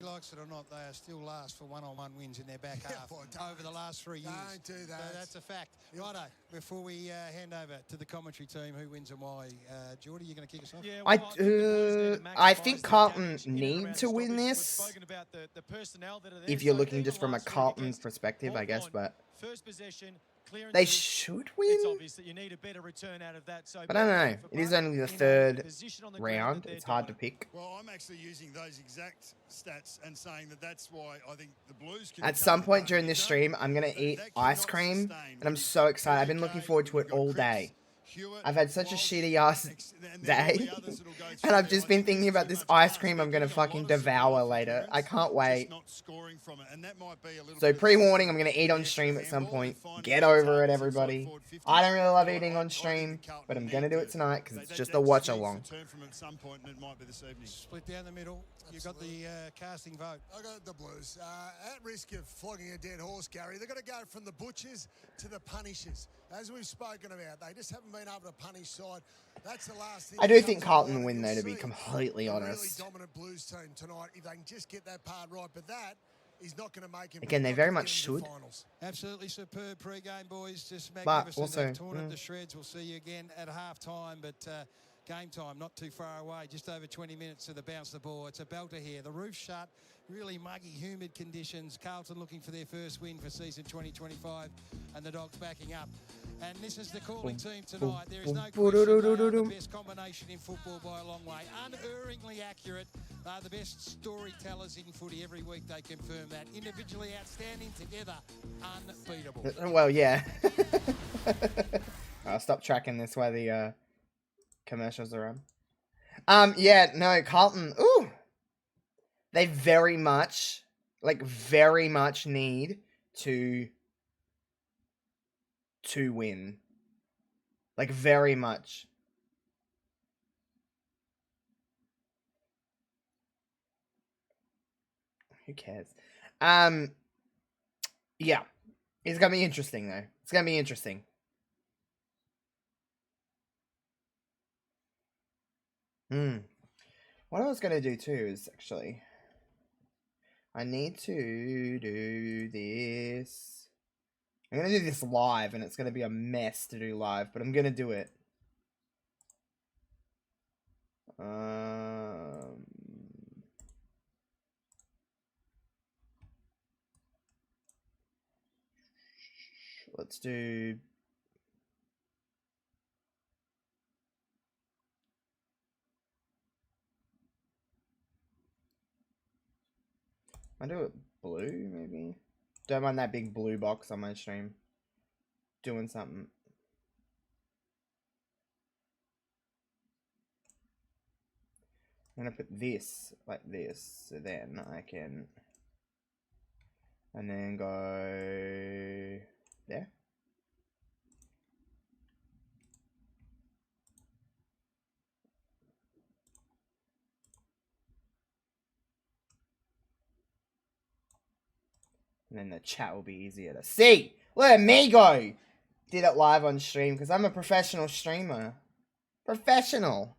Likes it or not, they are still last for one-on-one wins in their back half over the last 3 years. Don't do that. So that's a fact. Righto, before we hand over to the commentary team, who wins and why, Geordie, you're going to kick us off? Yeah, I think Carlton need to win this. If you're looking just from a Carlton perspective, I guess, but they should win. It's obvious that you need a better return out of that. So I don't know. It is only the third round. It's hard to pick. Well, I'm actually using those exact stats and saying that that's why I think the Blues can... At some point during this stream, I'm going to eat ice cream, and I'm so excited. I've been looking forward to it all day. I've had such a shitty ass day, and I've just been thinking about this ice cream I'm going to fucking devour later. I can't wait. So pre-warning, I'm going to eat on stream at some point. Get over it, everybody. I don't really love eating on stream, but I'm going to do it tonight because it's just a watch along. Split down the middle. You got the casting vote. I got the Blues. At risk of flogging a dead horse, Gary, they've got to go from the butchers to the punishers. As we've spoken about, they just haven't been able to punish side. That's the last thing. I do think Carlton win, though, to be completely honest. Really dominant Blues team tonight if they can just get that part right. But that is not going to make him. Again, they very much should. Absolutely superb pre-game, boys. Just magnificent. But also, torn it to shreds. We'll see you again at half-time, but game time not too far away. Just over 20 minutes to the bounce the ball. It's a belter here. The roof's shut. Really muggy, humid conditions. Carlton looking for their first win for season 2025, and the Dogs backing up. And this is the calling team tonight. There is no question they are the best combination in football by a long way. Unerringly accurate. They're the best storytellers in footy. Every week they confirm that. Individually outstanding, together unbeatable. Well, yeah. I'll stop tracking this while the commercials are on. Yeah, no, Carlton. Ooh. They very much need to win. Like, very much. Who cares? Yeah. It's gonna be interesting, though. It's gonna be interesting. What I was gonna do, too, is actually... I need to do this. I'm going to do this live, and it's going to be a mess to do live, but I'm going to do it. Let's do... I'll do it blue, maybe. Don't mind that big blue box on my stream. Doing something. I'm gonna put this like this, so then I can... And then go... there. And then the chat will be easier to see. Look at me go. Did it live on stream because I'm a professional streamer. Professional.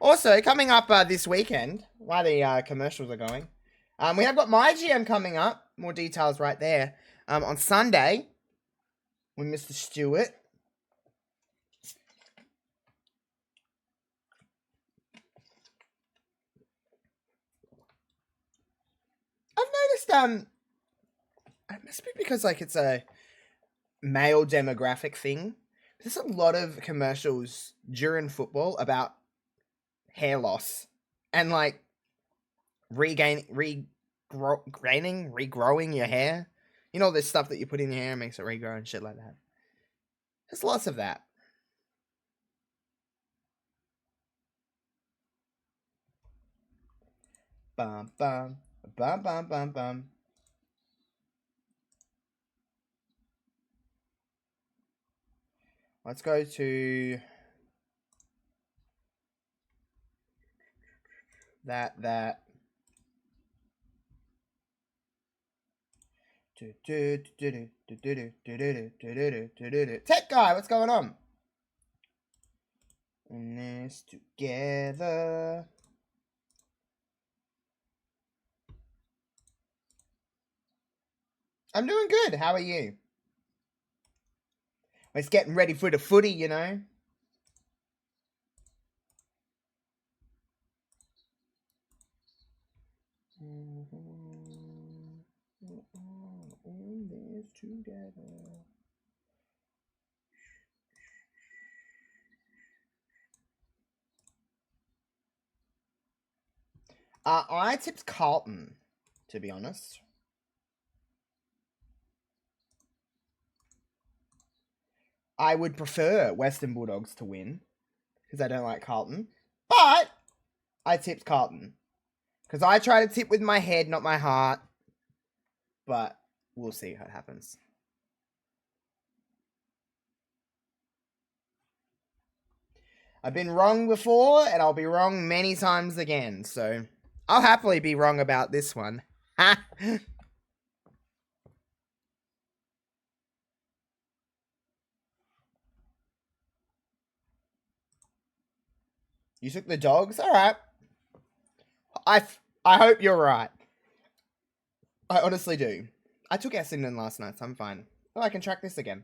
Also, coming up this weekend, while the commercials are going, we have got my GM coming up. More details right there. On Sunday, with Mr. Stewart. I've noticed, it must be because, like, it's a male demographic thing. There's a lot of commercials during football about hair loss and, like, regrowing your hair. You know, this stuff that you put in your hair and makes it regrow and shit like that. There's lots of that. Bum, bum, bum, bum, bum, bum. Let's go to that. Tech guy, what's going on? And this together. I'm doing good. How are you? It's getting ready for the footy, you know. In this together. I tipped Carlton, to be honest. I would prefer Western Bulldogs to win, because I don't like Carlton. But I tipped Carlton. Because I try to tip with my head, not my heart. But we'll see what happens. I've been wrong before, and I'll be wrong many times again, so I'll happily be wrong about this one. You took the Dogs? Alright. I hope you're right. I honestly do. I took Essendon last night, so I'm fine. Oh, I can track this again.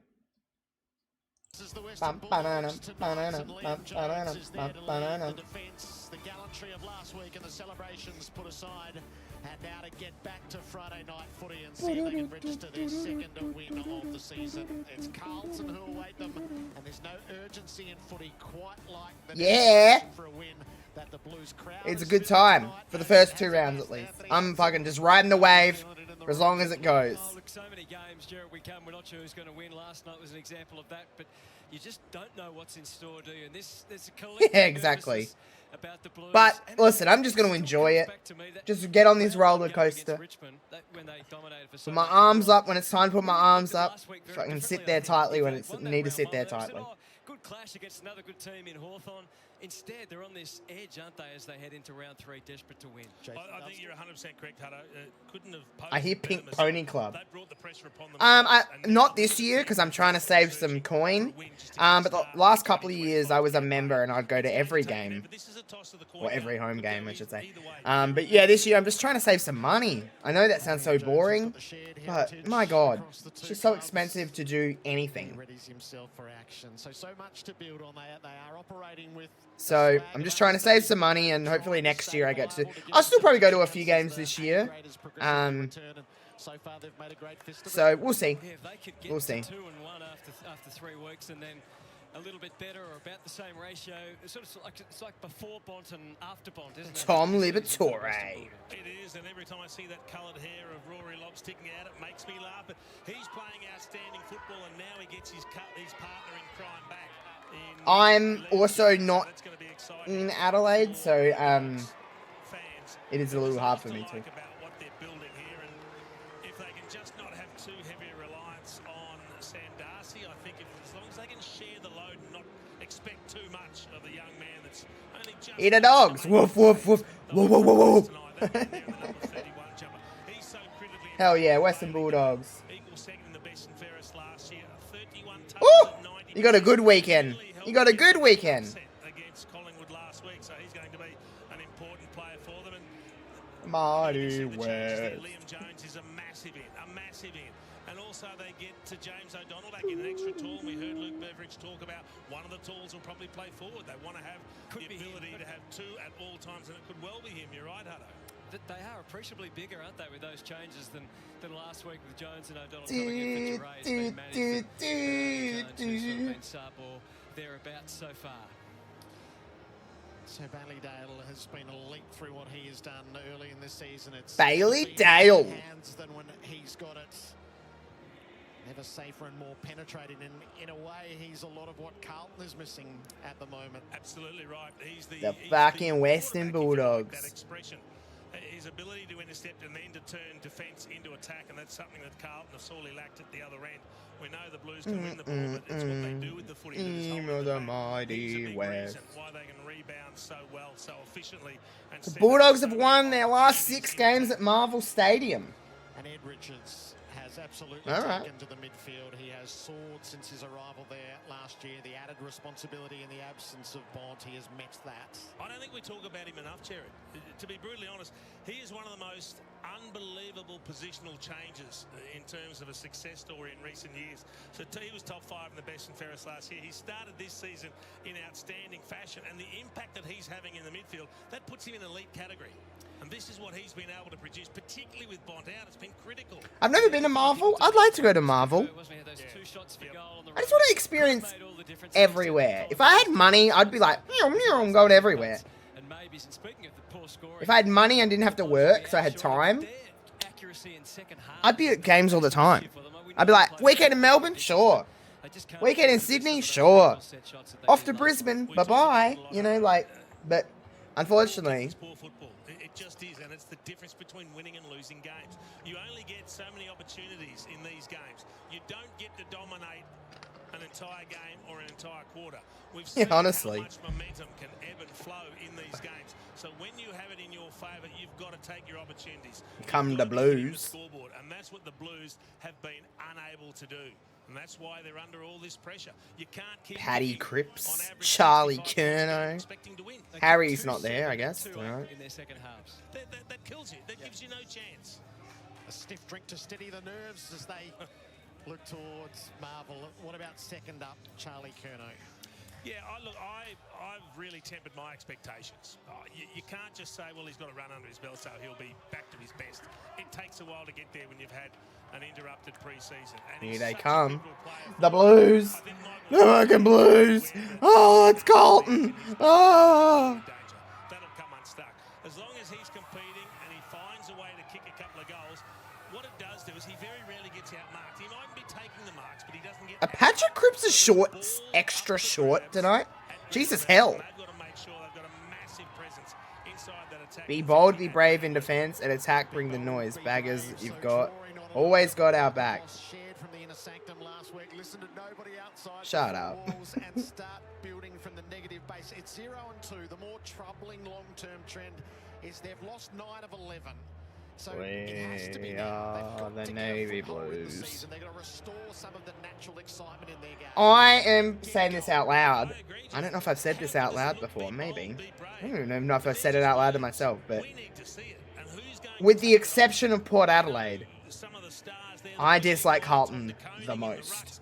This is the Western Bulldogs tonight, and Liam Jones is there to lead the defence. The gallantry of last week and the celebrations put aside, and now to get back to Friday night footy and see if they can register their second win of the season. It's Carlton who await them, and there's no urgency in footy quite like the for a win that the Blues crowd. It's a good time for the first 2 rounds at least. I'm fucking just riding the wave for as long as it goes. So many games, Jared, we're not sure who's going to win. Last night was an example of that, but you just don't know what's in store, do you? And there's a collective exactly. About the Blues. But listen, I'm just going to enjoy it. Just get on this roller coaster. Put my arms up when it's time to put my arms up, so I can sit there tightly when it's need to sit there tightly. Good clash against another good team in Hawthorn. Instead, they're on this edge, aren't they, as they head into round 3, desperate to win. I think you're 100% correct, Hutto. Couldn't have. I hear Pink Pony Club. They brought the pressure upon them. Not this year because I'm trying to save some coin. But the last couple of years I was a member and I'd go to every game, or every home game, I should say. But yeah, this year I'm just trying to save some money. I know that sounds so boring, but my God, it's just so expensive to do anything. So much to build on. They are operating with. So I'm just trying to save some money, and hopefully next year I get to. I'll still probably go to a few games this year. So we'll see. We'll see. 2-1 after 3 weeks, and then a little bit better or about the same ratio. It's sort of like before Bont and after Bont, isn't it? Tom Liberatore. It is, and every time I see that coloured hair of Rory Lobb sticking out, it makes me laugh. But he's playing outstanding football, and now he gets his partner in crime back. I'm also not in Adelaide, so it is a little hard for me too. If they can just not have too heavy a reliance on Sam Darcy, I think as long as they can share the load and not expect too much of the young man that's only just... Eat a dogs! Woof, woof, woof. Whoa, whoa, whoa, whoa. Hell yeah, Western Bulldogs. Ooh! You got a good weekend. You got a good weekend. Against Collingwood last week, so he's going to be an important player for them. And Mighty West. Liam Jones is a massive in. And also they get to James O'Donnell back in an extra tall. We heard Luke Beveridge talk about one of the talls will probably play forward. They want to have the ability to have 2 at all times, and it could well be him. You're right, Hutto. They are appreciably bigger, aren't they, with those changes than last week with Jones and O'Donnell. Been sub or thereabouts so far. So Bailey-Dale has been a leap through what he has done early in this season. It's Bailey-Dale. Hands than when he's got it. Never safer and more penetrating, and in a way, he's a lot of what Carlton is missing at the moment. Absolutely right. He's the fucking Western Bulldogs. That expression. His ability to intercept and then to turn defence into attack, and that's something that Carlton have sorely lacked at the other end. We know the Blues can win the ball, but it's what they do with the footy. The mighty West. Why they can rebound so well, so efficiently. And the Bulldogs have won their last 6 games at Marvel Stadium. And Ed Richards has absolutely taken to the midfield. He has soared since his arrival there last year. The added responsibility in the absence of Bont, he has met that. I don't think we talk about him enough, Jared. To be brutally honest, he is one of the most unbelievable unbelievable positional changes in terms of a success story in recent years. So he was top 5 in the best and fairest last year. He started this season in outstanding fashion, and the impact that he's having in the midfield, that puts him in elite category. And this is what he's been able to produce, particularly with Bont out. It's been critical. I've never been to Marvel. I'd like to go to Marvel. I just want to experience everywhere. If I had money, I'd be like, I'm going everywhere. If I had money and didn't have to work, so I had time, I'd be at games all the time. I'd be like, weekend in Melbourne? Sure. Weekend in Sydney? Sure. Off to Brisbane? Bye-bye. You know, like, but unfortunately... It just is, and it's the difference between winning and losing games. You only get so many opportunities in these games. You don't get to dominate an entire game or an entire quarter. We've seen honestly. how much momentum can ebb and flow in these games. So when you have it in your favour, you've got to take your opportunities. Come the Blues. Scoreboard, and that's what the Blues have been unable to do. And that's why they're under all this pressure. You can't keep Paddy Cripps, Charlie Curnow. Harry's not there, I guess. Right. In their second halves. That kills you. That gives you no chance. A stiff drink to steady the nerves as they look towards Marvel. What about second up, Charlie Curnow? Yeah, I've really tempered my expectations. You can't just say, well, he's got a run under his belt, so he'll be back to his best. It takes a while to get there when you've had an interrupted pre-season. Here they come. The Blues. The fucking Blues. Oh, it's Carlton. Oh. That'll come unstuck. As long as he's competing and he finds a way to kick a couple of goals, what it does do is he very rarely gets outmarked. He might be taking the marks, but he doesn't get... Are Patrick Cripps' shorts extra short tonight? Jesus hell. Be bold, be brave in defense, and attack, bring the noise. Baggers, you've got... Always got our back. Shut up. And start building from the negative base. It's 0-2. The more troubling long-term trend is they've lost 9 of 11. So it has to be now. The Navy Blues. They've got to restore some of the natural excitement in their game. I am saying this out loud. I don't know if I've said this out loud before. Maybe. I don't even know if I've said it out loud to myself. But with the exception of Port Adelaide, I dislike Carlton the most.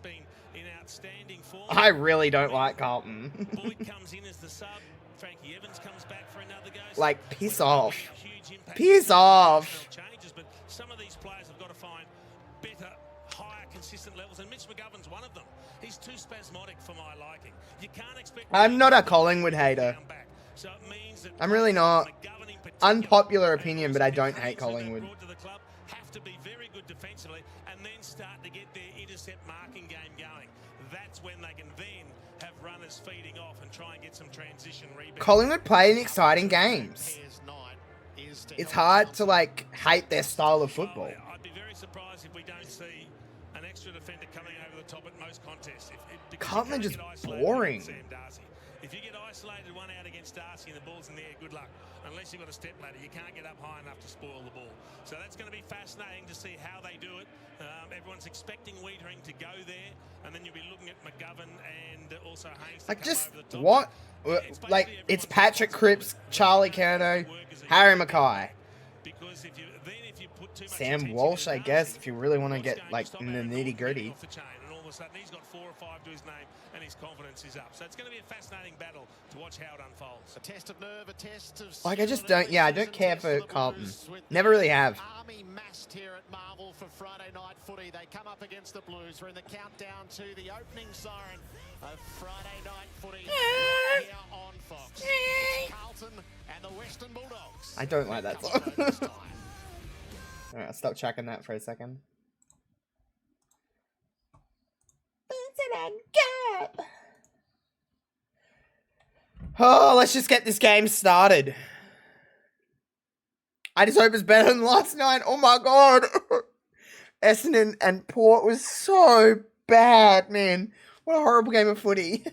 I really don't like Carlton. Like, piss off. Piss off. Some of these players have got to find better, higher, consistent levels, and Mitch McGovern's one of them. He's too spasmodic for my liking. You can't expect... I'm not a Collingwood hater. I'm really not. Unpopular opinion, but I don't hate Collingwood. Have to be very good defensively and then start to get their intercept marking game going. That's when they can then have runners feeding off and try and get some transition rebounds. Collingwood play in exciting games. It's hard to, like, hate their style of football. I'd be very surprised if we don't see an extra defender coming over the top at most contests. Carlton are just boring. If you get isolated one out against Darcy and the ball's in the air, good luck. Unless you've got a step ladder, you can't get up high enough to spoil the ball. So that's going to be fascinating to see how they do it. Everyone's expecting Wiedering to go there, and then you'll be looking at McGovern and also Haynes. Like, just, what? Like, it's Patrick Cripps, Charlie Curnow, Harry Mackay. Sam Walsh, I guess, if you really want to get, like, in the nitty-gritty. He's got 4 or 5 to his name, and his confidence is up. So it's going to be a fascinating battle to watch how it unfolds. A test of nerve, a test of... Like, I just don't, I don't care for Carlton. Never really have. Army massed here at Marvel for Friday night footy. They come up against the Blues. We're in the countdown to the opening siren of Friday night footy here on Fox. It's Carlton and the Western Bulldogs. I don't like that song. Alright, I'll stop tracking that for a second. Oh, let's just get this game started. I just hope it's better than last night. Oh my god. Essendon and Port was so bad, man. What a horrible game of footy.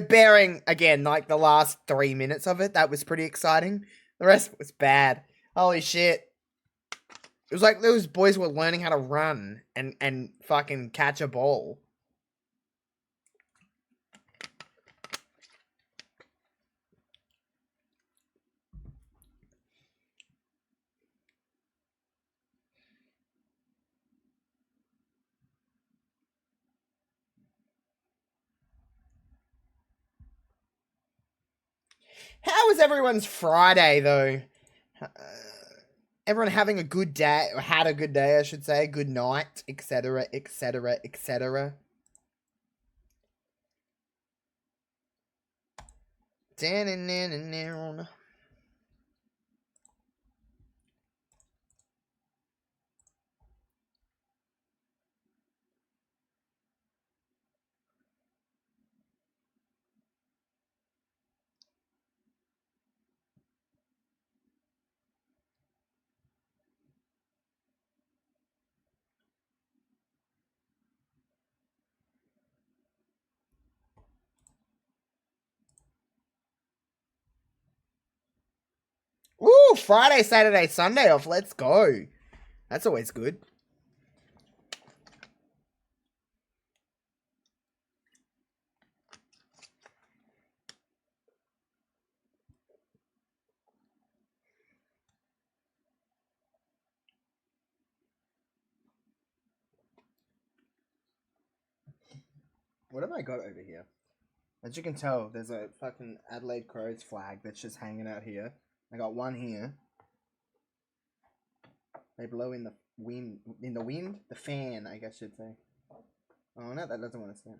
Bearing, again, like the last 3 minutes of it, that was pretty exciting. The rest was bad. Holy shit. It was like those boys were learning how to run and fucking catch a ball. How was everyone's Friday, though? Everyone having a good day, or had a good day, I should say. Good night, etc., etc., etc. Woo! Friday, Saturday, Sunday off. Let's go. That's always good. What have I got over here? As you can tell, there's a fucking Adelaide Crows flag that's just hanging out here. I got one here. They blow in the wind. In the wind? The fan, I guess you'd say. Oh, no, that doesn't want to stand.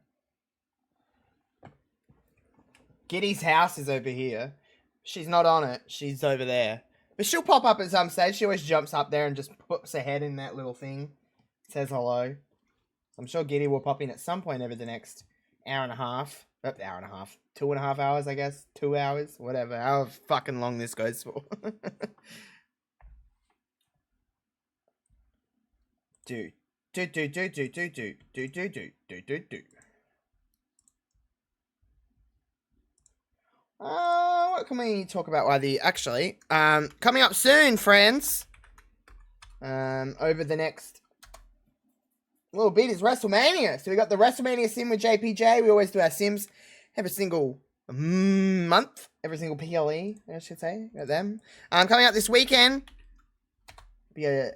Giddy's house is over here. She's not on it. She's over there. But she'll pop up at some stage. She always jumps up there and just puts her head in that little thing. Says hello. I'm sure Giddy will pop in at some point over the next hour and a half. Hour and a half. 2.5 hours, I guess. 2 hours. Whatever. However fucking long this goes for. Do. What can we talk about while actually, coming up soon, friends. Over the next little bit is WrestleMania. So we got the WrestleMania sim with JPJ. We always do our sims every single month, every single PLE, I should say, at them. Coming up this weekend, be a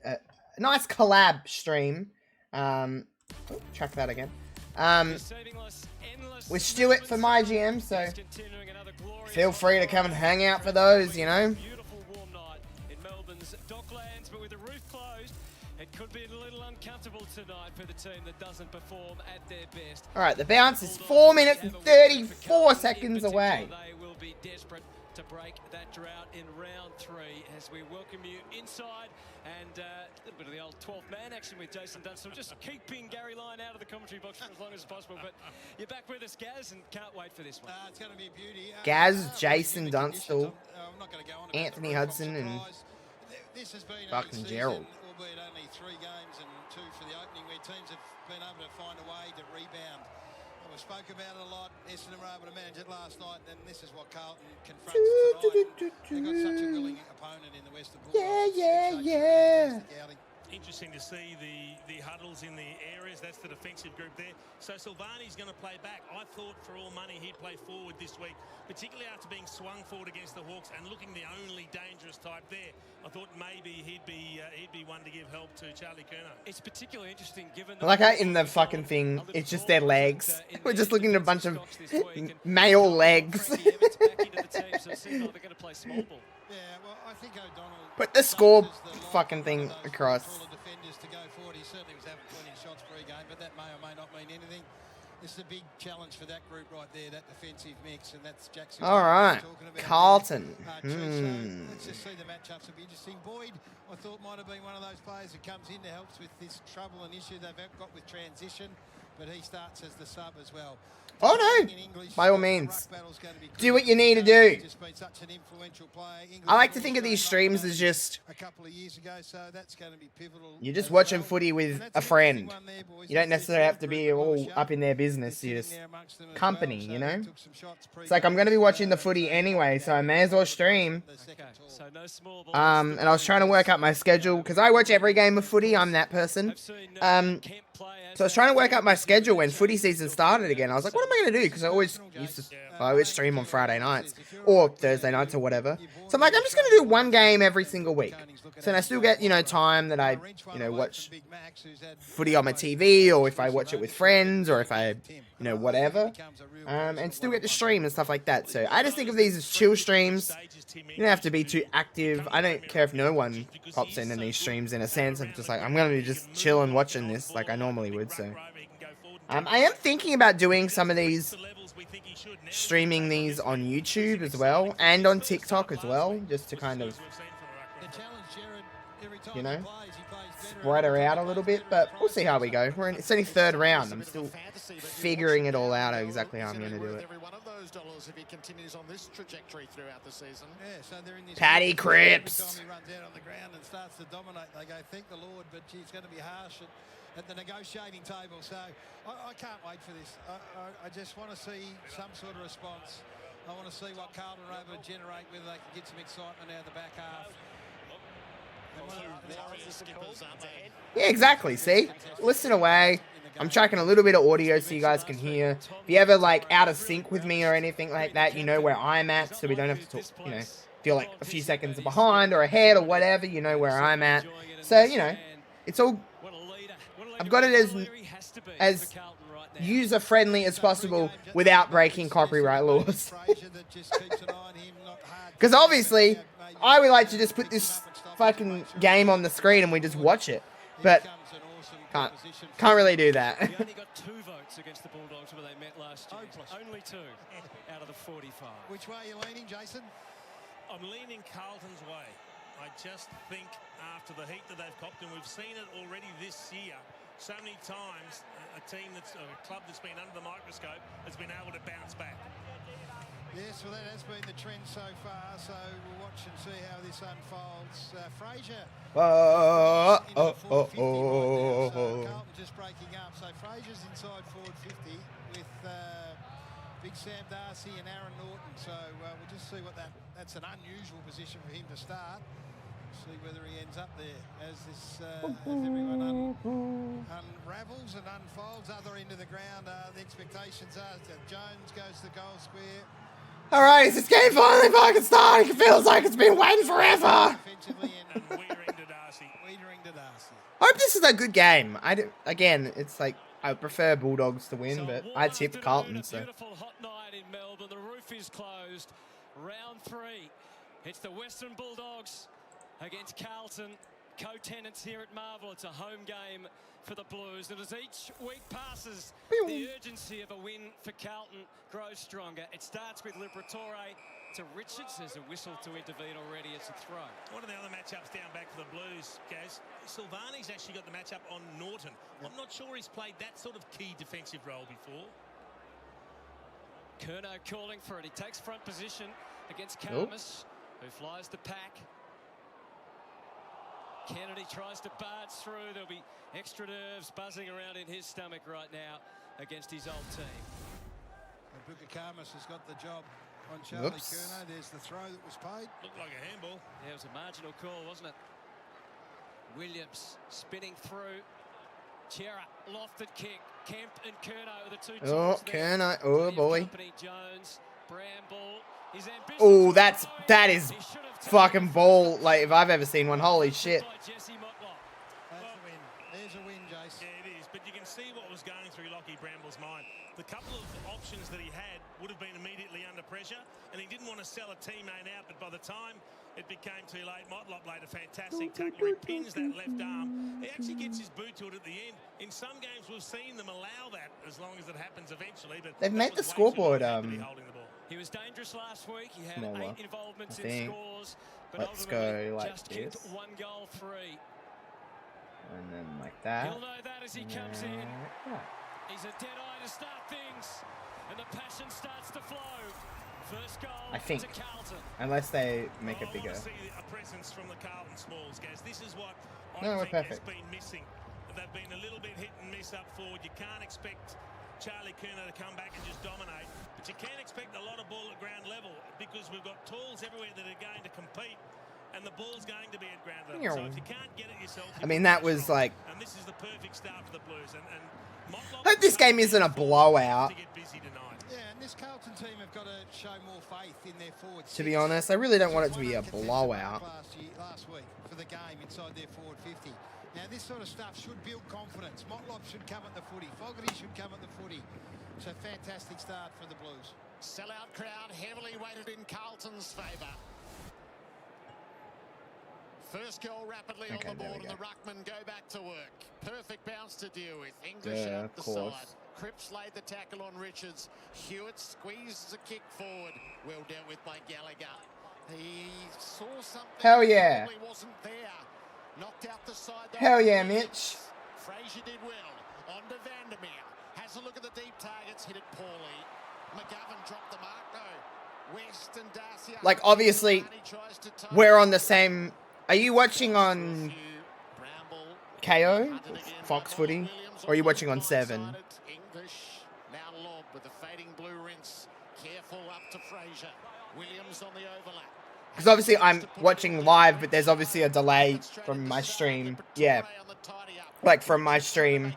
nice collab stream. Track that again. With Stuart for my GM, so feel free to come and hang out for those, you know. It could be a little uncomfortable tonight for the team that doesn't perform at their best. All right, the bounce is 4 minutes and 34 seconds away. They will be desperate to break that drought in round 3 as we welcome you inside and a little bit of the old 12th man action with Jason Dunstall, just keeping Gary Lyon out of the commentary box for as long as possible. But you're back with us, Gaz, and can't wait for this one. It's going to be a beauty. Gaz, Jason Dunstall, Anthony Hudson, and this has been fucking Gerald. Albeit only 3 games and 2 for the opening, where teams have been able to find a way to rebound. We spoke about it a lot. Essendon were able to manage it last night, and this is what Carlton confronts tonight. They've got such a willing opponent in the Western Bulldogs. Yeah. Interesting to see the huddles in the areas. That's the defensive group there. So Silvani's going to play back. I thought for all money he'd play forward this week, particularly after being swung forward against the Hawks and looking the only dangerous type there. I thought maybe he'd be one to give help to Charlie Curnow. It's particularly interesting given Like how in the fucking thing, it's just their legs. We're just looking at a bunch of male legs. Put the score fucking thing across. Defenders to go forward. He certainly was having plenty of shots pre-game, but that may or may not mean anything. This is a big challenge for that group right there, that defensive mix, and that's Jackson. All right, Carlton. Let's just see the matchups. It'll be interesting. Boyd, I thought, might have been one of those players who comes in to help with this trouble and issue they've got with transition, but he starts as the sub as well. Oh no, by all means, do what you need to do. I like to think of these streams as just, you're just watching footy with a friend. You don't necessarily have to be all up in their business. You just company, you know. It's like I'm going to be watching the footy anyway, so I may as well stream. And I was trying to work out my schedule because I watch every game of footy. I'm that person. So I was trying to work out my schedule. schedule when footy season started again. I was like, what am I going to do? Because I always stream on Friday nights or Thursday nights or whatever. So I'm like, I'm just going to do one game every single week. So then I still get, time that I, watch footy on my TV, or if I watch it with friends, or if I, whatever. And still get to stream and stuff like that. So I just think of these as chill streams. You don't have to be too active. I don't care if no one pops in these streams, in a sense. I'm just like, I'm going to be just chill and watching this like I normally would. So I am thinking about doing some of these, streaming these on YouTube as well, and on TikTok as well, just to kind of, spread her out a little bit, but we'll see how we go. It's only third round. I'm still figuring it all out exactly how I'm going to do it. Paddy Cripps. At the negotiating table, so I can't wait for this. I just want to see some sort of response. I want to see what Carlton are able to generate, whether they can get some excitement out of the back half. Yeah, exactly. See, listen away. I'm tracking a little bit of audio so you guys can hear. If you ever out of sync with me or anything like that, you know where I'm at, so we don't have to talk, feel like a few seconds behind or ahead or whatever. You know where I'm at. So it's all. I've got it as user-friendly as possible without breaking copyright laws. Because obviously, I would like to just put this fucking game on the screen and we just watch it. But can't really do that. We only got 2 votes against the Bulldogs when they met last year. Only 2 out of the 45. Which way are you leaning, Jason? I'm leaning Carlton's way. I just think after the heat that they've copped, and we've seen it already this year, so many times a club that's been under the microscope has been able to bounce back. Yes, well, that has been the trend so far, so we'll watch and see how this unfolds. Fraser. So Carlton just breaking up. So Fraser's inside forward 50 with Big Sam Darcy and Aaron Norton. So we'll just see what that's an unusual position for him to start. See whether he ends up there as this as everyone unravels and unfolds. Other end of the ground, the expectations are that Jones goes to the goal square. All right, is this game finally fucking starting? It feels like it's been waiting forever. I hope this is a good game. Again, it's like I prefer Bulldogs to win, but I tipped Carlton. So. Beautiful hot night in Melbourne. The roof is closed. Round 3. It's the Western Bulldogs against Carlton, co-tenants here at Marvel. It's a home game for the Blues, and as each week passes, the urgency of a win for Carlton grows stronger. It starts with Liberatore to Richards. There's a whistle to intervene already. It's a throw. One of the other matchups down back for the Blues, Gaz, Silvani's actually got the matchup on Norton. I'm not sure he's played that sort of key defensive role before. Curnow calling for it. He takes front position against Karamis, who flies the pack. Kennedy tries to barge through. There'll be extra nerves buzzing around in his stomach right now against his old team. And Booker Karamis has got the job on Charlie Curnow. There's the throw that was paid. Looked like a handball. Yeah, it was a marginal call, wasn't it? Williams spinning through. Chera, lofted kick. Kemp and Curnow are the 2 tools there. Curnow. Oh, boy. Jones, Bramble. Oh, that is fucking ball. Like, if I've ever seen one. Holy shit. That's a win. There's a win, Jace. Yeah, it is. But you can see what was going through Lockie Bramble's mind. The couple of options that he had would have been immediately under pressure, and he didn't want to sell a teammate out, but by the time it became too late, Motlop laid a fantastic tackle. He pins that left arm. He actually gets his boot to it at the end. In some games, we've seen them allow that as long as it happens eventually. But they've made the scoreboard he was dangerous last week. He had smaller, 8 involvements in scores, but let's go like just this. kicked 1 goal 3. And then like that. He'll know that as he comes in. He's a dead eye to start things, and the passion starts to flow. First goal I think, to Carlton. unless they make it bigger. I want to see a presence from the Carlton Smalls, Gaz. This is what No, I we're think has perfect. been missing. They've been a little bit hit and miss up forward. You can't expect Charlie Curnow to come back and just dominate, but you can't expect a lot of ball at ground level because we've got tools everywhere that are going to compete, and the ball's going to be at ground level. So if you can't get it yourself, I mean, that was like, and this is the perfect start for the Blues, and Hope this game isn't a blowout. Yeah, and this Carlton team have got to show more faith in their forward. To be honest, I really don't want it to be a blowout. Last week for the game inside their forward 50. Now this sort of stuff should build confidence. Motlop should come at the footy. Fogarty should come at the footy. It's a fantastic start for the Blues. Sellout crowd heavily weighted in Carlton's favour. First goal rapidly on the board, and the ruckmen go back to work. Perfect bounce to deal with. English out the side. Cripps laid the tackle on Richards. Hewitt squeezes a kick forward. Well dealt with by Gallagher. He saw something. Hell yeah. Probably wasn't there. Knocked out the side. Hell yeah, Mitch. Frazier did well. On to Vandermeer. Has a look at the deep targets. Hit it poorly. McGovern dropped the mark though. West and Darcy. Like, obviously, we're on the same. Are you watching on KO, Fox Footy, or are you watching on 7? English now lob with the fading blue rinse. Careful up to Frazier. Williams on the overlap. Because obviously I'm watching live, but there's obviously a delay from my stream. Yeah, like from my stream,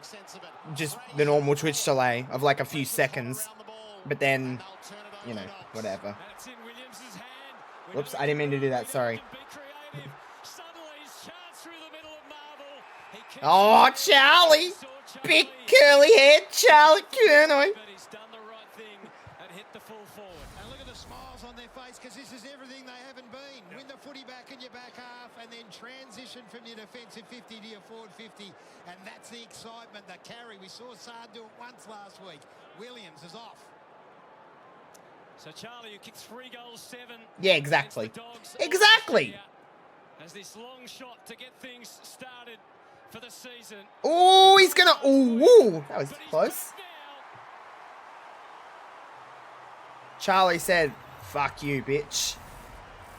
just the normal Twitch delay of like a few seconds. But then, you know, whatever. Whoops, I didn't mean to do that, sorry. Oh, Charlie! Big curly head, Charlie Kernoy. But he's done the right thing and hit the full forward. And look at the smiles on their face, because this is everything they haven't been. Win the footy back in your back half and then transition from your defensive 50 to your forward 50. And that's the excitement, the carry. We saw Sard do it once last week. Williams is off. So Charlie, who kicked 3 goals, 7. Yeah, exactly. Exactly. Has this long shot to get things started for the season. Oh, he's gonna. Ooh, that was close. Charlie said, "Fuck you, bitch."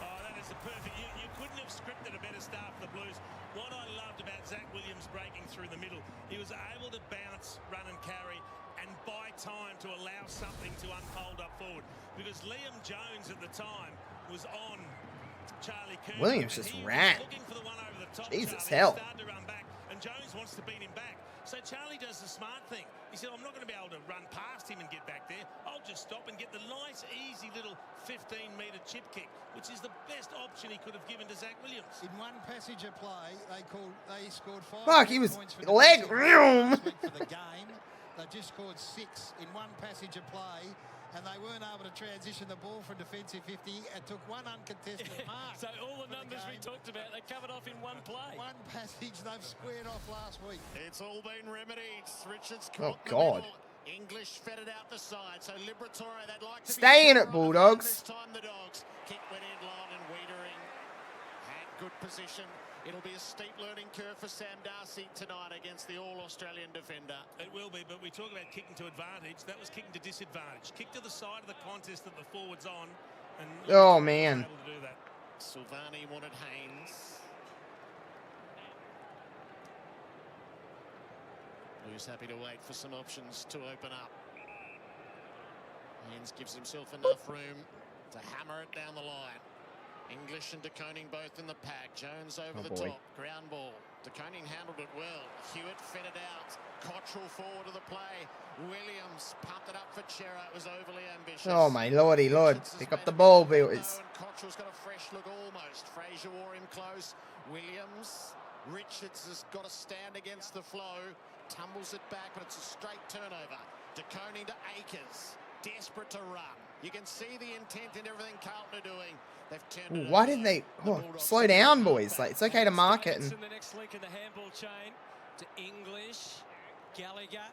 Oh, that is a perfect. You couldn't have scripted a better start for the Blues. What I loved about Zach Williams breaking through the middle, he was able to bounce, run and carry, and buy time to allow something to unfold up forward. Because Liam Jones at the time was on Charlie Kerr. Williams just ran. Jesus hell. And Jones wants to beat him back. So Charlie does the smart thing. He said, I'm not going to be able to run past him and get back there. I'll just stop and get the nice, easy little 15-metre chip kick, which is the best option he could have given to Zach Williams. In one passage of play, they scored 5 Fuck, he was points for leg. for the game. They just scored 6 in one passage of play. And they weren't able to transition the ball from defensive 50. It took one uncontested mark. So all the numbers we talked about, they covered off in one play. One passage they've squared off last week. It's all been remedied. Richards Oh, caught God. English fed it out the side. So Liberatore, they'd like to Stay in be it, Bulldogs. This time the Dogs. Kick went in long and Wiedering had good position. It'll be a steep learning curve for Sam Darcy tonight against the All-Australian defender. It will be, but we talk about kicking to advantage. That was kicking to disadvantage. Kick to the side of the contest that the forward's on. And oh, man. Able to do that. Silvani wanted Haynes. Who's happy to wait for some options to open up. Haynes gives himself enough room to hammer it down the line. English and De Koning both in the pack. Jones over the top. Ground ball. De Koning handled it well. Hewitt fed it out. Cottrell forward to the play. Williams pumped it up for Chera. It was overly ambitious. Oh my lordy lord. Pick up the ball, Bills. Cottrell's got a fresh look almost. Frazier wore him close. Williams. Richards has got to stand against the flow. Tumbles it back, but it's a straight turnover. De Koning to Akers. Desperate to run. You can see the intent in everything Carlton are doing. They've turned. Why didn't they slow down, boys? Like, it's okay to mark it. And the next link in the handball chain to English. Gallagher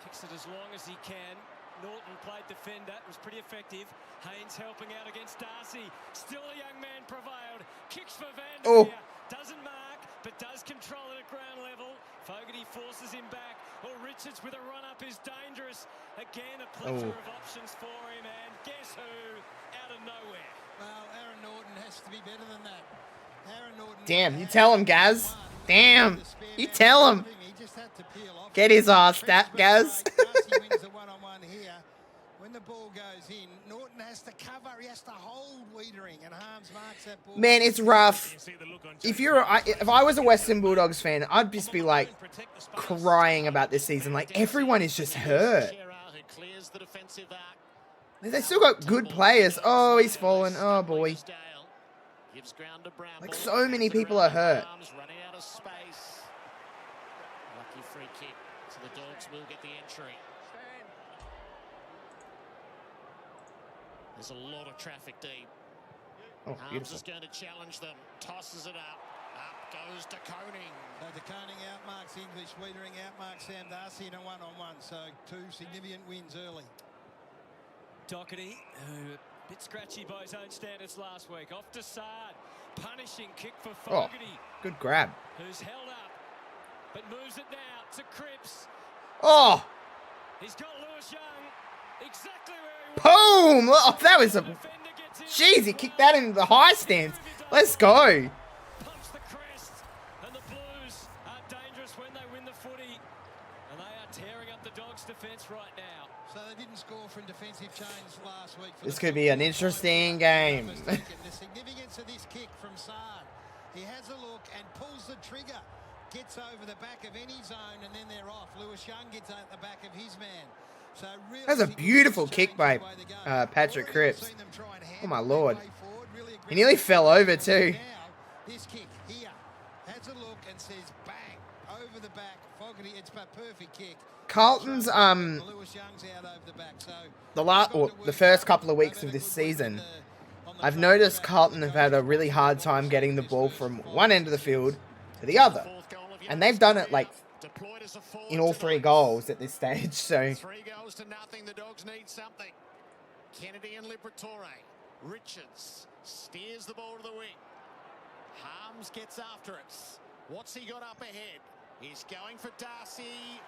kicks it as long as he can. Norton played defender. It was pretty effective. Haynes helping out against Darcy. Still a young man prevailed. Kicks for Vandermeer. Doesn't mark, but does control it at ground level. Fogarty forces him back. Richards with a run-up is dangerous. Again, a plethora of options for him. And guess who? Out of nowhere. Well, Aaron Norton has to be better than that. Aaron Norton. damn, you tell him, Gaz. Damn, you tell him. Get his ass, that Gaz. Darcy wins the one-on-one here. When the ball goes in, Norton Carlton has to cover. He has to hold Wiedering, and Harms marks that ball. Man, it's rough. If I was a Western Bulldogs fan, I'd just be like crying about this season. Like, everyone is just hurt. They still got good players. Oh, he's fallen. Oh, boy. Like, so many people are hurt. Lucky free kick, so the Dogs will get the entry. There's a lot of traffic deep. Oh, Harms is going to challenge them. Tosses it up. Up goes to Koning. So De Koning outmarks English. Wiedering outmarks Sam Darcy in a one-on-one. So 2 significant wins early. Doherty, a bit scratchy by his own standards last week. Off to Sard. Punishing kick for Fogarty. Oh, good grab. Who's held up, but moves it now to Cripps. Oh! He's got Lewis Young exactly where he Boom! Oh, that was a... Jeez, he kicked that into the high stands. Let's go. Pumps the crest, and the Blues are dangerous when they win the footy, and they are tearing up the Dogs' defence right now. So they didn't score from defensive change last week. This could be an interesting game. The significance of this kick from Sard. He has a look and pulls the trigger. Gets over the back of any zone, and then they're off. Lewis Young gets at the back of his man. So really That's a beautiful kick by Patrick Cripps. Oh, my Lord. He nearly fell over, too. This kick here has a look and says bang over the back. Fogarty, it's a perfect kick. Carlton's the first couple of weeks of this season, I've noticed Carlton have had a really hard time getting the ball from one end of the field to the other, and they've done it like in all 3 goals at this stage. So 3 goals to nothing. The Dogs need something. Kennedy and Liberatore. Richards steers the ball to the wing. Harms gets after it. What's he got up ahead? He's going for Darcy.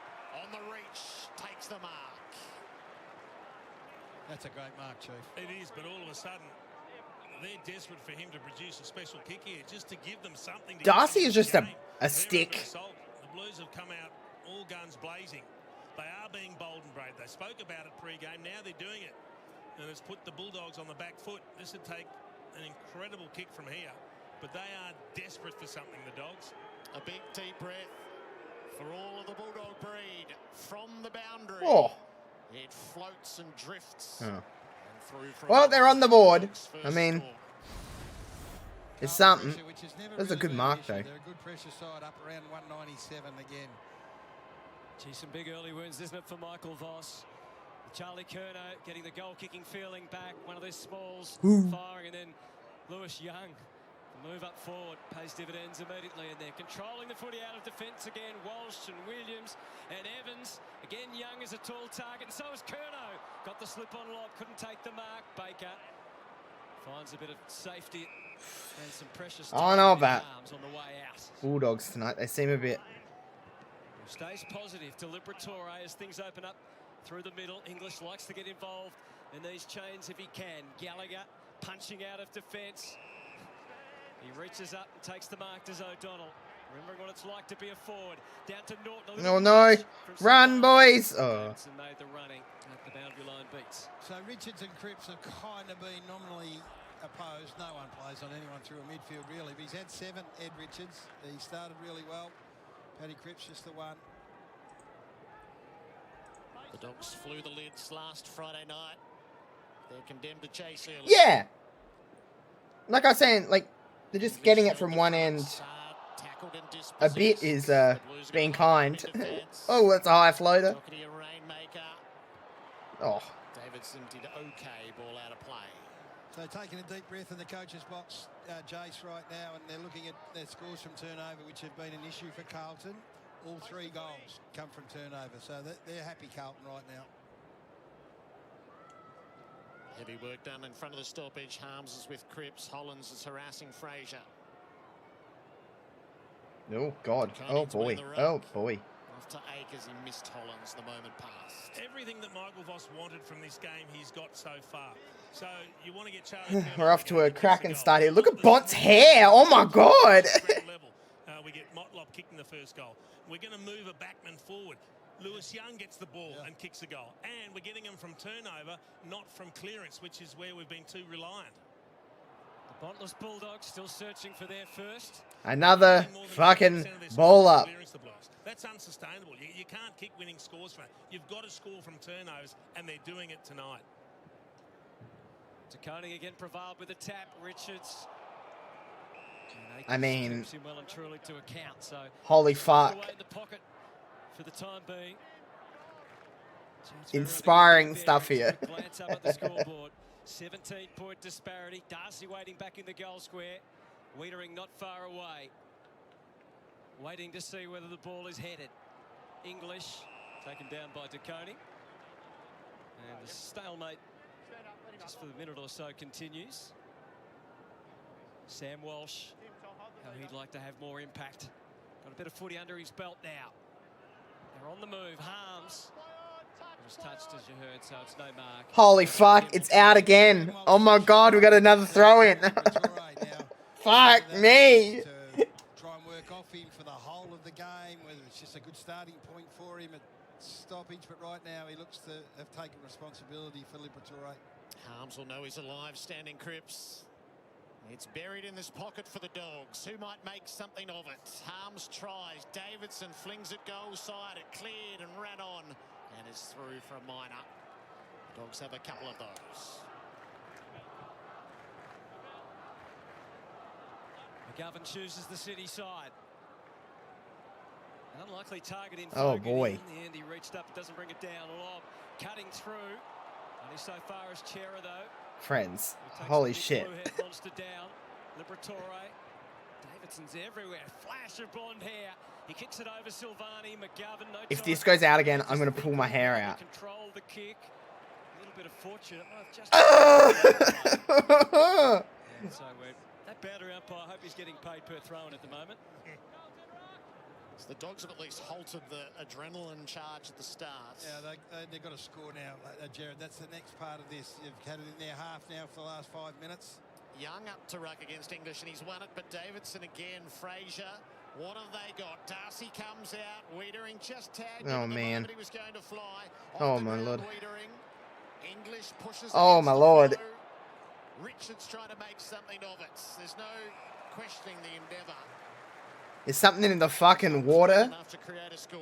On the reach, takes the mark. That's a great mark, Chief. It is, but all of a sudden, they're desperate for him to produce a special kick here, just to give them something. Darcy is just a stick. The Blues have come out all guns blazing. They are being bold and brave. They spoke about it pre-game. Now they're doing it. And it's put the Bulldogs on the back foot. This would take an incredible kick from here. But they are desperate for something, the Dogs. A big deep breath for all of the Bulldog breed from the boundary. Oh. It floats and drifts. Oh. And through Well, they're on the board. I mean, it's something. That's a good mark, though. They're a good pressure side, up around 197 again. Gee, some big early wins, isn't it, for Michael Voss? Charlie Curnow getting the goal-kicking feeling back. One of their smalls firing, and then Lewis Young. The move up forward pays dividends immediately, and they're controlling the footy out of defence again. Walsh and Williams and Evans. Again, Young is a tall target, and so is Curnow. Got the slip on lock, couldn't take the mark. Baker finds a bit of safety and some precious time. I don't know about on the way out. Bulldogs tonight. They seem a bit... Stays positive to Liberatore as things open up through the middle. English likes to get involved in these chains if he can. Gallagher punching out of defence. He reaches up and takes the mark to O'Donnell. Remembering what it's like to be a forward. Down to Norton. No. Run, boys. Oh. Made the running at the boundary line beats. So Richards and Cripps have kind of been nominally opposed. No one plays on anyone through a midfield, really. But he's had 7, Ed Richards. He started really well. Paddy Cripps just the one. The Dogs flew the lids last Friday night. They're condemned to chase early. Yeah. Like I was saying, like, they're just getting it from one end. A bit is being kind. Oh, that's a high floater. Oh. Davidson did okay, ball out of play. So taking a deep breath in the coach's box, Jace, right now, and they're looking at their scores from turnover, which have been an issue for Carlton. All 3 goals come from turnover, so they're happy, Carlton, right now. Heavy work done in front of the stoppage. Harms is with Cripps. Hollins is harassing Fraser. Oh, God. Oh, boy. Oh, boy. After Akers, he missed Hollins the moment passed. Everything that Michael Voss wanted from this game, he's got so far. So you want to get Charlie. We're off to a cracking start here. Look at Bont's hair. Oh, my God. We get Motlop kicking the first goal. We're going to move a backman forward. Lewis Young gets the ball and kicks a goal. And we're getting them from turnover, not from clearance, which is where we've been too reliant. The Bontless Bulldogs still searching for their first. Another fucking ball up. That's unsustainable. You can't kick winning scores from it. You've got to score from turnovers, and they're doing it tonight. Taconi again prevailed with a tap. Richards. I mean, him well and truly to account, so holy fuck. away in the pocket for the time being. Inspiring stuff here. Glance up at the scoreboard. 17-point disparity. Darcy waiting back in the goal square. Wiedering not far away. Waiting to see whether the ball is headed. English taken down by Taconi. And the stalemate just for the minute or so continues. Sam Walsh, how he'd like to have more impact. Got a bit of footy under his belt now. They're on the move. Harms. It was touched, as you heard, so it's no mark. Holy fuck, it's out again. Oh my god, we got another throw in. Fuck me. Try and work off him for the whole of the game, whether it's just a good starting point for him at stoppage, but right now he looks to have taken responsibility for Liberatore. Harms will know he's alive, standing Cripps. It's buried in this pocket for the Dogs. Who might make something of it? Harms tries. Davidson flings it goal side. It cleared and ran on. And is through for a minor. The Dogs have a couple of those. McGovern chooses the city side. An unlikely target in Oh Fogarty. boy. In the end he reached up, doesn't bring it down. Lob cutting through. Only so far as Chera though. Friends, holy shit. Monster down. Liberatore. Davidson's everywhere. Flash of blonde hair. He kicks it over Silvani. McGovern. No If this goes out again, I'm going to pull my hair out. Control the kick. A little bit of fortune. It might have just and so that boundary umpire, I hope he's getting paid per throw-in at the moment. So the Dogs have at least halted the adrenaline charge at the start. Yeah, they've got to score now, Jared. That's the next part of this. You've had it in their half now for the last 5 minutes. Young up to ruck against English, and he's won it, but Davidson again. Fraser, what have they got? Darcy comes out. Wiedering just tagged him. Oh, man. He was going to fly. Oh, my lord. Wiedering. English pushes. Oh, my lord. Richards trying to make something of it. There's no questioning the endeavour. Is something in the fucking water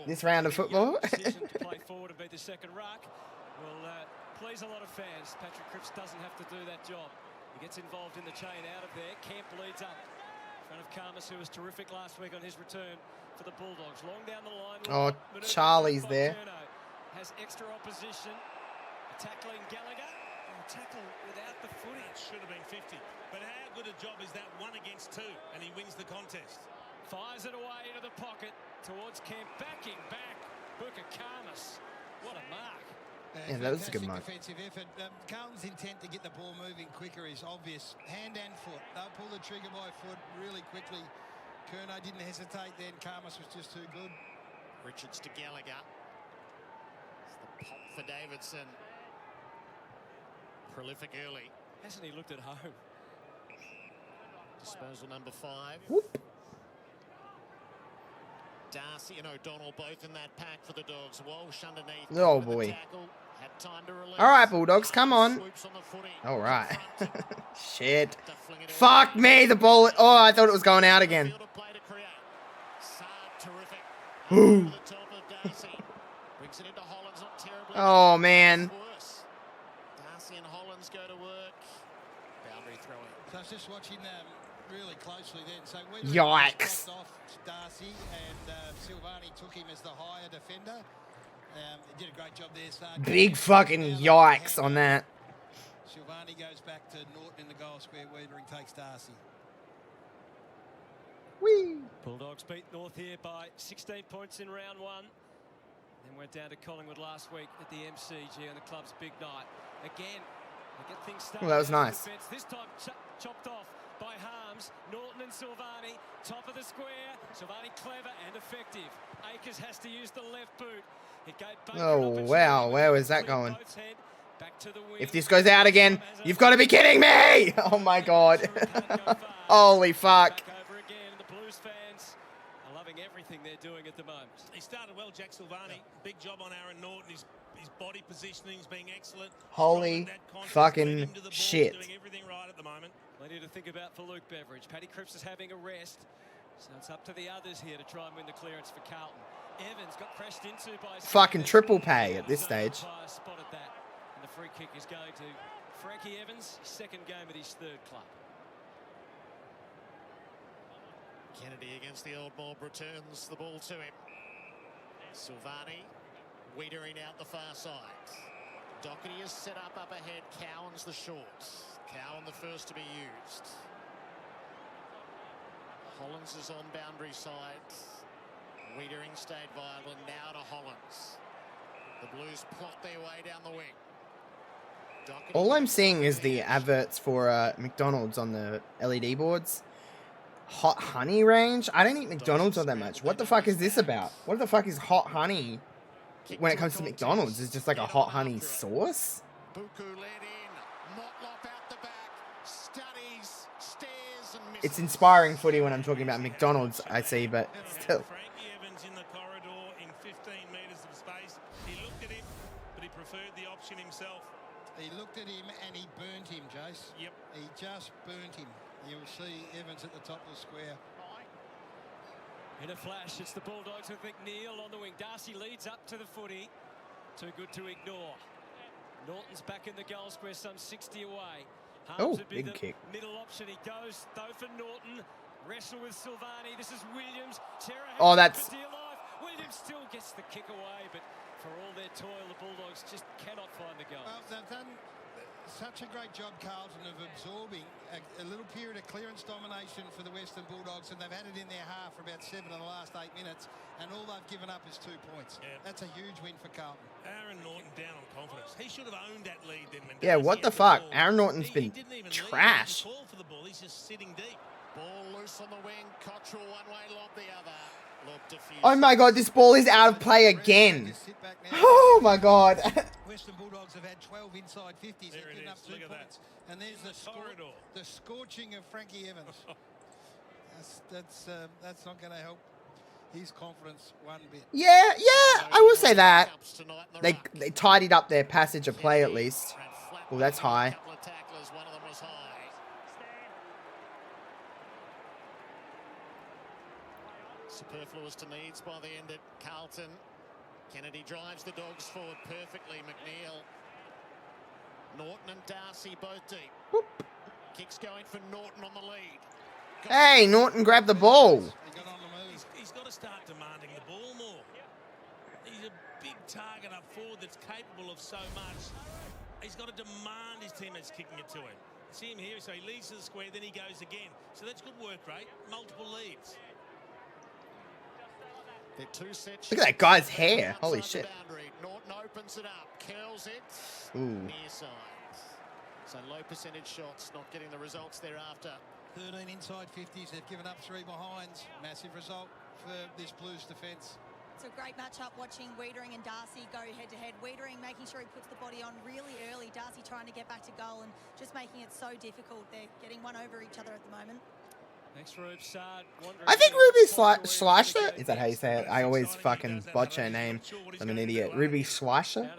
this round of football? Decision to play forward and be the second ruck will please a lot of fans. Patrick Cripps doesn't have to do that job. He gets involved in the chain out of there. Kemp leads up in front of Karmas, who was terrific last week on his return for the Bulldogs. Long down the line. Oh, Charlie's there. Has extra opposition. Tackling Gallagher. Tackle without the footy. It should have been 50. But how good a job is that 1 against 2? And he wins the contest. Fires it away into the pocket towards Kemp. Backing back. Booker Karmas. What a mark. Yeah, that was a good mark. Defensive effort. Carlton's intent to get the ball moving quicker is obvious. Hand and foot. They'll pull the trigger by foot really quickly. Curnow didn't hesitate then. Karmas was just too good. Richards to Gallagher. It's the pop for Davidson. Prolific early. Hasn't he looked at home? Disposal number 5. Whoop. Darcy and O'Donnell both in that pack for the Dogs. Walsh underneath. Oh boy. Had time to release. All right, Bulldogs, come on. All right. Shit. Fuck me, the ball. Oh, I thought it was going out again. Ooh. Oh man. Darcy and Hollands go to work. Boundary throwing. So I was just watching really closely then. So Yikes. Off Darcy and Silvani took him as the higher defender. He did a great job there. Big fucking yikes on that. Silvani goes back to Norton in the goal square. Wiedering takes Darcy. Whee. Bulldogs beat North here by 16 points in round 1. Then went down to Collingwood last week at the MCG on the club's big night. Again, they get things started. Oh, that was nice. This time chopped off by Harms. Norton and Silvani, top of the square. Silvani clever and effective. Akers has to use the left boot. It gave oh, wow. Where is that going? If this goes out again, you've got to be kidding me. Oh, my God. Holy fuck. everything they're doing at the moment. He started well, Jack Silvani. Big job on Aaron Norton. His body positioning is being excellent. Holy fucking shit. Doing everything right at the moment. Plenty to think about for Luke Beveridge. Paddy Cripps is having a rest. So it's up to the others here to try and win the clearance for Carlton. Evans got crashed into by... Fucking triple pay at this stage. Spotted that. And the free kick is going to Frankie Evans, second game at his third club. Kennedy against the old mob returns the ball to him. Silvani weedering out the far side. Doherty is set up ahead. Cowan's the short. Cowan the first to be used. Hollins is on boundary side. Wiedering stayed viable. Now to Hollins. The Blues plot their way down the wing. Doherty. All I'm seeing is the adverts for McDonald's on the LED boards. Hot honey range? I don't eat McDonald's all that much. What the fuck is this about? What the fuck is hot honey when it comes to McDonald's? It's just like a hot honey sauce? It's inspiring footy when I'm talking about McDonald's, I see, but still. Frankie Evans in the corridor in 15 metres of space. He looked at him, but he preferred the option himself. He looked at him and he burnt him, Jace. Yep. He just burnt him. You'll see Evans at the top of the square. In a flash, it's the Bulldogs with McNeil on the wing. Darcy leads up to the footy. Too good to ignore. Norton's back in the goal square, some 60 away. Oh, would be big the kick. Middle option. He goes though for Norton. Wrestle with Silvani. This is Williams. Oh, that's... Williams still gets the kick away, but for all their toil, the Bulldogs just cannot find the goal. Well, they've done such a great job, Carlton, of absorbing a little period of clearance domination for the Western Bulldogs, and they've had it in their half for about 7 of the last 8 minutes, and all they've given up is 2 points. Yeah. That's a huge win for Carlton. Aaron Norton down on confidence. He should have owned that lead then. Yeah, what the fuck? Aaron Norton's been trash. Call for the ball. He's just sitting deep. Ball loose on the wing. Cottrell one way, lob the other. Lob diffused. Oh my god, this ball is out of play again. Oh my god. Western Bulldogs have had 12 inside 50s. There They've it given up is. 2 Look at points. And there's the scorching of Frankie Evans. That's not going to help his confidence one bit. Yeah, I will say that. They tidied up their passage of play at least. Oh, that's high. Superfluous to needs by the end at Carlton. Kennedy drives the Dogs forward perfectly. McNeil. Norton and Darcy both deep. Whoop. Kicks going for Norton on the lead. Hey, Norton grabbed the ball. He's got to start demanding the ball more. He's a big target up forward that's capable of so much. He's got to demand his teammates kicking it to him. See him here, so he leads to the square, then he goes again. So that's good work rate. Multiple leads. Look at that guy's hair. Holy shit. Norton opens it up, curls it. Ooh. Near side. So low percentage shots, not getting the results thereafter. 13 inside 50s. They've given up 3 behinds. Massive result for this Blues defence. It's a great matchup watching Wiedering and Darcy go head-to-head. Wiedering making sure he puts the body on really early. Darcy trying to get back to goal and just making it so difficult. They're getting one over each other at the moment. Next Rube Sard. I think Ruby Schleicher, is that how you say it? I always fucking botch her name. I'm an idiot. Ruby Schleicher?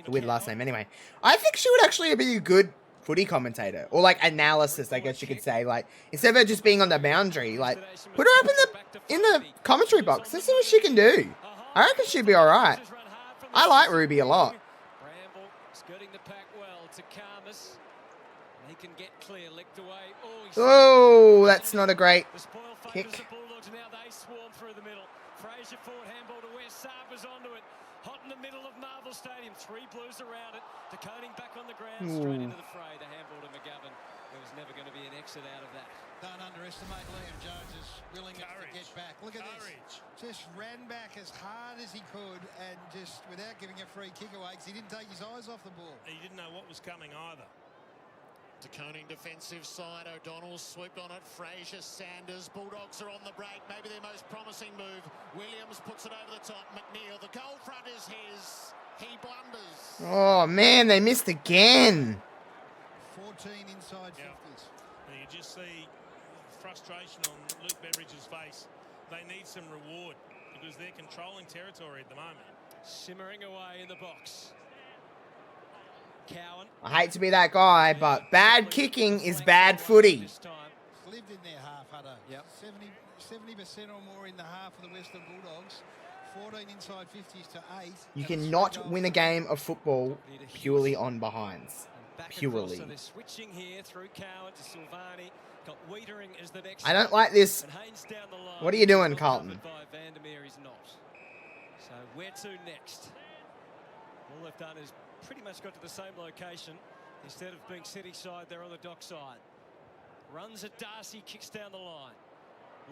A weird last name. Anyway, I think she would actually be a good footy commentator. Or like analysis, I guess you could say. Like, instead of her just being on the boundary, like, put her up in the commentary box. Let's see what she can do. I reckon she'd be alright. I like Ruby a lot. Bramble skirting the pack well to Karmas. He can get clear, licked away. Oh, that's not a great kick. The Bulldogs now they swarm through the middle. Fraser forward, handball to West. Saab was onto it. Hot in the middle of Marvel Stadium. 3 Blues around it. De Koning back on the ground. Straight into the fray. The handball to McGovern. There was never going to be an exit out of that. Don't underestimate Liam Jones's willingness to get back. Look at this. Just ran back as hard as he could and just without giving a free kick away because he didn't take his eyes off the ball. He didn't know what was coming either. De Koning defensive side. O'Donnell swooped on it. Fraser, Sanders. Bulldogs are on the break. Maybe their most promising move. Williams puts it over the top. McNeil. The goal front is his. He blunders. Oh, man, they missed again. 14 inside 50s. And you just see frustration on Luke Beveridge's face. they need some reward because they're controlling territory at the moment. Simmering away in the box. Cowan. I hate to be that guy, but bad kicking is bad footy. Lived in their half, Hutto. Yep. 70% or more in the half of the Western Bulldogs. 14 inside 50s to 8. You cannot win a game of football purely on behinds. Purely. So they're switching here through Cowan to Silvani. Got Wiedering as the next. I don't like this. What are you doing, Carlton? Vandermeer is not. So where to next? All they've done is pretty much got to the same location. Instead of being city side, they're on the dock side. Runs at Darcy, kicks down the line.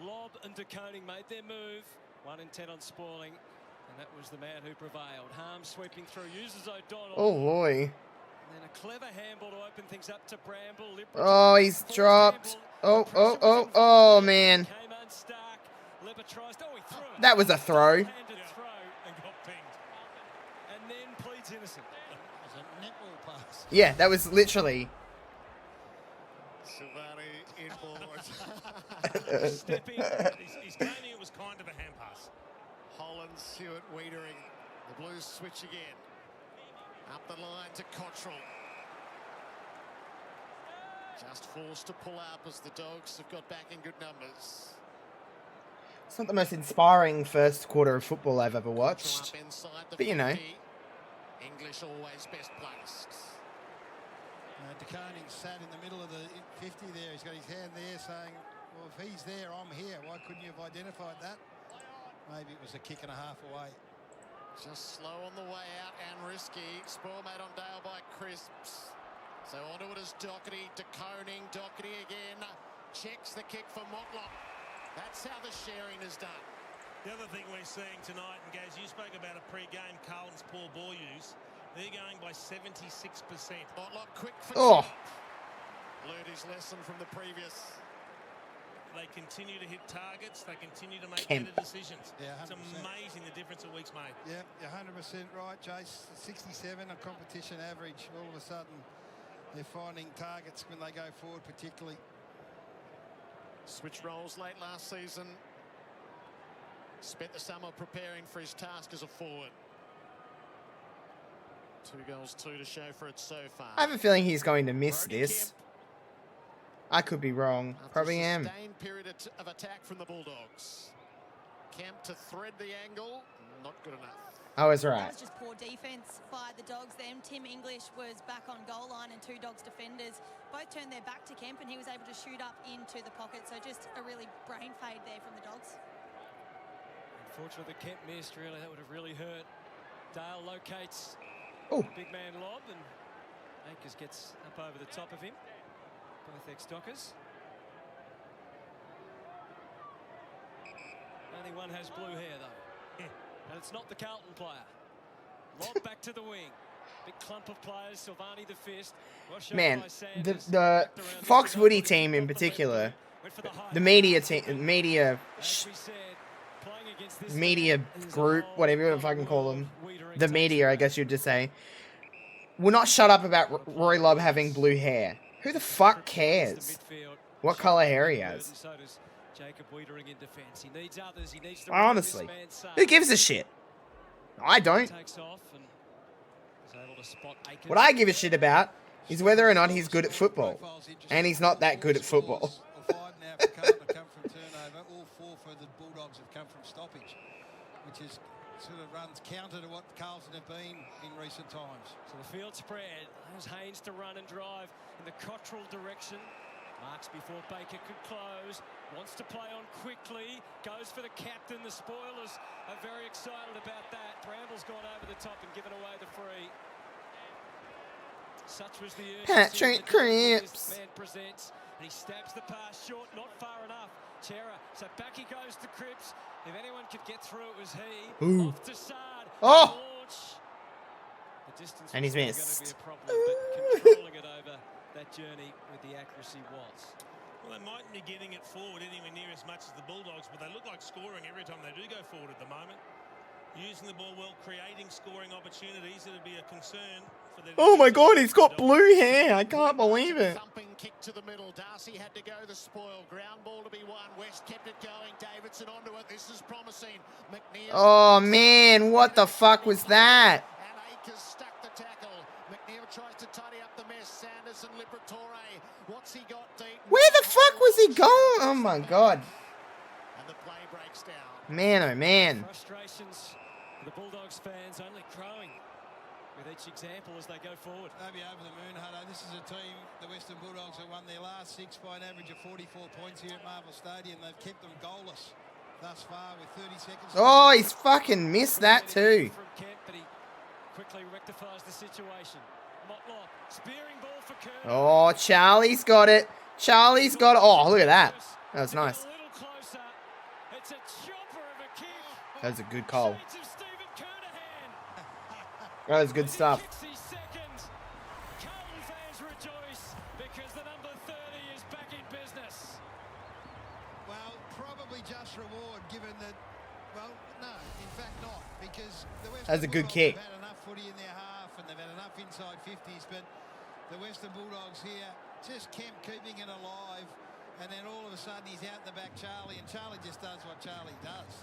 Lobb and De Koning made their move. 1 in 10 on Spoiling. And that was the man who prevailed. Harm sweeping through, uses O'Donnell. Oh, boy. And then a clever handball to open things up to Bramble. Oh, he's dropped. Oh, man. Came unstuck. Lipper tries. Oh, he threw it. That was a throw. Handed throw and got pinged. And then pleads innocent. It was a netball pass. Yeah, that was literally. Silvani inboard. Stepping. He's claiming it was kind of a hand pass. Holland, Stewart, Wiedering. The Blues switch again. Up the line to Cottrell. Just forced to pull up as the Dogs have got back in good numbers. It's not the most inspiring first quarter of football I've ever watched. But you know. English always best placed. De Koning sat in the middle of the 50 there. He's got his hand there saying, well, if he's there, I'm here. Why couldn't you have identified that? Maybe it was a kick and a half away. Just slow on the way out and risky. Spoil made on Dale by Crisps. So onto it is Doherty, De Koning, Doherty again. Checks the kick for Motlop. That's how the sharing is done. The other thing we're seeing tonight, and Gaz, you spoke about a pre-game Carlton's poor ball use. They're going by 76%. Motlop quick for learned his lesson from the previous. They continue to hit targets. They continue to make better decisions. Yeah, it's amazing the difference a week's made. Yeah, you're 100% right, Jace. 67, a competition average. All of a sudden, they're finding targets when they go forward, particularly. Switch roles late last season. Spent the summer preparing for his task as a forward. 2 goals, 2 to show for it so far. I have a feeling he's going to miss this. Kemp. I could be wrong. Probably am. Sustained period of attack from the Bulldogs. Kemp to thread the angle. Not good enough. I was right. That was just poor defence by the Dogs. Them Tim English was back on goal line and 2 Dogs defenders both turned their back to Kemp and he was able to shoot up into the pocket. So just a really brain fade there from the Dogs. Unfortunately, the Kemp missed. Really, that would have really hurt. Dale locates big man Lob and Akers gets up over the top of him. Both ex-Dockers. Only one has blue hair though. And it's not the Carlton player. Lob back to the wing. Big clump of players. Silvani the fist. Man, the Fox Woody team in particular, the media team, media group, whatever you want to fucking call them, the media, I guess you'd just say, will not shut up about Rory Lobb having blue hair. Who the fuck cares what colour hair he has? Honestly, who gives a shit? I don't. What I give a shit about is whether or not he's good at football. And he's not that good at football. 5 now for Carlton have come from turnover. All 4 for the Bulldogs have come from stoppage, which is sort of runs counter to what Carlton have been in recent times. So the field spread. There's Haynes to run and drive in the Cottrell direction. Marks before Baker could close. Wants to play on quickly. Goes for the captain. The spoilers are very excited about that. Bramble's gone over the top and given away the free. Such was the Patrick Cripps. Man presents and he stabs the pass short, not far enough. Chera, so back he goes to Cripps. If anyone could get through, it was he. Off to Sard. Oh! The distance And he's was missed. going to be a problem, but controlling it over that journey with the accuracy was. Well, they mightn't be getting it forward anywhere near as much as the Bulldogs, but they look like scoring every time they do go forward at the moment. using the ball well, creating scoring opportunities. It'd be a concern for the... Oh my God, he's got blue hair. I can't believe it. Thumping kick to the middle. Darcy had to go the spoil. Ground ball to be won. West kept it going. Davidson onto it. This is promising. McNeil. Oh man, what the fuck was that? And Akers stuck the tackle. McNeil tries to tidy up the mess. Sanderson, Liberatore. What's he got deep? Where the fuck was he going? Oh my God. And the play breaks down. Man, oh man. Frustrations for the Bulldogs fans only growing with each example as they go forward. Maybe over the moon, Hutto. This is a team, the Western Bulldogs, have won their last 6 by an average of 44 points here at Marvel Stadium. They've kept them goalless thus far with 30 seconds. Oh, he's fucking missed that too. From Kemp, but he quickly rectifies the situation. Motlop, spearing ball for Kerr. Oh, Charlie's got it. Charlie's got it. Oh, look at that. That was nice. A little closer. It's a chopper of a kick. That was a good call. Shades of Stephen Kernahan. That was good stuff. Carlton fans rejoice because the number 30 is back in business. Well, probably just reward given that, well, no, in fact not, because the Western That's a good Bulldogs kick. have had enough footy in their half and they've had enough inside 50s, but the Western Bulldogs here, just Kemp keeping it alive, and then all of a sudden he's out the back Charlie, and Charlie just does what Charlie does.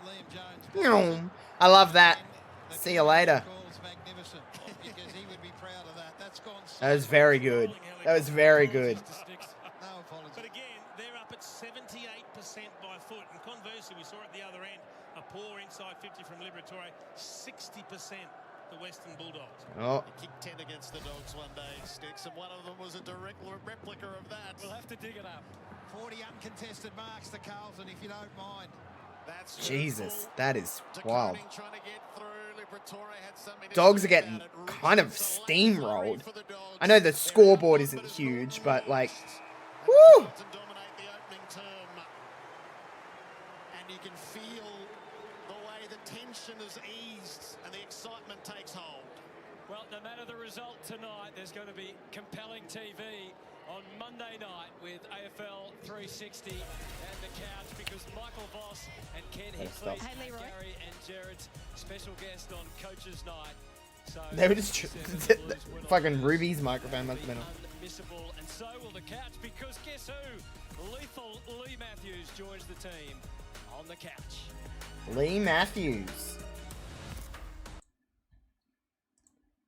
Liam Jones. I love that. The See you later. call's magnificent because he would be proud of that. That's gone so That was very good. That was very good. no apology. But again, they're up at 78% by foot. And conversely, we saw at the other end, a poor inside 50 from Liberatore, 60% the Western Bulldogs. Oh, He kicked 10 against the Dogs one day, Sticks, and one of them was a direct replica of that. We'll have to dig it up. 40 uncontested marks to Carlton, if you don't mind. That's Jesus, that is De wild. Koning trying to get through. Liberatore had something to Dogs say are getting about it. kind of Reeves steamrolled. for the Dogs. I know the scoreboard isn't huge, but like, And woo! Carlton dominate the opening term. And you can feel the way the tension has eased and the excitement takes hold. Well, no matter the result tonight, there's going to be compelling TV on Monday night with AFL 360 and the couch because Michael Voss and Ken Hickley, Hey, Leroy. Gary and Jared's special guest on Coach's Night. So They were just fucking Ruby's microphone must have been on. unmissable, and so will the couch because guess who? Lethal Lee Matthews joins the team on the couch. Lee Matthews.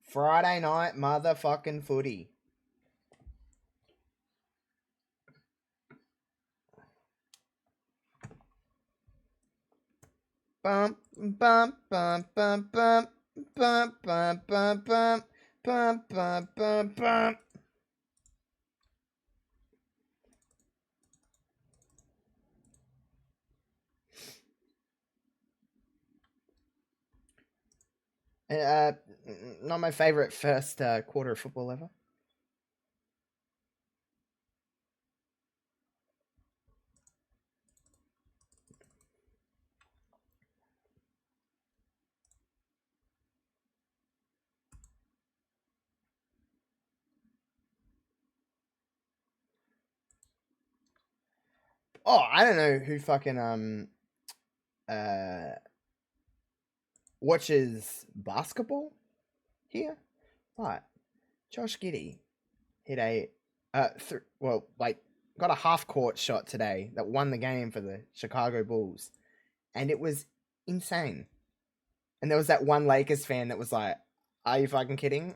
Friday night motherfucking footy. Bump, bump, bump, bump, bump, bump, bump, bump, bump, bump, bump, bump, bump. Not my favorite first quarter of football ever. Oh, I don't know who fucking watches basketball here, but Josh Giddey hit a got a half court shot today that won the game for the Chicago Bulls, and it was insane. And there was that one Lakers fan that was like, "Are you fucking kidding?"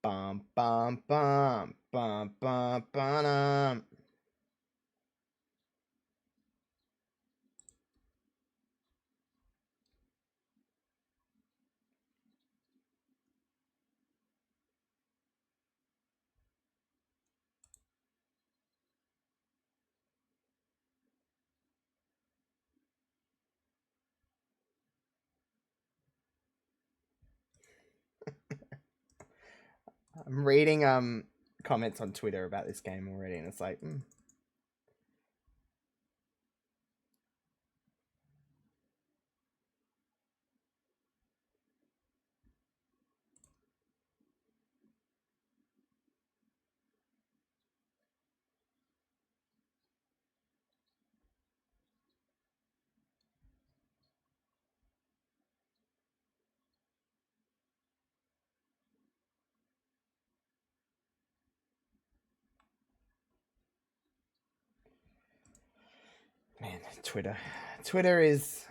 Bum bum bum bum bum bum. I'm reading comments on Twitter about this game already, and it's like, Man, Twitter. Twitter is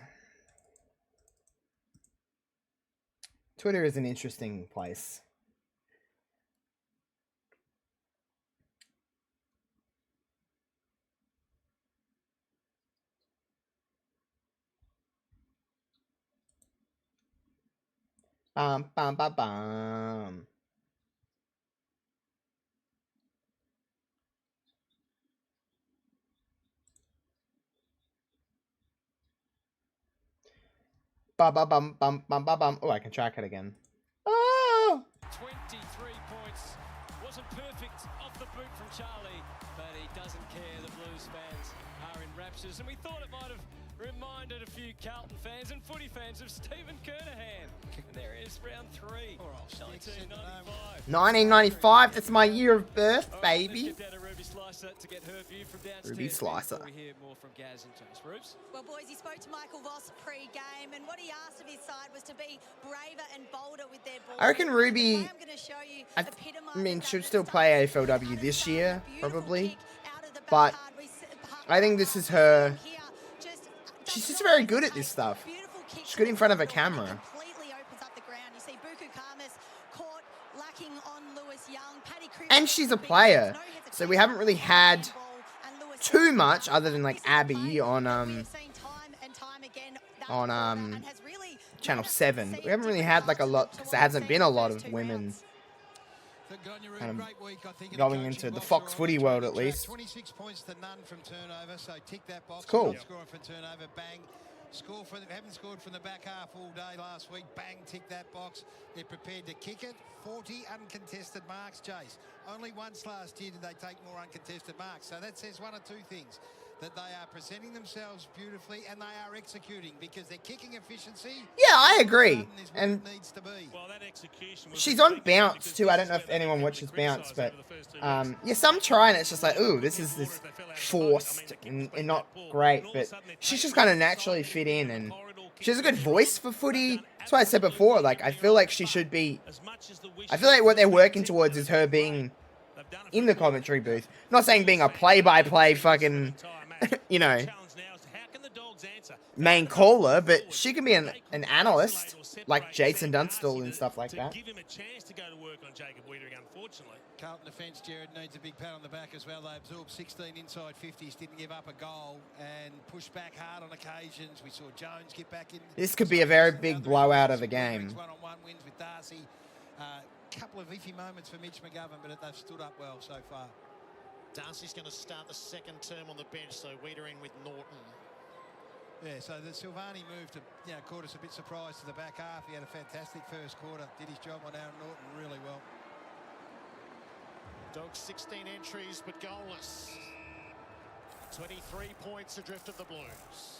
an interesting place. Bum, bum, bum, bum. Bum, bum, bum, bum, bum, bum, bum. Oh, I can track it again. Oh! 23 points. Wasn't perfect off the boot from Charlie, but he doesn't care. The Blues fans are in raptures, and we thought it might have reminded a few Carlton fans and footy fans of Stephen Kernahan. And there is round 3, 1995. 1995, that's my year of birth, baby. Ruby Slicer to get her view from downstairs. Ruby Slicer. We hear more from Gaz and James. Rubes? Well, boys, he spoke to Michael Voss pre-game, and what he asked of his side was to be braver and bolder with their ball. I reckon Ruby, I mean, should still play AFLW this year, probably. But I think this is her. She's just very good at this stuff. She's good in front of a camera. And she's a player, so we haven't really had too much other than like Abby on Channel 7. We haven't really had like a lot because there hasn't been a lot of women kind of going into the Fox footy world, at least. 26 points to none from turnover, so tick that box. It's cool. Scoring from turnover, bang. Score for haven't scored from the back half all day last week. Bang, tick that box. They're prepared to kick it. 40 uncontested marks, Jace. Only once last year did they take more uncontested marks. So that says one of two things. That they are presenting themselves beautifully and they are executing because their kicking efficiency. Yeah, I agree. And needs to be. Well, that execution was she's on Bounce too. I don't know if anyone watches Bounce, but yeah, some try and it's just like, ooh, this is this forced and not great. But she's just kind of naturally fit in and she has a good voice for footy. That's why I said before, like, I feel like she should be. I feel like what they're working towards is her being in the commentary booth. I'm not saying being a play-by-play fucking, you know, main caller, but she can be an analyst like Jason Dunstall and stuff like that. Give him a chance to go to work on Jacob Wiedering, unfortunately. Carlton defence, Jared, needs a big pat on the back as well. They absorbed 16 inside 50s, didn't give up a goal and pushed back hard on occasions. We saw Jones get back in. This could be a very big blowout of a game. One-on-one wins with Darcy. Couple of iffy moments for Mitch McGovern, but they've stood up well so far. Darcy's going to start the second term on the bench, so Wiedering with Norton. Yeah, so the Silvani move to, caught us a bit surprised to the back half. He had a fantastic first quarter, did his job on Aaron Norton really well. Dogs 16 entries, but goalless. 23 points adrift of the Blues.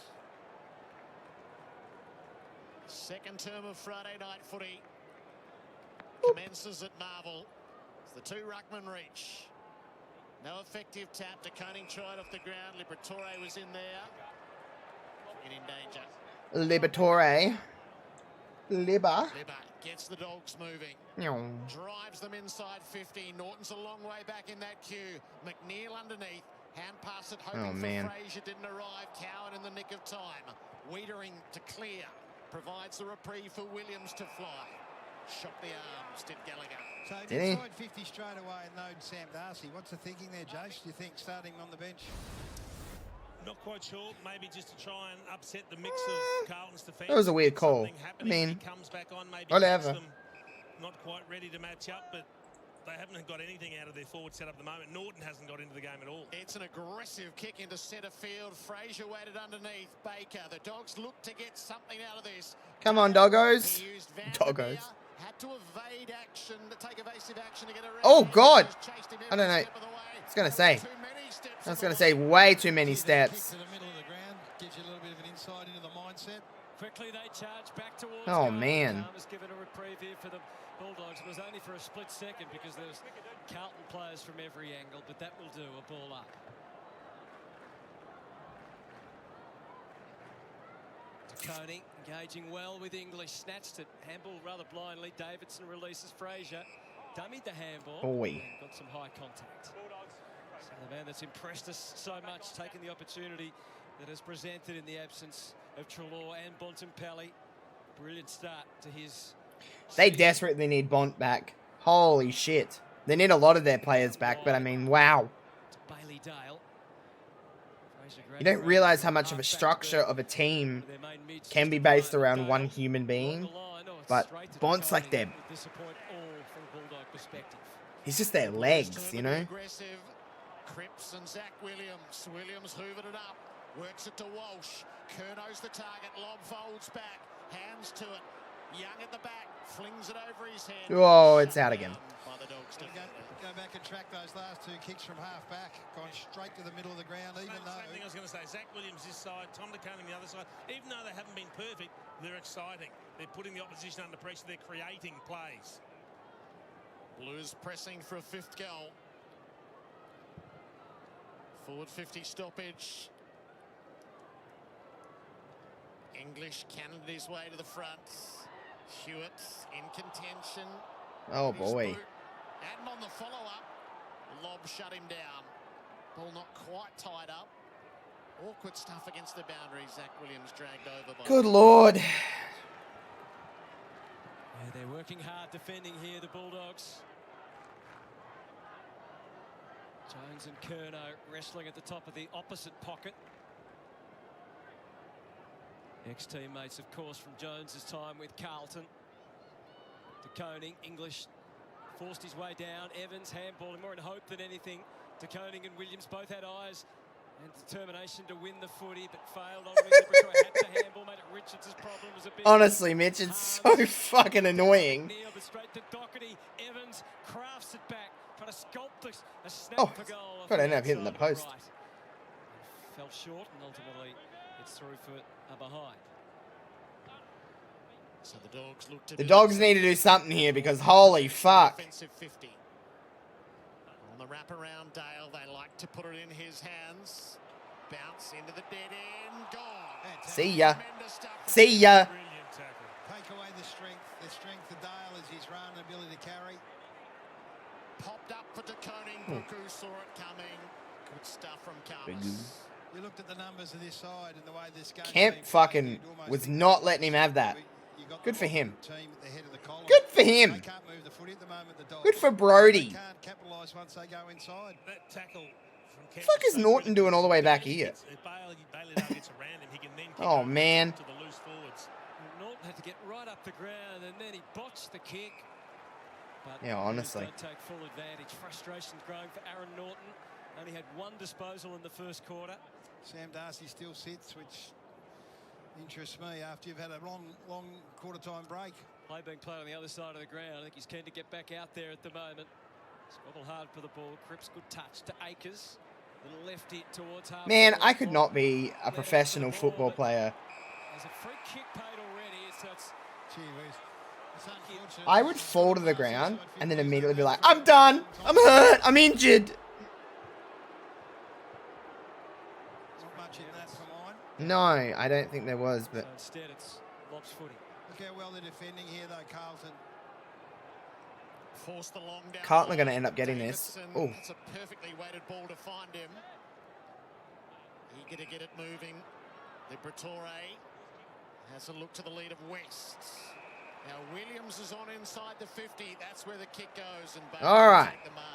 Second term of Friday night footy. Commences at Marvel. It's the two ruckman reach. No effective tap. De Koning tried off the ground. Liberatore was in there. And in danger. Liberatore. Liber gets the Dogs moving. Drives them inside 50. Norton's a long way back in that queue. McNeil underneath. Hand pass it, hoping for Frazier. Didn't arrive. Cowan in the nick of time. Wiedering to clear. Provides the reprieve for Williams to fly. Shot the arms, did Gallagher. So inside 50 straight away and no Sam Darcy. What's the thinking there, Jace? Do you think starting on the bench? Not quite sure. Maybe just to try and upset the mix of Carlton's defence. That was a weird call. I mean, comes back on, maybe whatever. Not quite ready to match up, but they haven't got anything out of their forward set up at the moment. Norton hasn't got into the game at all. It's an aggressive kick into centre field. Frazier waited underneath. Baker. The Dogs look to get something out of this. Come on, doggos. Doggos. Had to evade action, to take evasive action to get around. Oh, God. I don't know. I was going to say way too many steps. To the middle of the ground, gives you a little bit of an insight into the mindset. Quickly they charge back towards Oh, goal. man. Has given a reprieve here for the Bulldogs. It was only for a split second because there's Carlton players from every angle, but that will do. A ball up. Koning engaging well with English, snatched it, handball rather blindly. Davidson releases Frazier, dummied the handball, got some high contact. So the man that's impressed us so much, taking the opportunity that has presented in the absence of Treloar and Bontempelli. Brilliant start to his They season. desperately need Bont back. Holy shit. They need a lot of their players back, but I mean, wow. Bailey Dale. You don't realise how much of a structure of a team can be based around one human being, but Bont's like their... He's just their legs, you know? Cripps and Zach Williams. Williams hoovered it up. Works it to Walsh. Curno's the target. Lob folds back. Hands to it. Young at the back. Flings it over his head. Oh, it's out again. Go back and track those last 2 kicks from half back. Gone straight to the middle of the ground, even though... Same thing I was going to say. Zach Williams this side, Tom DeConing the other side. Even though they haven't been perfect, they're exciting. They're putting the opposition under pressure. They're creating plays. Blues pressing for a 5th goal. Forward 50 stoppage. English cannoned his way to the front. Hewitt in contention. Oh boy. And on the follow-up, Lob shut him down. Ball not quite tied up. Awkward stuff against the boundary. Zach Williams dragged over by... Good lord. Yeah, they're working hard defending here, the Bulldogs. Jones and Curnow wrestling at the top of the opposite pocket. Ex-teammates, of course, from Jones's time with Carlton. DeConing, English forced his way down. Evans handballing more in hope than anything. DeConing and Williams both had eyes and determination to win the footy, but failed on with Liberatory. Had to handball, made it Richards' problem. Was a bit Honestly, Mitch, it's so fucking annoying. Near, but straight to Doherty. Evans crafts it back, trying to sculpt a snap Oh, for goal. God, I ended up hitting the post. Right. Fell short, and ultimately it's through for a behind. So the Dogs look to The Dogs need to do something here because holy fuck. Offensive 50. On the wraparound, Dale, they like to put it in his hands. Bounce into the dead end. Gone. See ya. Tremendous stuff. See ya. Brilliant tackle. Take away the strength. The strength of Dale is his run ability to carry. Popped up for DeConing. Buku saw it coming. Good stuff from Carlos. You looked at the numbers of this side and the way this game... Kemp fucking was not letting him have that. Good for him. Good for him. They can't move the footy at the moment, the Dogs. Good for Brody. They can't capitalise once they go inside. That tackle from Kemp Fuck is so Norton good. doing all the way back here? If Bailey Dale gets around him, he can then kick Oh, over man. to the loose forwards. Norton had to get right up the ground, and then he botched the kick. But Yeah, honestly. don't take full advantage. Frustration's growing for Aaron Norton. Only had 1 disposal in the first quarter. Sam Darcy still sits, which interests me after you've had a long quarter-time break. Play being played on the other side of the ground. I think he's keen to get back out there at the moment. Squabble hard for the ball. Cripps, good touch to Akers. Little lefty towards half. Man, I could not be a professional football player. There's a free kick paid already. So it's Gee whiz. It's unfortunate. I would fall to the ground and then immediately be like, I'm done. I'm hurt. I'm injured. Not much in that for mine. No, I don't think there was, so but instead it's Lob's footy. Look how well they're defending here, though, Carlton. Force the long down. Carlton are going to end up getting this. Davidson, Oh, it's a perfectly weighted ball to find him. Eager to get it moving. Liberatore has a look to the lead of West. Now Williams is on inside the 50. That's where the kick goes. And Bailey All will right. take the mark.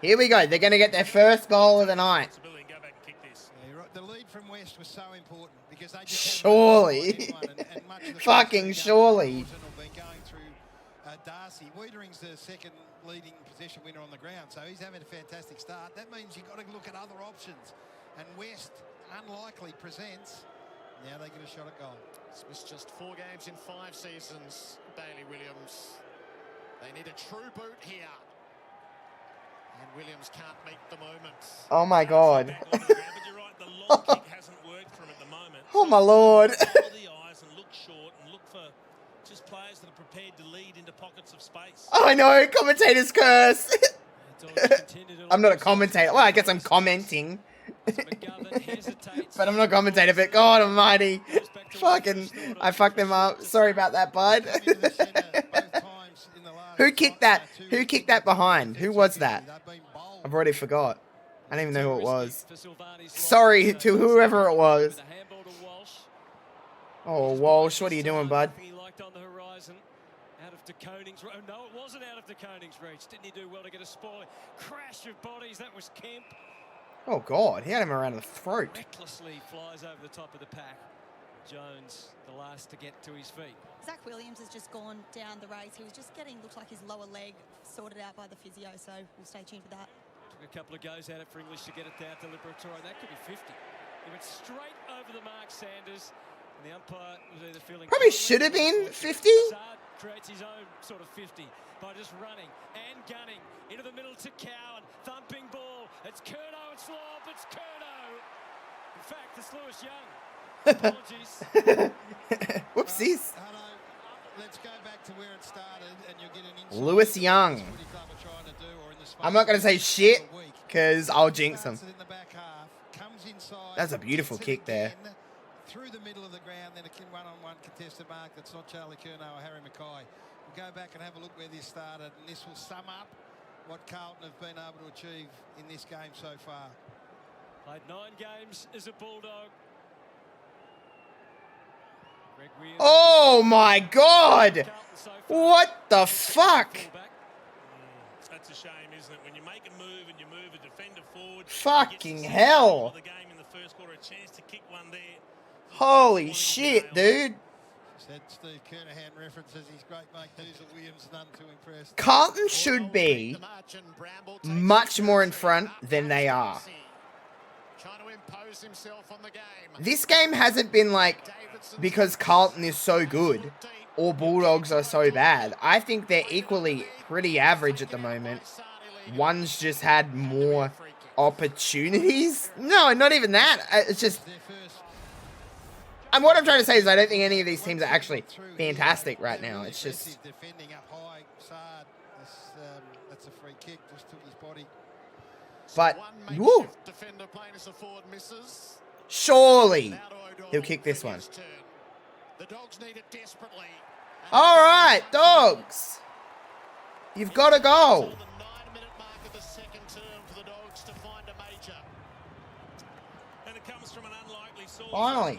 here we go. They're going to get their first goal of the night. Responsibility and go back and kick this. Yeah, you're right. The lead from West was so important because they just Surely. and much of the Fucking surely. have been going through Darcy. Wiedering's the second leading possession winner on the ground, so he's having a fantastic start. That means you've got to look at other options. And West, unlikely, presents. Now they get a shot at goal. It's missed just 4 games in 5 seasons. Bailey Williams. They need a true boot here. And Williams can't meet the moment. Oh my god. Back on the ground, but you're right, the long kick hasn't worked for him at the moment. Oh my lord. Follow the eyes and look short and look for just players that are prepared to lead into pockets of space. I know. Commentator's curse. Dogs continue to I'm not a look for commentator. Well, I guess I'm commenting. McGovern hesitates. But I'm not a commentator, but God almighty. Fucking, I fucked them up. Sorry about that, bud. Into the centre both times in the last Who kicked that? two Who kicked that behind? Who was that? They've been bold. I've already forgot. I don't even know who it was. Sorry to whoever it was. Oh, Walsh, what are you doing, bud? He liked on the horizon. Out of De Koning's... Oh, no, it wasn't out of De Koning's reach. Didn't he do well to get a spoil? Crash of bodies. That was Kemp. Oh, God. He had him around the throat. Recklessly flies over the top of the pack. Jones, the last to get to his feet. Zach Williams has just gone down the race. He was just looked like his lower leg sorted out by the physio, so we'll stay tuned for that. Took a couple of goes at it for English to get it down to Liberatore. That could be 50. He went straight over the mark, Sanders. And the umpire was either feeling... Probably should have been 50. Hazard creates his own sort of 50 by just running and gunning into the middle to Cowan. Thumping ball. It's Curnow and Slob. It's Curnow. In fact, it's Lewis Young. Apologies. Whoopsies. Let's go back to where it started, and you'll get an insight. Lewis Young. I'm not going to say shit because I'll jinx him. That's a beautiful kick there. Through the middle of the ground, then a one-on-one contested mark. That's not Charlie Curnow or Harry Mackay. We'll go back and have a look where this started, and this will sum up what Carlton have been able to achieve in this game so far. Played 9 games as a Bulldog. Oh my God! What the fuck? That's a shame, isn't it? When you make a move and you move a defender forward. Fucking hell! The game in the first quarter, a chance to kick one there. Holy shit, dude! Said Steve Kernahan references his great mate Diesel Williams, none too impressed. Carlton should be much more in front than they are. This game hasn't been like because Carlton is so good or Bulldogs are so bad. I think they're equally pretty average at the moment. One's just had more opportunities. No, not even that. It's just... And what I'm trying to say is I don't think any of these teams are actually fantastic right now. It's just... Defending up high, Saad. That's a free kick, just took his body. But, woo! Surely he'll kick this one. All right, Dogs. You've got a goal. Finally.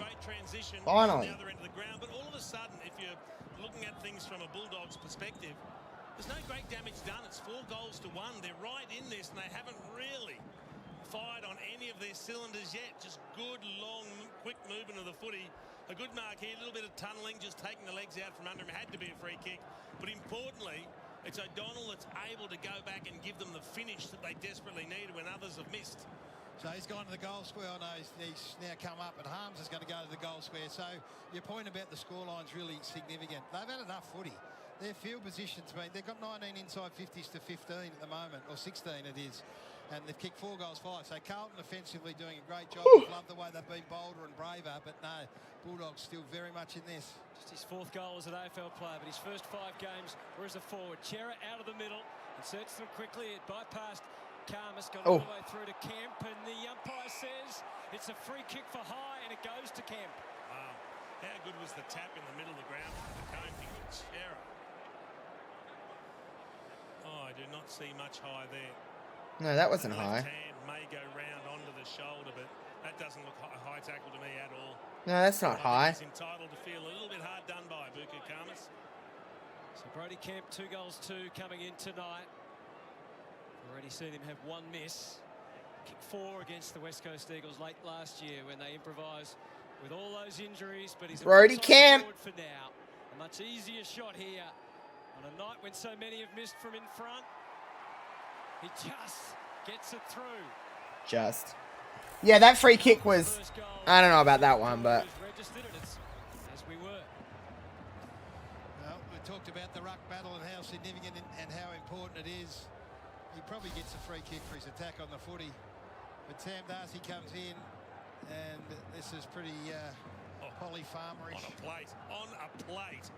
Finally. But all of a sudden, if you're looking at things from a Bulldogs perspective, there's no great damage done. It's 4 goals to 1. They're right in this, and they haven't really fired on any of their cylinders yet. Just good, long, quick movement of the footy. A good mark here, a little bit of tunnelling, just taking the legs out from under him. Had to be a free kick. But importantly, it's O'Donnell that's able to go back and give them the finish that they desperately needed when others have missed. So he's gone to the goal square. I know he's now come up, but Harms is going to go to the goal square. So your point about the scoreline is really significant. They've had enough footy. Their field positions, they've got 19 inside 50s to 15 at the moment, or 16 it is. And they've kicked 4 goals, 5. So Carlton offensively doing a great job. I love the way they've been bolder and braver, but no, Bulldogs still very much in this. Just his 4th goal as an AFL player, but his first 5 games were as a forward. Chera out of the middle, inserts them quickly. It bypassed Karmas, got all the way through to Kemp, and the umpire says it's a free kick for high, and it goes to Kemp. Wow. How good was the tap in the middle of the ground from the cone kick with Chera? Oh, I do not see much high there. No, that wasn't high. Hand may go round onto the shoulder, but that doesn't look a high tackle to me at all. No, that's not high. He's entitled to feel a little bit hard done by, Buku Karmas. So Brody Kemp, 2 goals, 2 coming in tonight. Already seen him have 1 miss. Kick 4 against the West Coast Eagles late last year when they improvised with all those injuries. But he's Brody Kemp for now. A much easier shot here on a night when so many have missed from in front. He just gets it through. Just. Yeah, that free kick was... I don't know about that one, but... As we were. Well, we talked about the ruck battle and how significant and how important it is. He probably gets a free kick for his attack on the footy. But Sam Darcy comes in, and this is pretty Polly Farmerish. On a plate.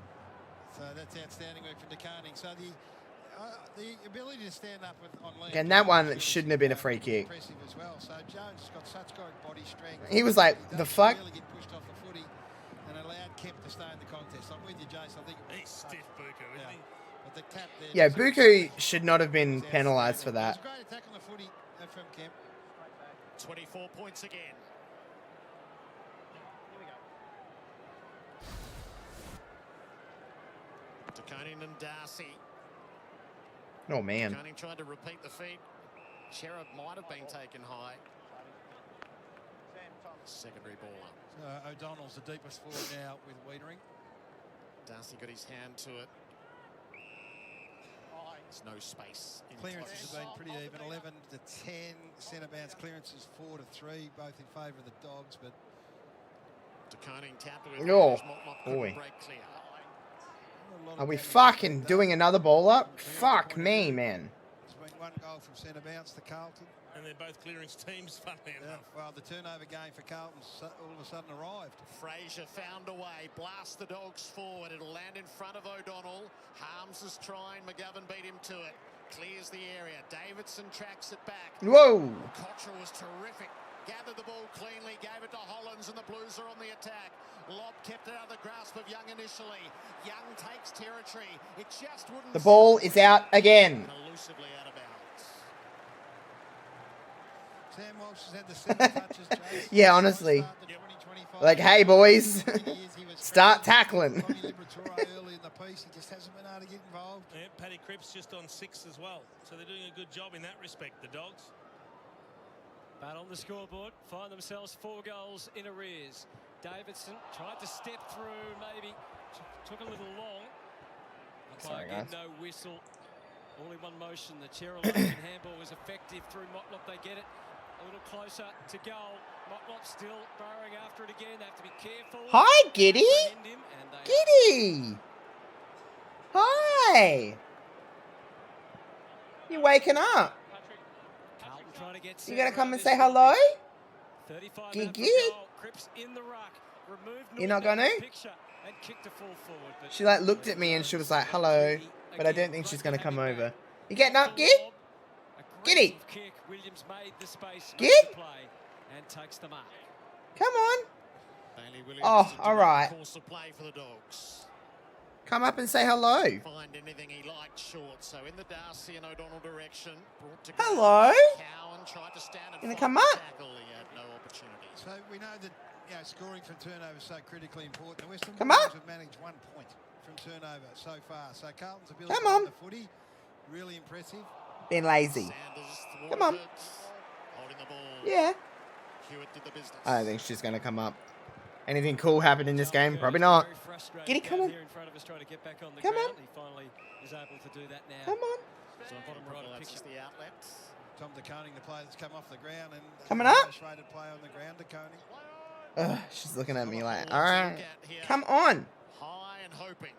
So that's outstanding work from De Koning. So the ability to stand up on Liam. Again, that one shouldn't have been a free kick. Impressive as well. So Jones has got such good body strength. He was like, the fuck? Really get pushed off the footy and allowed Kemp to stay in the contest. I'm with you, Jason. I think he's stiff, Buku, isn't he? But the tap there. Yeah, Buku should not have been penalised for that. It's a great attack on the footy from Kemp. 24 points again. DeConing and Darcy. Oh, man. DeConing tried to repeat the feed. Cherub might have been taken high. Secondary baller. O'Donnell's the deepest forward now with Wiedering. Darcy got his hand to it. There's no space. Clearances have been pretty even. 11 to 10. Centre bounce clearances 4 to 3. Both in favour of the Dogs, but DeConing tapped with Oh, boy. break clear. Are we fucking doing another ball up? Fuck me, man. there's been one goal from centre bounce to Carlton. And they're both clearance teams, funnily enough. Well, the turnover game for Carlton all of a sudden arrived. Fraser found a way, blast the Dogs forward. It'll land in front of O'Donnell. Harms is trying, McGovern beat him to it. Clears the area. Davidson tracks it back. Whoa. Cottrell was terrific. Gathered the ball cleanly, gave it to Hollins, and the Blues are on the attack. Lobb kept it out of the grasp of Young initially. Young takes territory. It just wouldn't. The ball is out again. Elusively out of bounds. Sam Walsh has had the 7 touches. Jason. Yeah, honestly. Like, hey, boys. Start tackling. Early in the piece, he just hasn't been able to get involved. Yeah, Paddy Cripps just on 6 as well. So they're doing a good job in that respect, the Dogs. But on the scoreboard, find themselves 4 goals in arrears. Davidson tried to step through, maybe took a little long. Sorry, Again, guys. no whistle. All in one motion. The Cherry handball was effective through Motlop. They get it a little closer to goal. Motlop still burrowing after it again. They have to be careful. Hi, Giddy. Him, and they Giddy. Hi. You waking up? Carlton trying to get You set gonna come around and this say hello? 35 Gigi? out for goal. Cripps in the ruck. Removed You're not Norton out of gonna? the picture and kicked a full forward, but She like looked at me and she was like, hello. But I don't think she's gonna come over. You getting up, Gid? Giddy. Kick. Williams made the space Gid? to play and takes the mark. Come on. Bailey Williams Oh, to direct all right. the course of play for the Dogs. Come up and say hello. Find anything he liked short. So in the Darcy and O'Donnell direction. Brought to Hello. Cowan tried to stand and Gonna fight come the up? tackle. He had no opportunity. So we know that scoring from turnover is so critically important. The Western Come Bulldogs on. have managed 1 point from turnover so far. So Carlton's ability Come to on. run the footy, really impressive. Been lazy. Sanders Come on. thwarted, holding the ball. Yeah. Hewitt did the business. I don't think she's gonna come up. Anything cool happened in this game? Probably not. Very frustrated Giddy, come down on. here in front of us, trying to get back on the Come ground. on. He finally is able to do that now. Come on. So bottom right of Provides picture. the outlets. Tom DeConing, the player that's come off the ground and Coming up. most rated player on the ground, DeConing. Ugh, she's looking at me like, All all to right, get here. come on. High and hoping.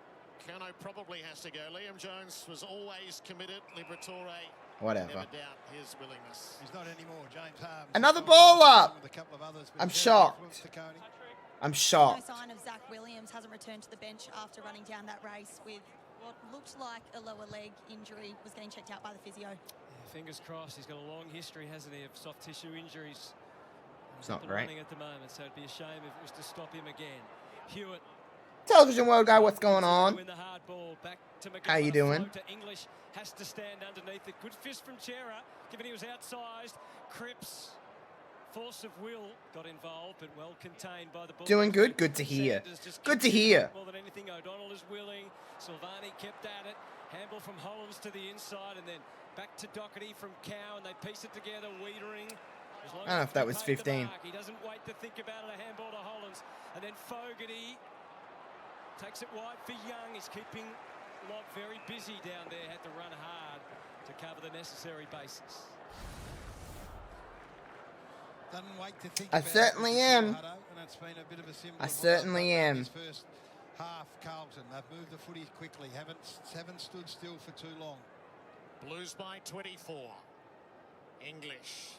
Kerno probably has to go. Liam Jones was always committed. Liberatore, Whatever. never doubt his willingness. He's not anymore. James Harms. Another ball up. With a couple of others, but I'm very shocked. influenced DeConing. I'm No shocked. sign of Zach Williams, hasn't returned to the bench after running down that race with what looked like a lower leg injury, was getting checked out by the physio. Yeah, fingers crossed. He's got a long history, hasn't he, of soft tissue injuries. It's not Up and great. running at the moment, so it'd be a shame if it was to stop him again. Hewitt. Television World guy, what's going on? Win the hard ball. Back to McGovern. How you doing? To English has to stand underneath it. Good fist from Chera, given he was outsized. Cripps, force of will, got involved, but well contained by the ball. Doing good? Good to hear. Good to hear. More than anything, O'Donnell is willing. Silvani kept at it. Handball from Hollins to the inside, and then back to Doherty from Cow, and they piece it together. Wiedering. I don't know if that was 15. He doesn't wait to think about it. A handball to Hollins, and then Fogarty takes it wide for Young. He's keeping Lobb very busy down there. Had to run hard to cover the necessary bases. Doesn't wait to think I about certainly it, am. Hutto, and it's been a bit of a symbol I of what certainly they've done am. This first half, Carlton. They've moved the footy quickly. Haven't stood still for too long. Blues by 24. English.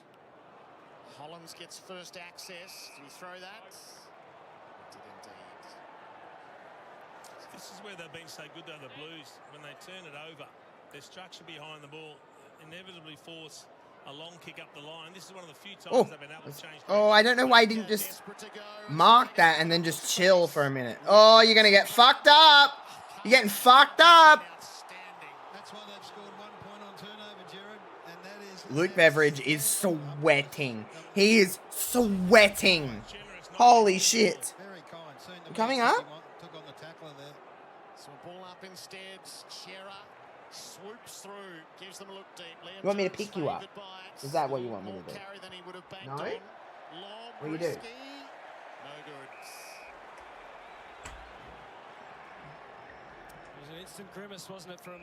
Hollins gets first access. Do you throw that? It did indeed. This is where they've been so good, though, the Blues. When they turn it over, their structure behind the ball inevitably force a long kick up the line. This is one of the few times Oh, they've been able to change. oh, I don't know why he didn't just Desperate to go. mark that and then just chill for a minute. Oh, you're going to get fucked up. You're getting fucked up. Outstanding. That's why they've scored 1 point on turnover, Jared, and that is Luke Beveridge is sweating. He is sweating. Holy shit. Very kind. Seen the Coming best up? he took on the tackler there. So a ball up instead. Shearer swoops through, gives them a look deep. You want me to pick you up? Is that what you want me to do? Than he would have banked No? on. What do you do? Risky. No good. It was an instant grimace, wasn't it, from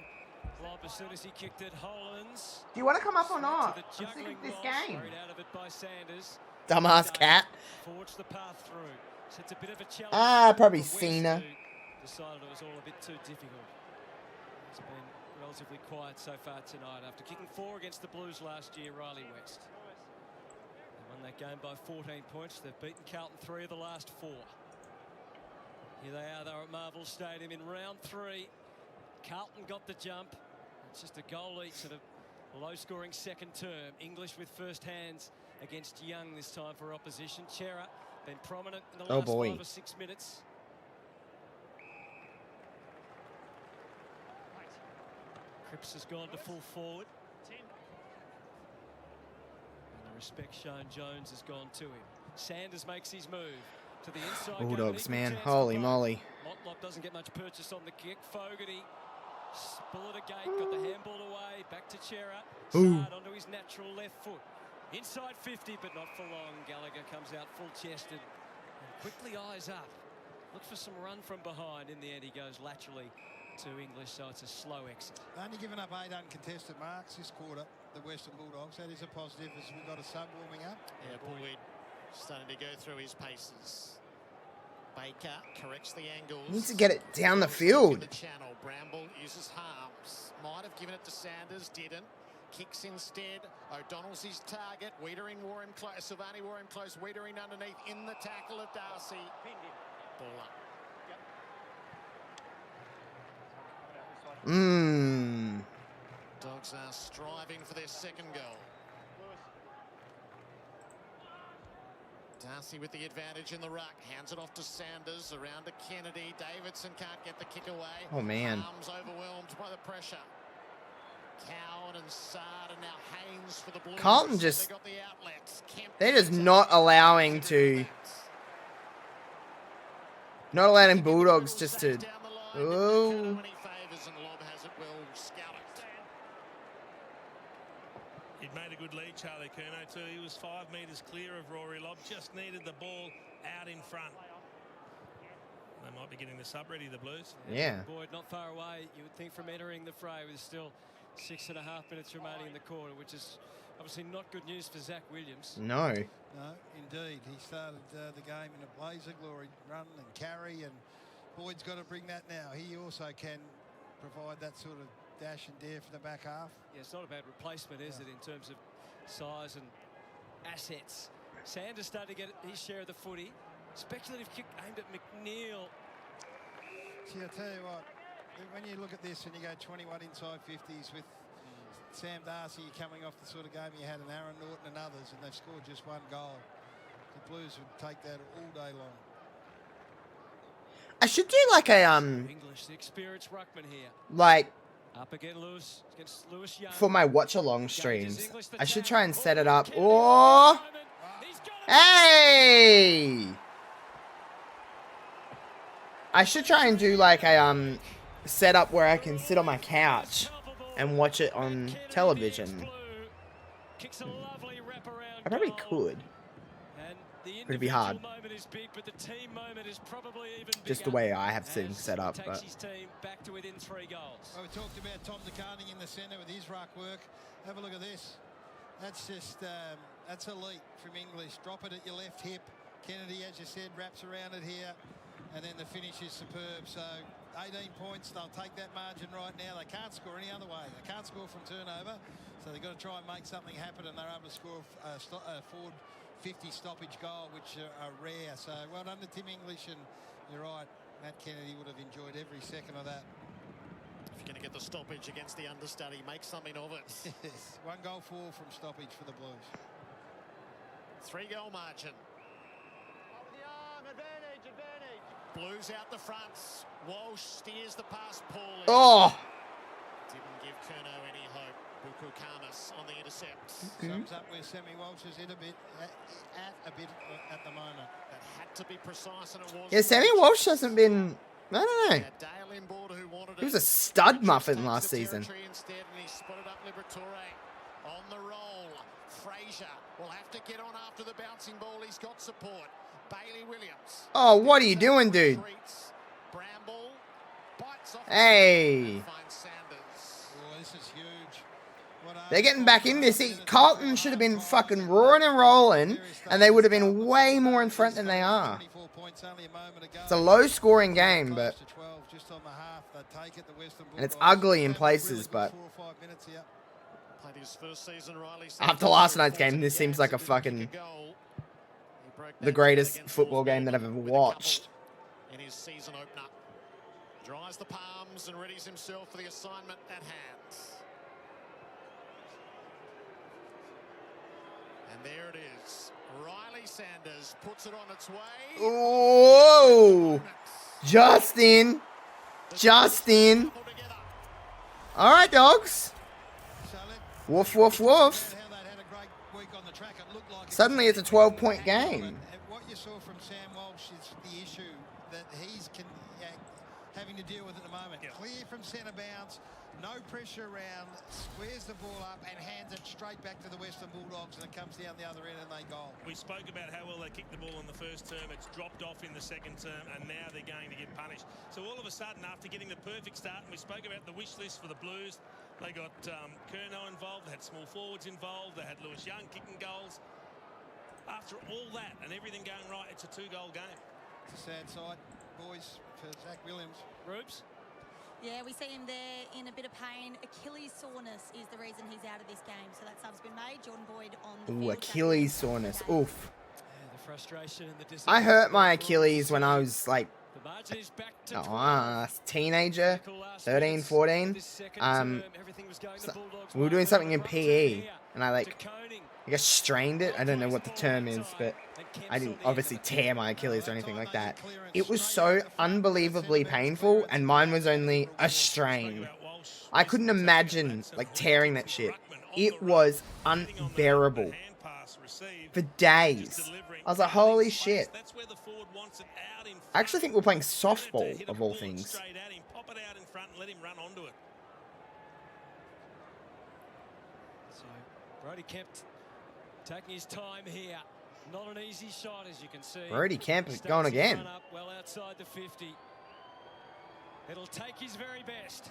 Lobb as soon as he kicked it. Hollands. Do you want to come up or not? To the I'm sick juggling of this Walsh, game. carried out of it by Sanders. Dumbass cat. Forged the path through. So it's a bit of a challenge. Probably for West, Cena. who decided it was all a bit too difficult. It's been relatively quiet so far tonight after kicking 4 against the Blues last year. Riley West. They won that game by 14 points. They've beaten Carlton 3 of the last 4. Here they are. They're at Marvel Stadium in round 3. Carlton got the jump. It's just a goal each at a low-scoring second term. English with first hands against Young this time for opposition. Chera been prominent in the last 5 or 6 minutes. Cripps has gone to full forward. And the respect shown Jones has gone to him. Sanders makes his move to the inside. Bulldogs, man. Holy moly. Motlop doesn't get much purchase on the kick. Fogarty, bullet a gate, got the handball away. Back to Chera. Sard onto his natural left foot. Inside 50, but not for long. Gallagher comes out full-chested and quickly eyes up. Looks for some run from behind. In the end, he goes laterally to English, so it's a slow exit. Only given up 8 uncontested marks this quarter, the Western Bulldogs. That is a positive as we've got a sub warming up. Yeah, Bullweed starting to go through his paces. Baker corrects the angles. Needs to get it down the field. The channel. Bramble uses Harms. Might have given it to Sanders, didn't. Kicks instead. O'Donnell's his target. Wiedering wore him close. Silvani wore him close. Wiedering underneath in the tackle of Darcy. Ball up. Dogs are striving for their second goal. Darcy with the advantage in the ruck. Hands it off to Sanders. Around to Kennedy. Davidson can't get the kick away. Oh, man. Arms overwhelmed by the pressure. Cowan and Sard and now Haynes for the Blues. Carlton just... They got the outlets. They're just not allowing to... Not allowing Bulldogs just to... Oh... He'd made a good lead, Charlie Curnow, too. He was 5 metres clear of Rory Lobb. Just needed the ball out in front. They might be getting the sub ready, the Blues. Yeah. Boyd not far away, you would think, from entering the fray with still 6.5 minutes remaining in the quarter, which is obviously not good news for Zach Williams. No. No, indeed. He started the game in a blaze of glory, run and carry, and Boyd's got to bring that now. He also can provide that sort of dash and dare for the back half. Yeah, it's not a bad replacement, is it, in terms of size and assets. Sanders started to get his share of the footy. Speculative kick aimed at McNeil. See, I tell you what, when you look at this and you go 21 inside 50s with Sam Darcy coming off the sort of game you had, and Aaron Norton and others, and they've scored just 1 goal, the Blues would take that all day long. I should do like a English, the experienced ruckman here. Like up against Lewis Young. For my watch along streams, I should try and set it up. Oh, hey! I should try and do like a setup where I can sit on my couch and watch it on television. I probably could. But it'd be hard. Just the way I have things set up. But. Well, we talked about Tom DeCarning in the centre with his ruck work. Have a look at this. That's just, that's elite from English. Drop it at your left hip. Kennedy, as you said, wraps around it here. And then the finish is superb. So 18 points. They'll take that margin right now. They can't score any other way. They can't score from turnover. So they've got to try and make something happen. And they're able to score a forward 50 stoppage goal, which are rare. So well done to Tim English. And you're right, Matt Kennedy would have enjoyed every second of that. If you're going to get the stoppage against the understudy, make something of it. 1 goal for from stoppage for the Blues. 3-goal margin. Blues out the fronts. Walsh steers the pass poorly. Oh! Didn't give Curnow any hope. Kukanis on the intercept. Sums up where Sammy Walsh is at a bit at the moment. That had to be precise, and it was. Yeah, Sammy Walsh hasn't been. I don't know. Dale Inboard, who wanted He was a stud muffin last season. Instead, and he spotted up Liberatore on the roll. Fraser will have to get on after the bouncing ball. He's got support. Bailey Williams. Oh, what are you doing, dude? Bramble bites off. Hey. Oh, this is huge. They're getting back in this. See, Carlton should have been fucking roaring and rolling, and they would have been way more in front than they are. It's a low-scoring game, but and it's ugly in places, but after last night's game, this seems like a fucking the greatest football game that I've ever watched. In his season opener, dries the palms and readies himself for the assignment at hand. And there it is. Riley Sanders puts it on its way. Oh, Justin. All right, dogs. Woof, woof, woof. Suddenly it's a 12-point game. What you saw from Sam Walsh is the issue that he's having to deal with at the moment. Clear from centre bounce, no pressure around, squares the ball up and hands it straight back to the Western Bulldogs, and it comes down the other end and they goal. We spoke about how well they kicked the ball in the first term. It's dropped off in the second term, and now they're going to get punished. So all of a sudden, after getting the perfect start, and we spoke about the wish list for the Blues, they got Curnow involved, they had small forwards involved, they had Lewis Young kicking goals. After all that and everything going right, it's a 2-goal game. It's a sad sight, boys, for Zach Williams. Rubes? Yeah, we see him there in a bit of pain. Achilles soreness is the reason he's out of this game. So that sub's been made. Jordan Boyd on the field. Achilles soreness. Oof. Yeah, the frustration and the I hurt my Achilles when I was like a teenager, 13, 14. We were doing something in PE, and I guess strained it. I don't know what the term is, but I didn't obviously tear my Achilles or anything like that. It was so unbelievably painful, and mine was only a strain. I couldn't imagine tearing that shit. It was unbearable for days. I was like, holy shit. I actually think we're playing softball, of all things. So Brody Kemp taking his time here. Not an easy shot, as you can see. Brody Kemp is going again. Up well outside the 50. It'll take his very best.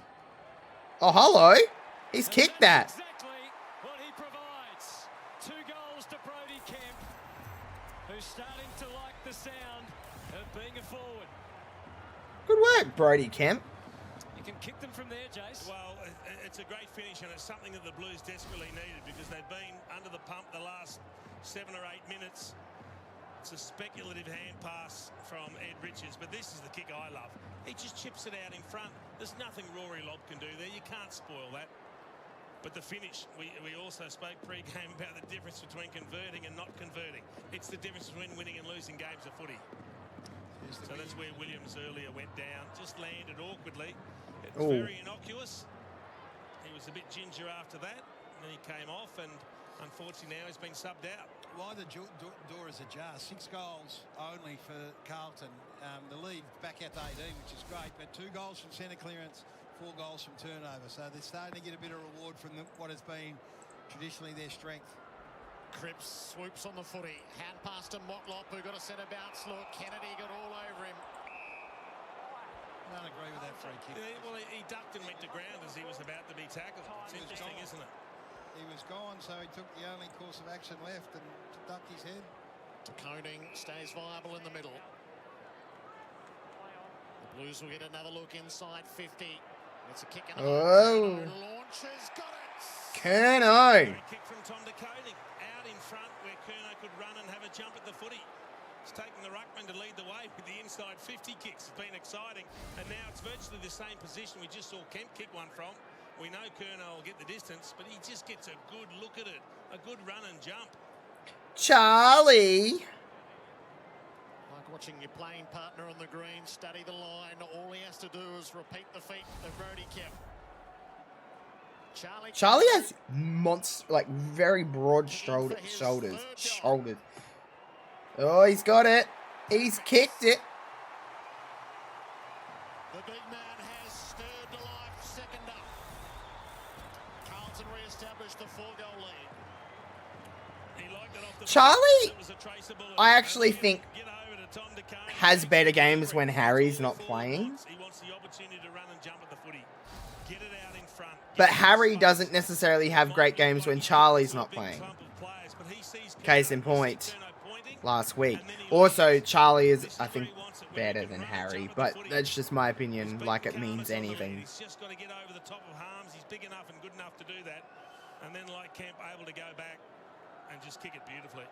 Oh, hello. He's kicked that. Exactly what he provides. 2 goals to Brody Kemp, who's starting to like the sound of being a forward. Good work, Brody Kemp. You can kick them from there, Jace. Well, it's a great finish, and it's something that the Blues desperately needed because they've been under the pump the last 7 or 8 minutes. It's a speculative hand pass from Ed Richards, but this is the kick I love. He just chips it out in front. There's nothing Rory Lobb can do there. You can't spoil that. But the finish, we also spoke pre-game about the difference between converting and not converting. It's the difference between winning and losing games of footy. So that's where Williams earlier went down. Just landed awkwardly. It was very innocuous. He was a bit ginger after that. And then he came off, and unfortunately now he's been subbed out. Why the door is ajar. 6 goals only for Carlton. The lead back at 18, which is great, but 2 goals from centre clearance, 4 goals from turnover. So they're starting to get a bit of reward from what has been traditionally their strength. Cripps swoops on the footy. Hand pass to Motlop, who got a centre bounce look. Kennedy got all over him. I don't agree with that free kick. Yeah, well, he ducked and went to ground as he was about to be tackled. It's interesting, isn't it? He was gone, so he took the only course of action left and ducked his head. Koning stays viable in the middle. The Blues will get another look inside 50. It's a kick in the launches, got it! Curnow. Kick from Tom de Koning out in front where Curnow could run and have a jump at the footy. He's taking the ruckman to lead the way with the inside 50 kicks. It's been exciting, and now it's virtually the same position we just saw Kemp kick one from. We know Curnow will get the distance, but he just gets a good look at it, a good run and jump. Charlie. Like watching your playing partner on the green study the line. All he has to do is repeat the feat of Brody Kemp. Charlie has like very broad shoulders. Oh, he's got it. He's kicked it. The big man has stirred to life. Second up. Carlton re-established the 4-goal lead. Charlie, I actually think, has better games when Harry's not playing. But Harry doesn't necessarily have great games when Charlie's not playing. Case in point, last week. Also, Charlie is, I think, better than Harry, but that's just my opinion, like it means anything. He's just got to get over the top of Harms. He's big enough and good enough to do that. And then, like Kemp, able to go back and just kick it beautifully.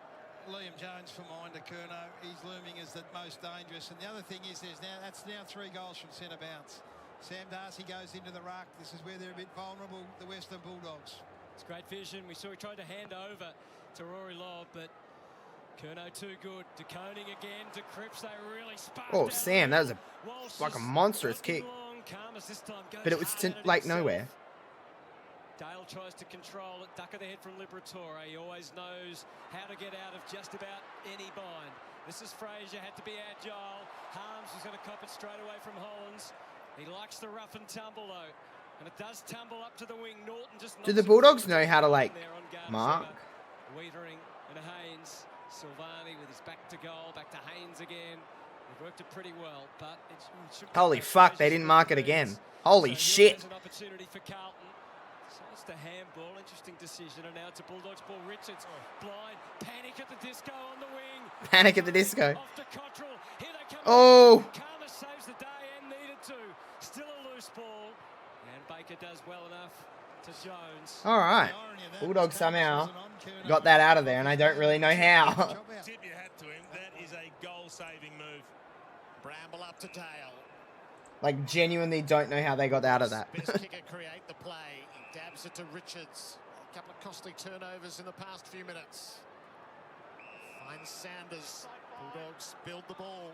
Liam Jones from Minder Curnow, he's looming as the most dangerous. And the other thing is, that's now 3 goals from centre bounce. Sam Darcy goes into the ruck. This is where they're a bit vulnerable, the Western Bulldogs. It's great vision. We saw he tried to hand over to Rory Lobb, but Curnow too good. De Koning again to Cripps. They really sparked. Oh, Sam, that was like a monstrous kick. But it was to, like, nowhere. Dale tries to control it, duck of the head from Liberatore. He always knows how to get out of just about any bind. This is Fraser, had to be agile. Harms was going to cop it straight away from Hollins. He likes the rough and tumble, though. And it does tumble up to the wing. Norton just... Do the Bulldogs know how to, like, mark? Wiedering and Haynes. Silvani with his back to goal, back to Haynes again. They've worked it pretty well, but it should... Holy fuck, they didn't mark it again. Holy shit. An opportunity for Carlton. So it's the handball, interesting decision, and now it's a Bulldogs ball. Richards, blind, panic at the disco on the wing. Panic at the disco. Off to Cottrell. Here they come. Oh. Karma saves the day and needed to. Still a loose ball. And Baker does well enough to Jones. All right. Bulldogs somehow got that out of there, and I don't really know how. Tip your hat to him. That is a goal-saving move. Bramble up to Dale. Like, genuinely don't know how they got out of that. Best kicker create the play. He dabs it to Richards. A couple of costly turnovers in the past few minutes. Finds Sanders. Bulldogs build the ball.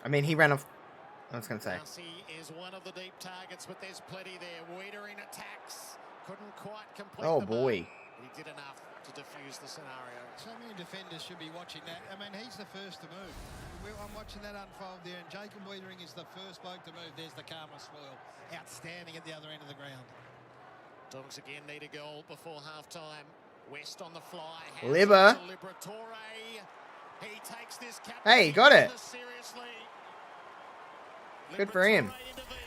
I mean, he ran off. I was going to say. Darcy is one of the deep targets, but there's plenty there. Wiedering attacks. Couldn't quite complete Oh, the boy. But he did enough to defuse the scenario. So many defenders should be watching that. I mean, he's the first to move. I'm watching that unfold there, and Jacob Wiedering is the first bloke to move. There's the Karma spoil. Outstanding at the other end of the ground. Dogs again need a goal before half-time. West on the fly. Libba. He takes this hey, got it. Seriously. Good for him.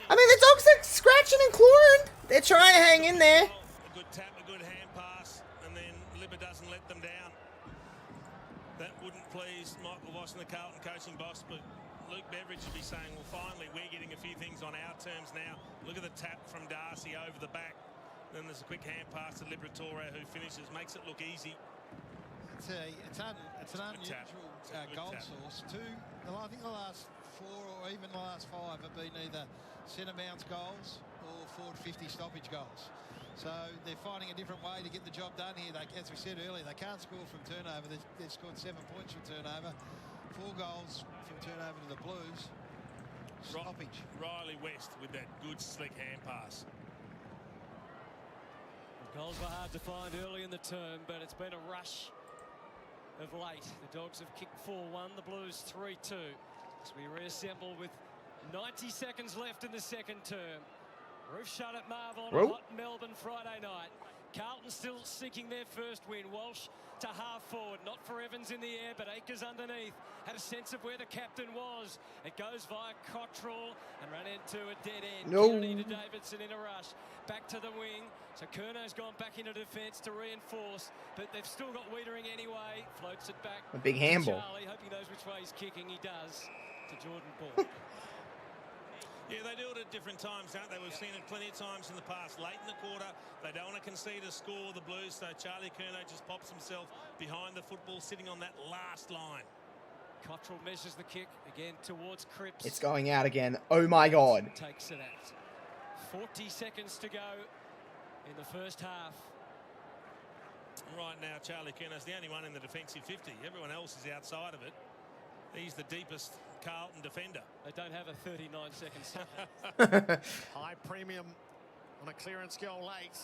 I mean, the Dogs are scratching and clawing. They're trying to hang in there. A good tap, a good hand pass, and then Libba doesn't let them down. That wouldn't please Michael Voss and the Carlton coaching boss, but Luke Beveridge should be saying, well, finally, we're getting a few things on our terms now. Look at the tap from Darcy over the back. Then there's a quick hand pass to Liberatore, who finishes, makes it look easy. It's an unusual goal source. I think the last 4 or even the last 5 have been either centre bounce goals or forward 50 stoppage goals. So they're finding a different way to get the job done here. As we said earlier, they can't score from turnover. They've scored 7 points from turnover, 4 goals from turnover to the Blues. Stoppage. Riley West with that good slick hand pass. Goals were hard to find early in the term, but it's been a rush of late. The Dogs have kicked 4-1, the Blues 3-2. So we reassemble with 90 seconds left in the second term. Roof shut at Marvel on a hot Melbourne Friday night. Carlton still seeking their first win. Walsh to half forward, not for Evans in the air, but Akers underneath. Had a sense of where the captain was. It goes via Cottrell and ran into a dead end. Kennedy to Davidson in a rush. Back to the wing. So Curnow's gone back into defence to reinforce, but they've still got Wiedering anyway. Floats it back. A big handball. Charlie, hope he knows which way he's kicking. He does. To Jordan Ball. Yeah, they do it at different times, don't they? We've seen it plenty of times in the past. Late in the quarter, they don't want to concede a score, the Blues, so Charlie Curnow just pops himself behind the football, sitting on that last line. Cottrell measures the kick again towards Cripps. It's going out again. Oh, my God. Takes it out. 40 seconds to go in the first half. Right now, Charlie Curnow's the only one in the defensive 50. Everyone else is outside of it. He's the deepest Carlton defender. They don't have a 39-second stop. High premium on a clearance goal late.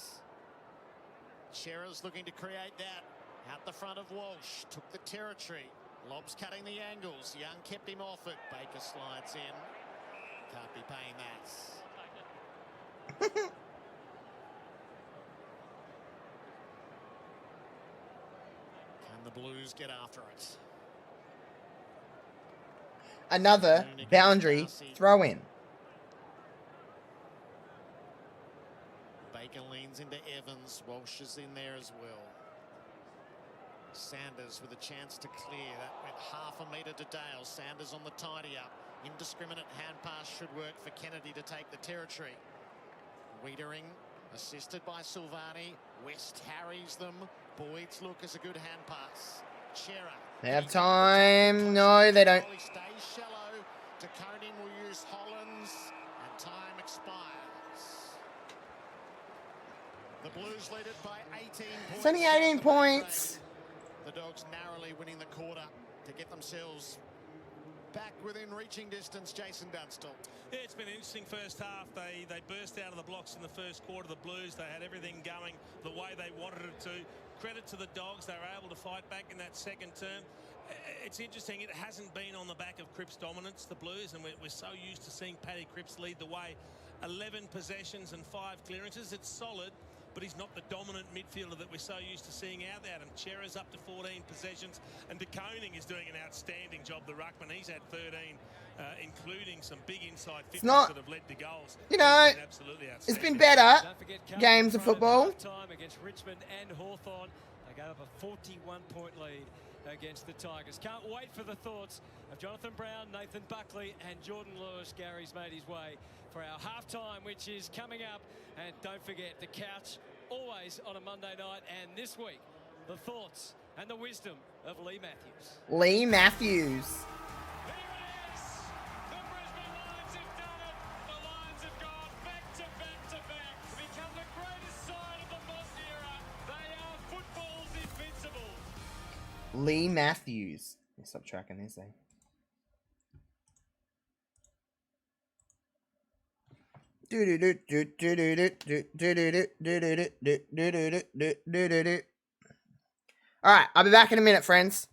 Shearer's looking to create that. Out the front of Walsh. Took the territory. Lobb's cutting the angles. Young kept him off it. Baker slides in. Can't be paying that. Can the Blues get after it? Another boundary throw in. Baker leans into Evans. Walsh is in there as well. Sanders with a chance to clear. That went half a metre to Dale. Sanders on the tidy up. Indiscriminate hand pass should work for Kennedy to take the territory. Wiedering assisted by Silvani. West harries them. Boyd's look is a good hand pass. Chera. They have time. No, they don't. He stays shallow. DeConing will use Hollins. And time expires. The Blues lead it by 18 points. It's only 18 points. The Dogs narrowly winning the quarter to get themselves back within reaching distance. Jason Dunstall. Yeah, it's been an interesting first half. They burst out of the blocks in the first quarter. The Blues, they had everything going the way they wanted it to. Credit to the Dogs. They were able to fight back in that second term. It's interesting. It hasn't been on the back of Cripps' dominance, the Blues, and we're so used to seeing Paddy Cripps lead the way. 11 possessions and 5 clearances. It's solid, but he's not the dominant midfielder that we're so used to seeing out there. And Chera's up to 14 possessions, and DeConing is doing an outstanding job, the ruckman. He's had 13, including some big inside fitness that have led to goals. You know, it's been better games of football. Time against Richmond and Hawthorn. They gave up a 41-point lead against the Tigers. Can't wait for the thoughts of Jonathan Brown, Nathan Buckley and Jordan Lewis. Gary's made his way for our halftime, which is coming up. And don't forget, the couch always on a Monday night. And this week, the thoughts and the wisdom of Lee Matthews. Lee Matthews. Here it is. The Brisbane Lions have done it. The Lions have gone back to back to back to become the greatest side of the modern era. They are football's invincible. Lee Matthews. Let me stop tracking this thing. Alright, I'll be back in a minute, friends.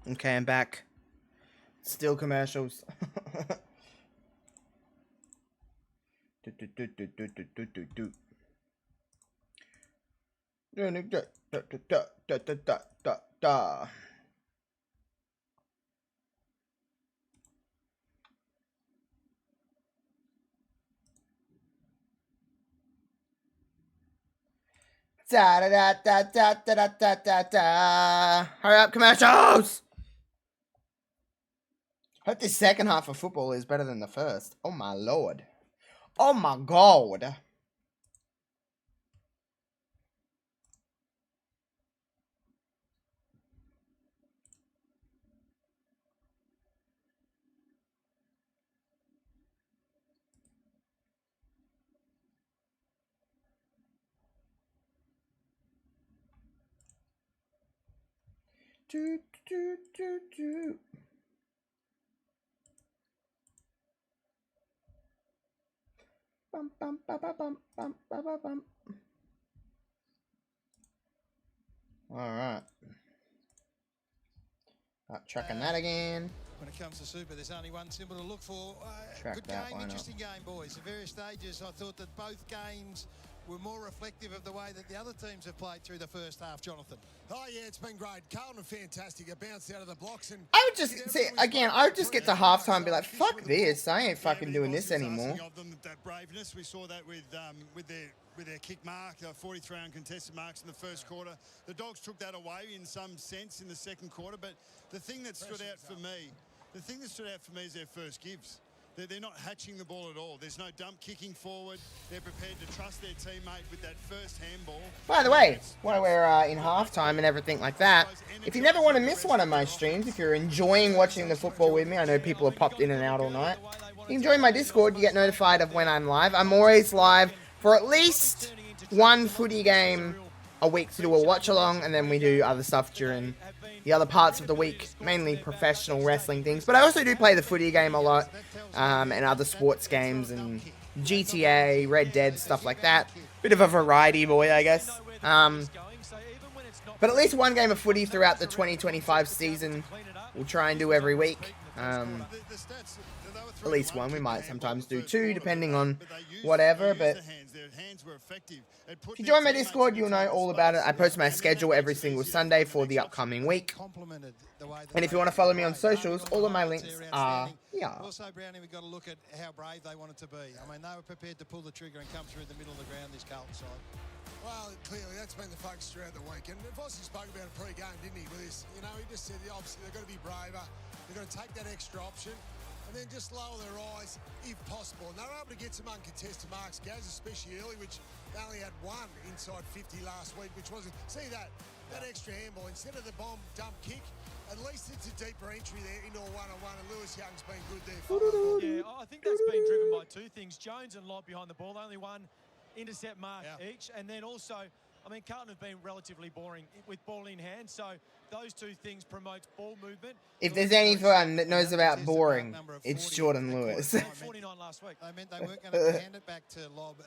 Okay, I'm back. Still commercials. Da da da da da da da da da. Hurry up, commercials! Hope this second half of football is better than the first. Oh my lord. Oh my god. Do, do, do, do. Bum, bum, ba, ba, bum, bum, ba, ba, bum. All right. Not tracking that again. When it comes to Super, there's only one symbol to look for. Track Good that, game, why interesting game, boys. At various stages, I thought that both games were more reflective of the way that the other teams have played through the first half, Jonathan. Oh, yeah, it's been great. Carlton are fantastic. They bounced out of the blocks. And I would just see again. I would just get to halftime and be like, "Fuck this! I ain't fucking doing this anymore." Of them, that braveness, we saw that with their kick mark, 43 uncontested marks in the first quarter. The Dogs took that away in some sense in the second quarter. But the thing that stood out for me, is their first gives. They're not hatching the ball at all. There's no dump kicking forward. They're prepared to trust their teammate with that first handball. By the way, while we're in halftime and everything like that, if you never want to miss one of my streams, if you're enjoying watching the football with me, I know people have popped in and out all night. You can join my Discord. You get notified of when I'm live. I'm always live for at least one footy game a week to do a watch along, and then we do other stuff during the other parts of the week, mainly professional wrestling things. But I also do play the footy game a lot, and other sports games and GTA, Red Dead, stuff like that. Bit of a variety boy, I guess. But at least one game of footy throughout the 2025 season we'll try and do every week. At least one. We might sometimes do two, depending on whatever. But if you join my Discord, you'll know all about it. I post my schedule every single Sunday for the upcoming week. And if you want to follow me on socials, all of my links are here. Also, Brownie, we've got to look at how brave they wanted to be. I mean, they were prepared to pull the trigger and come through the middle of the ground, this Carlton side. Well, clearly, that's been the focus throughout the week. And Vossi spoke about it pre-game, didn't he, with this? You know, he just said, obviously, they've got to be braver. They've got to take that extra option and then just lower their eyes if possible. And they were able to get some uncontested marks, Gaz, especially early, which they only had one inside 50 last week, which wasn't... See that extra handball. Instead of the bomb dump kick, at least it's a deeper entry there into a one-on-one, and Lewis Young's been good there. Yeah, I think that's been driven by two things. Jones and Lott behind the ball, only one intercept mark each. And then also, I mean, Carlton have been relatively boring with ball in hand. So those two things promote ball movement. If there's anyone that knows about boring, it's Jordan Lewis. 49 last week. They meant they weren't going to hand it back to Lob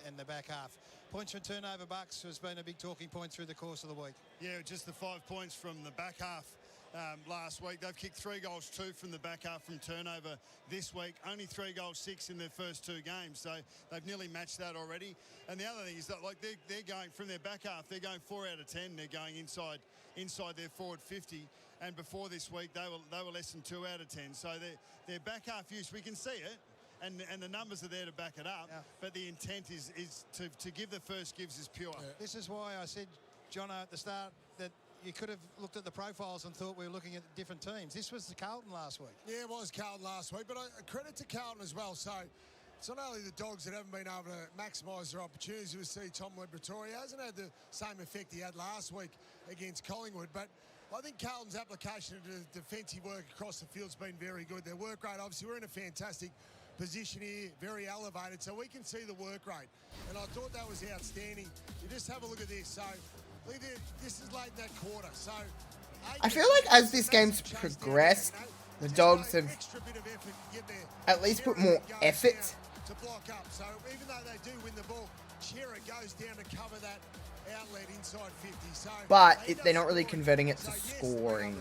and the back half. Points from turnover, Bucks, has been a big talking point through the course of the week. Yeah, just the 5 points from the back half. Last week they've kicked 3 goals, 2 from the back half from turnover this week. Only 3 goals, 6 in their first 2 games, so they've nearly matched that already. And the other thing is that, like, they're going from their back half, they're going 4 out of 10. They're going inside their forward 50, and before this week they were less than 2 out of 10. So their back half use, we can see it. And the numbers are there to back it up, but the intent is to give the first gives is pure. Yeah. This is why I said, Jono, at the start that you could have looked at the profiles and thought we were looking at different teams. This was the Carlton last week. Yeah, it was Carlton last week, but credit to Carlton as well. So it's not only the Dogs that haven't been able to maximise their opportunities. We see Tom Webb-Pretoria hasn't had the same effect he had last week against Collingwood, but I think Carlton's application of the defensive work across the field's been very good. Their work rate, obviously, we're in a fantastic position here, very elevated, so we can see the work rate. And I thought that was outstanding. You just have a look at this. So this is late in that quarter. So I feel like as this game's progressed, the Dogs have at least put more effort to block up. So even though they do win the ball, Chera goes down to cover that outlet inside 50. So but they're not really converting it to scoring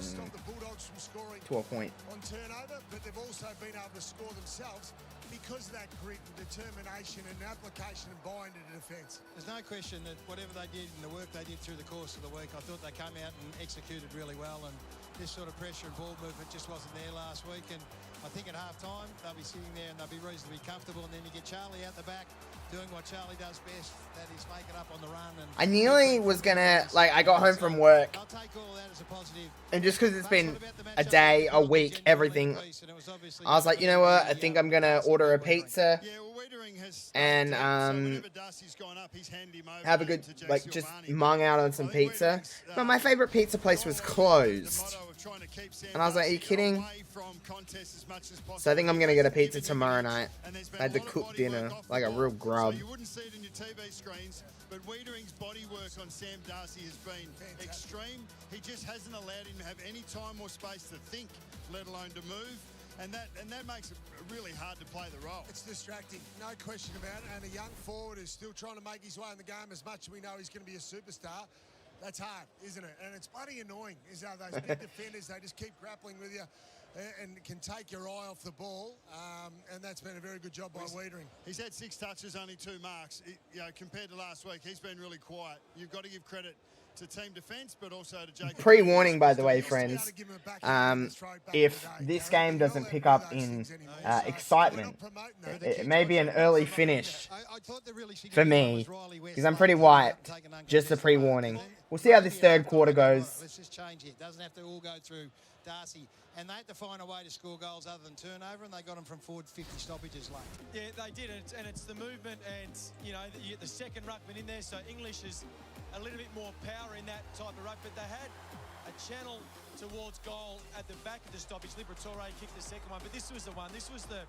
to a point. On turnover, but they've also been able to score themselves because of that grit and determination and application and buy into the defence. There's no question that whatever they did and the work they did through the course of the week, I thought they came out and executed really well, and this sort of pressure and ball movement just wasn't there last week. And I think at half-time they'll be sitting there and they'll be reasonably comfortable, and then you get Charlie out the back doing what Charlie does best, that is making up on the run. And I nearly was gonna, like, I got home from work, I'll take all that as a positive. and just because it's been a day, a week, everything, I was like, you know what, I think I'm gonna order a pizza, and have a good, like, just mung out on some pizza. But my favorite pizza place was closed, and I was like, are you kidding? So I think I'm gonna get a pizza tomorrow night. I had to cook dinner like a real grub. You wouldn't see it in your TV screens, but Wiedering's body work on Sam Darcy has been extreme. He just hasn't allowed him to have any time or space to think, let alone to move. And that makes it really hard to play the role. It's distracting, no question about it. And a young forward who's still trying to make his way in the game, as much as we know he's going to be a superstar. That's hard, isn't it? And it's bloody annoying, is how those big defenders, they just keep grappling with you and can take your eye off the ball. And that's been a very good job by Wiedering. He's had 6 touches, only 2 marks. Compared to last week, he's been really quiet. You've got to give credit to team defence, but also to Jacob. Pre-warning, by the way, friends. If this game doesn't pick up in excitement, it may be an early finish for me, because I'm pretty wiped. Just a pre-warning. We'll see how this third quarter goes. Let's just change it. Doesn't have to all go through Darcy. And they had to find a way to score goals other than turnover, and they got them from forward 50 stoppages late. Yeah, they did, and it's the movement, and you know, you get the second ruckman in there, so English is a little bit more power in that type of ruck, but they had a channel towards goal at the back of the stoppage. Liberatore kicked the second one, but this was the one. This was the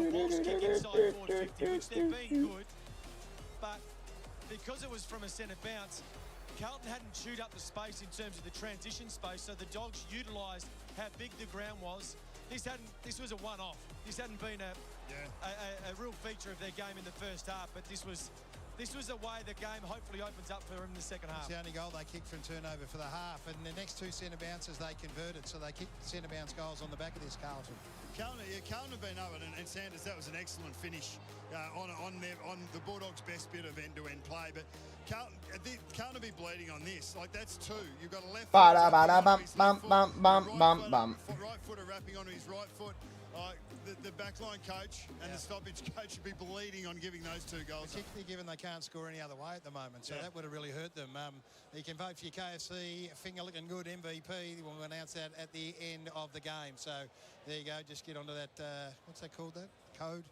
Wolves kick inside forward 50, which they've been good, but because it was from a centre bounce, Carlton hadn't chewed up the space in terms of the transition space, so the Dogs utilised how big the ground was. This was a one-off. This hadn't been a real feature of their game in the first half, but this was a way the game hopefully opens up for them in the second half. It's the only goal they kicked from turnover for the half, and the next 2 centre bounces they converted, so they kicked centre bounce goals on the back of this Carlton. Carlton have been over, and Sanders, that was an excellent finish on the Bulldogs' best bit of end-to-end play. But Carlton will be bleeding on this. Like, that's 2. You've got a left foot. Right footer wrapping onto his right foot. The backline coach and the stoppage coach should be bleeding on giving those 2 goals. Particularly given they can't score any other way at the moment, so that would have really hurt them. You can vote for your KFC finger looking good MVP. We'll announce that at the end of the game. So there you go. Just get onto that. What's that called? That code.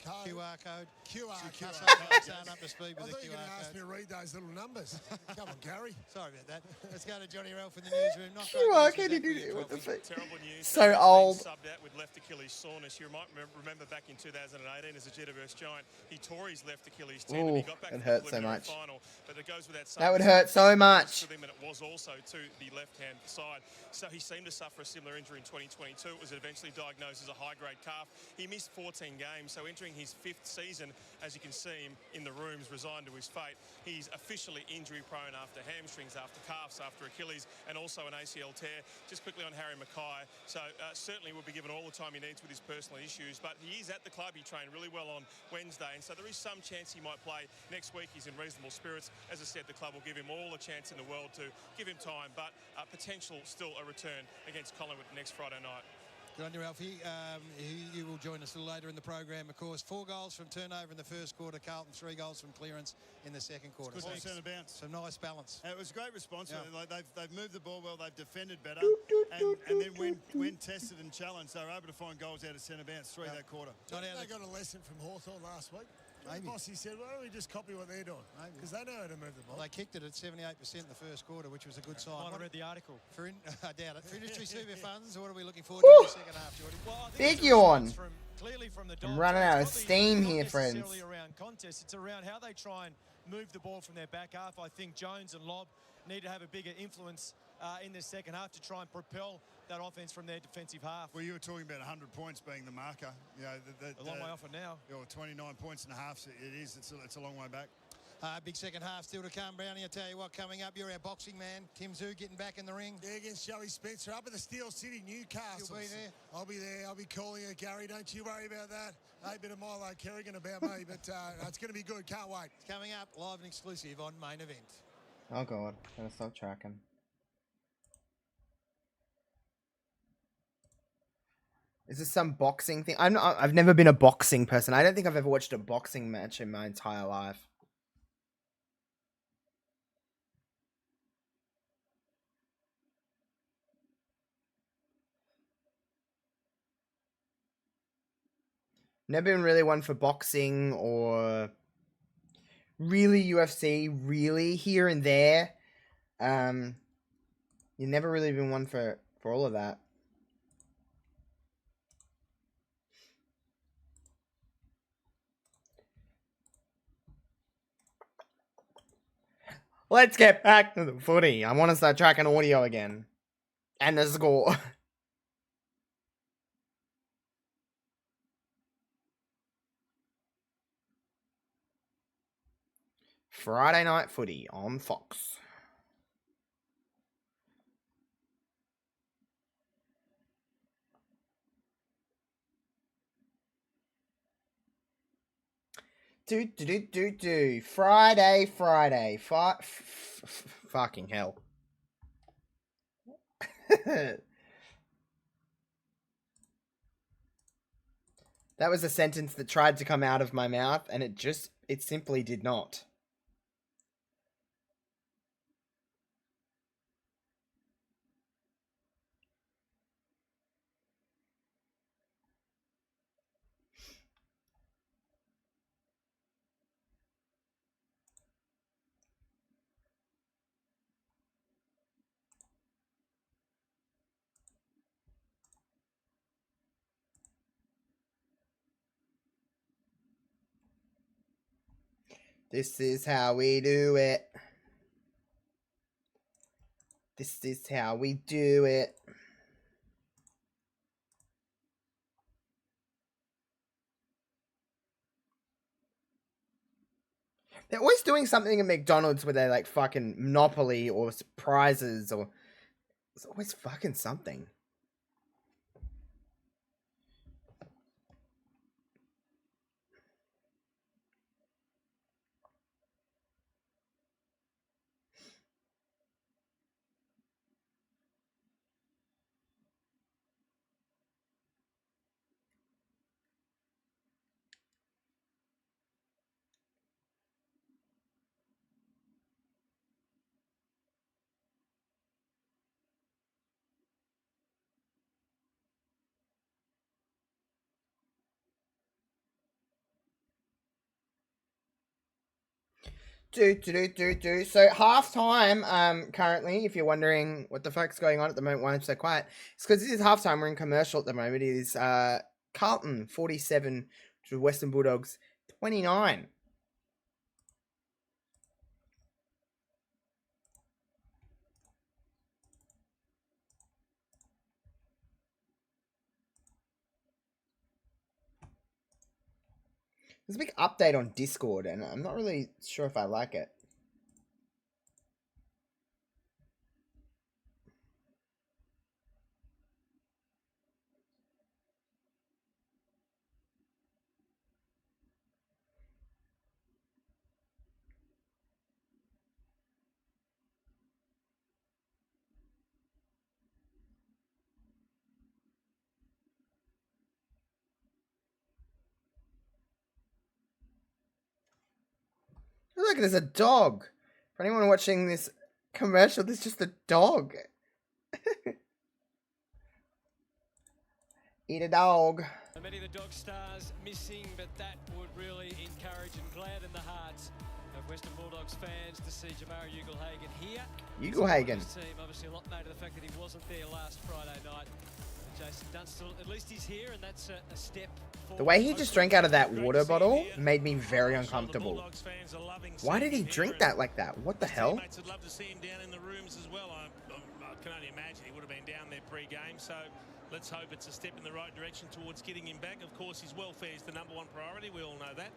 QR code. QR code. Sound up to speed with the QR code. I thought you were going to ask me to read those little numbers. Come on, Gary. Sorry about that. Let's go to Johnny Ralph in the newsroom. Not QR code, what the fuck? Terrible news. So old. Subbed out with left Achilles soreness. You might remember back in 2018 as a Jediverse giant, he tore his left Achilles tendon. He got back it to hurt the so much. Final, but it goes without saying, That would hurt so much. and it was also to the left-hand side. So he seemed to suffer a similar injury in 2022. It was eventually diagnosed as a high-grade calf. He missed 14 games, so entering his 5th season, as you can see him in the rooms, resigned to his fate. He's officially injury-prone after hamstrings, after calves, after Achilles, and also an ACL tear. Just quickly on Harry Mackay. So certainly will be given all the time he needs with his personal issues, but he is at the club. He trained really well on Wednesday, and so there is some chance he might play next week. He's in reasonable spirits. As I said, the club will give him all the chance in the world to give him time, but potential still a return against Collingwood next Friday night. Good on you, Ralphie. You will join us a little later in the program, of course. 4 goals from turnover in the first quarter. Carlton 3 goals from clearance in the second quarter. Good centre bounce. Some nice balance. It was a great response. Yeah. Like they've moved the ball well. They've defended better. And then when tested and challenged, they were able to find goals out of centre bounce 3 that quarter. They got a lesson from Hawthorn last week. Maybe. Bossy said, why don't we just copy what they're doing? Because they know how to move the ball. Well, they kicked it at 78% in the first quarter, which was a good sign. I read the article. I doubt it. For industry super funds, what are we looking forward to in the second half, Jordy? Well, Big yawn. Clearly from the I'm running out of steam here, friends. Not necessarily around contests. It's around how they try and move the ball from their back half. I think Jones and Lobb need to have a bigger influence in the second half to try and propel that offense from their defensive half. Well, you were talking about 100 points being the marker. You know, a long way off it now. 29 points and a half. It is. It's a long way back. Big second half still to come, Brownie. I tell you what, coming up, you're our boxing man. Tim Zoo getting back in the ring. Yeah, against Joey Spencer up at the Steel City, Newcastle. You'll be there? I'll be there. I'll be calling it, Gary. Don't you worry about that. A bit of Milo Kerrigan about me, but it's going to be good. Can't wait. It's coming up live and exclusive on Main Event. Oh, God. Gotta stop tracking. Is this some boxing thing? I've never been a boxing person. I don't think I've ever watched a boxing match in my entire life. Never been really one for boxing or really UFC, really here and there. You've never really been one for all of that. Let's get back to the footy. I want to start tracking audio again. And the score. Friday night footy on Fox. Friday. Fucking hell. That was a sentence that tried to come out of my mouth, and it simply did not. This is how we do it. This is how we do it. They're always doing something at McDonald's where they like fucking Monopoly or prizes or... It's always fucking something. So halftime, currently, if you're wondering what the fuck's going on at the moment, why I'm so quiet, it's because this is halftime. We're in commercial at the moment. It is Carlton 47 to Western Bulldogs 29. There's a big update on Discord, and I'm not really sure if I like it. Look, there's a dog. For anyone watching this commercial, there's just a dog. Eat a dog. Many of the dog stars missing, but that would really encourage and gladden the hearts of Western Bulldogs fans to see Jamara Ugle-Hagan here. Ugle-Hagan. Team obviously a lot made of the fact that he wasn't there last Friday night. Jason Dunstall, at least he's here, and that's a step forward. The way he just drank out of that water bottle made me very uncomfortable. Why did he drink that like that? What the hell? I'd love to see him down in the rooms as well. I can only imagine he would have been down there pre-game, so let's hope it's a step in the right direction towards getting him back. Of course, his welfare is the #1 priority. We all know that.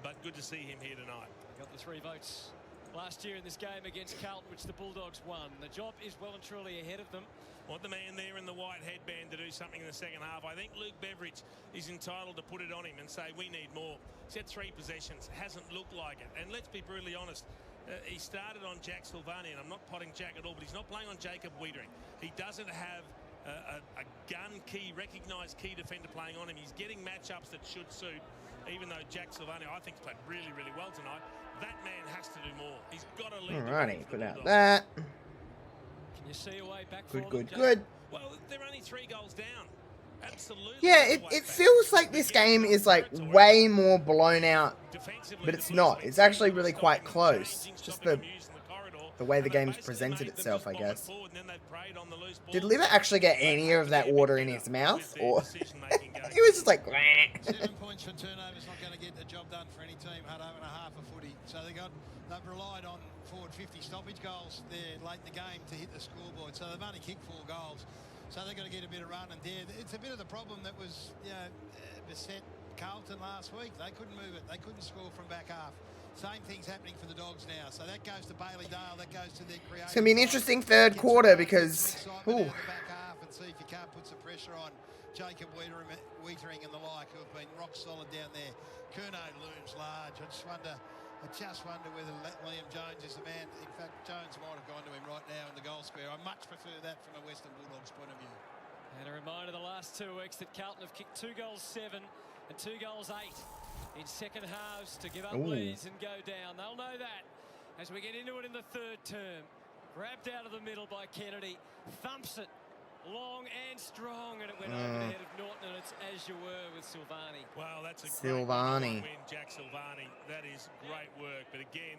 But good to see him here tonight. Got the 3 votes last year in this game against Carlton, which the Bulldogs won. The job is well and truly ahead of them. Want the man there in the white headband to do something in the second half. I think Luke Beveridge is entitled to put it on him and say, we need more. He's had 3 possessions. Hasn't looked like it. And let's be brutally honest. He started on Jack Silvani, and I'm not potting Jack at all, but he's not playing on Jacob Wiedering. He doesn't have a gun key, recognised key defender playing on him. He's getting matchups that should suit, even though Jack Silvani, I think, has played really, really well tonight. That man has to do more. He's got to lead. Alrighty, put out that. Can you see a way back Good, for good, them, good. Well, they're only 3 goals down. Absolutely. Yeah, it feels like this game is like way more blown out, but it's not. It's actually really quite close. It's just the way the game's presented itself, I guess. Did Liver actually get any of that water in his mouth? Or he was just like, 7 points for turnovers, not going to get the job done for any team. Had over a half a footy. So they've relied on forward 50 stoppage goals there late in the game to hit the scoreboard. So they've only kicked 4 goals. So they've got to get a bit of run and dare. It's a bit of the problem that was, beset Carlton last week. They couldn't move it. They couldn't score from back half. Same thing's happening for the Dogs now. So that goes to Bailey Dale. That goes to their creative. it's going to be an interesting third quarter because, ooh. Back half and see if you can't put some pressure on Jacob Wiedering and the like, who have been rock solid down there. Curnow looms large. I just wonder whether Liam Jones is the man. In fact, Jones might have gone to him right now in the goal square. I much prefer that from a Western Bulldogs point of view. And a reminder the last 2 weeks that Carlton have kicked 2 goals 7 and 2 goals 8 in second halves to give up leads and go down. They'll know that as we get into it in the third term. Grabbed out of the middle by Kennedy, thumps it long and strong, and it went over the head of Norton, and it's as you were with Silvani. Well, that's a Silvani. great win, Jack Silvani. That is great work. But again,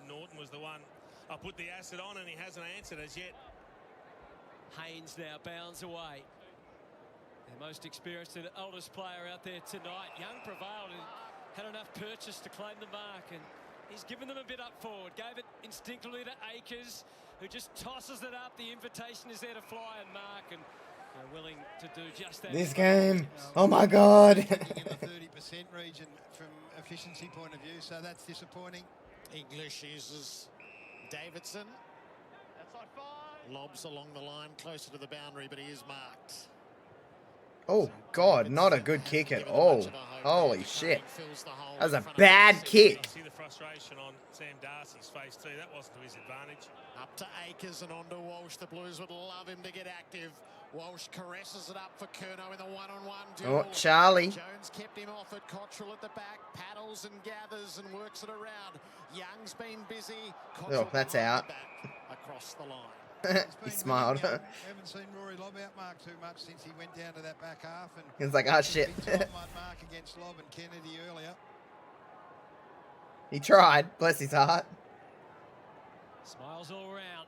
Norton was the one. I put the acid on, and he hasn't answered as yet. Haynes now bounds away. The most experienced and oldest player out there tonight. Young prevailed and had enough purchase to claim the mark, and he's given them a bit up forward. Gave it instinctively to Akers, who just tosses it up. The invitation is there to fly and mark, and they're willing to do just that. This game, oh my God. In the 30% region from efficiency point of view, so that's disappointing. English uses Davidson. Lobs along the line, closer to the boundary, but he is marked. Oh God, not a good kick at all. Holy shit. That was a bad kick. See the frustration on Sam Darcy's face too. That wasn't to his advantage. Up to Akers and on to Walsh. The Blues would love him to get active. Walsh caresses it up for Curnow in the one-on-one duel. Oh, Charlie. Jones kept him off at Cottrell at the back. Paddles and gathers and works it around. Young's been busy. Oh, that's out. Across the line. He smiled. We haven't seen Rory Lobb outmark too much since he went down to that back half. And He was like, oh shit. mark against Lobb and Kennedy earlier. He tried, bless his heart. Smiles all round.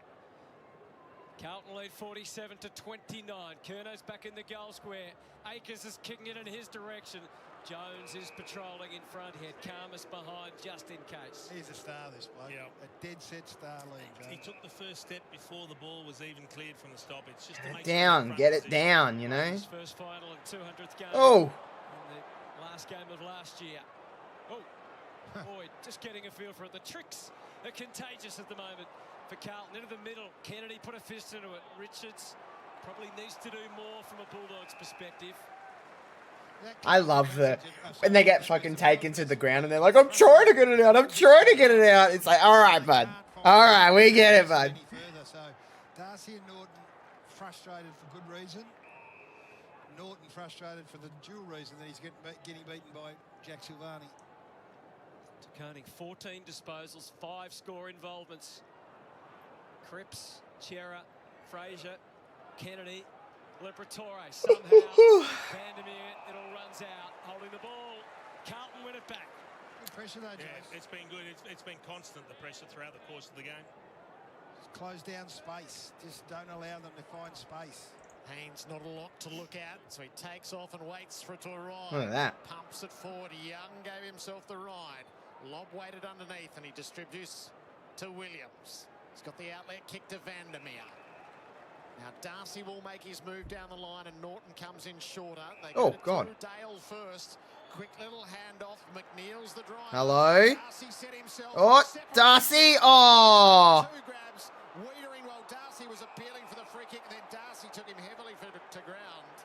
Carlton lead 47-29. Curnow's back in the goal square. Akers is kicking it in his direction. Jones is patrolling in front here. Karmas behind just in case. He's a star, this bloke. Yep. A dead set star league. He took the first step before the ball was even cleared from the stoppage. Just to make Down, get it down, you know. His first final and 200th game. Oh. In the last game of last year. Oh, boy, just getting a feel for it. The tricks are contagious at the moment for Carlton. Into the middle, Kennedy put a fist into it. Richards probably needs to do more from a Bulldogs perspective. I love when they get fucking taken to the ground and they're like, I'm trying to get it out, I'm trying to get it out. It's like, all right, bud. All right, we get it, bud. So Darcy and Norton frustrated for good reason. Norton frustrated for the dual reason that he's getting beaten by Jack Silvani. Taconi, 14 disposals, 5 score involvements. Cripps, Chera, Fraser, Kennedy, Liberatore somehow. Vandermeer, it all runs out, holding the ball. Carlton win it back. Good pressure though, James. Yeah, it's been good. It's been constant, the pressure throughout the course of the game. Just close down space. Just don't allow them to find space. Haynes not a lot to look at, so he takes off and waits for it to arrive. Look at that. Pumps it forward. Young gave himself the ride. Lob waited underneath and he distributes to Williams. He's got the outlet kick to Vandermeer. Now Darcy will make his move down the line and Norton comes in shorter. They Oh, get it God. to Dale first. Quick little handoff. McNeil's the drive. Hello? Darcy set himself. Oh, Darcy. Oh. 2 grabs. Wiedering while Darcy was appealing for the free kick, and then Darcy took him heavily to ground.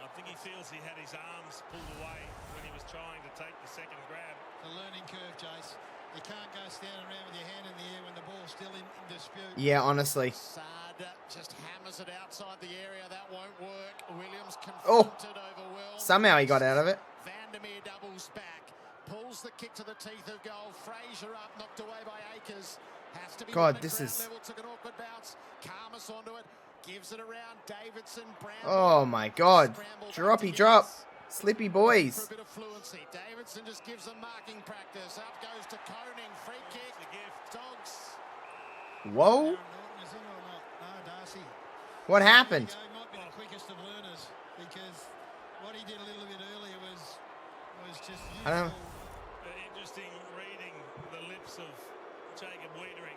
I think he feels he had his arms pulled away when he was trying to take the second grab. The learning curve, Jace. You can't go standing around with your hand in the air when the ball's still in dispute. Yeah, honestly. Saad just hammers Hammers it outside the area. That won't work. Williams Oh, confronted, overwhelmed. somehow he got out of it. Vandermeer doubles back. Pulls the kick to the teeth of goal. Fraser up, knocked away by Akers. Has to be God, this is... level. Took an awkward bounce. Karmas onto it. Gives it around. Davidson, Brown. Oh my God. Droppy drop. Slippy boys. For a bit of fluency. Davidson just gives them marking practice. Up goes to Koning. Free kick. Dogs. Whoa. What happened? He might be the quickest of learners because what he did a little bit earlier was just I don't know. Interesting reading the lips of Jacob Wiedering.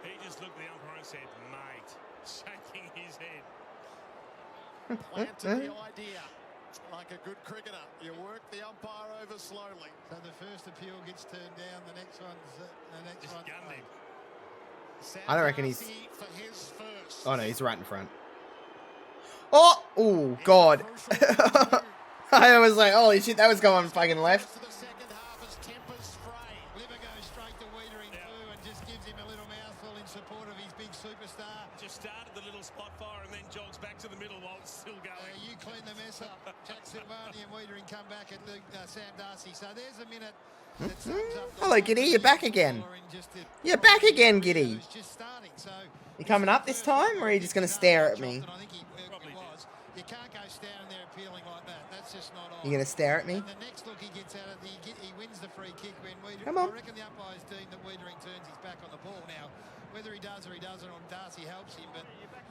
He just looked at the umpire and said, mate, shaking his head. Planted the idea. Like a good cricketer, you work the umpire over slowly. So the first appeal gets turned down, the next one's Just gunned him. I don't reckon he's... For his first. Oh no, he's right in front. Oh! Oh, God. I was like, holy shit, that was going fucking left. The second half is tempers fray. Liver goes straight to Wiedering too and just gives him a little mouthful in support of his big superstar. Just started the little spot fire and then jogs back to the middle while it's still going. You clean the mess up. Jack Silvani and Wiedering come back at Sam Darcy. So there's a minute that sums up. Hello, Giddy, you're back again. You're back again, Giddy. You coming up this time, or are you just going to stare at me? I think he was. You can't go standing there appealing like that. That's just not on. You going to stare at me? And the next look he gets out of he wins the free kick when Wiedering. Come on. I reckon the umpire's deemed that Wiedering turns his back on the ball. Now, whether he does or he doesn't, or Darcy helps him, but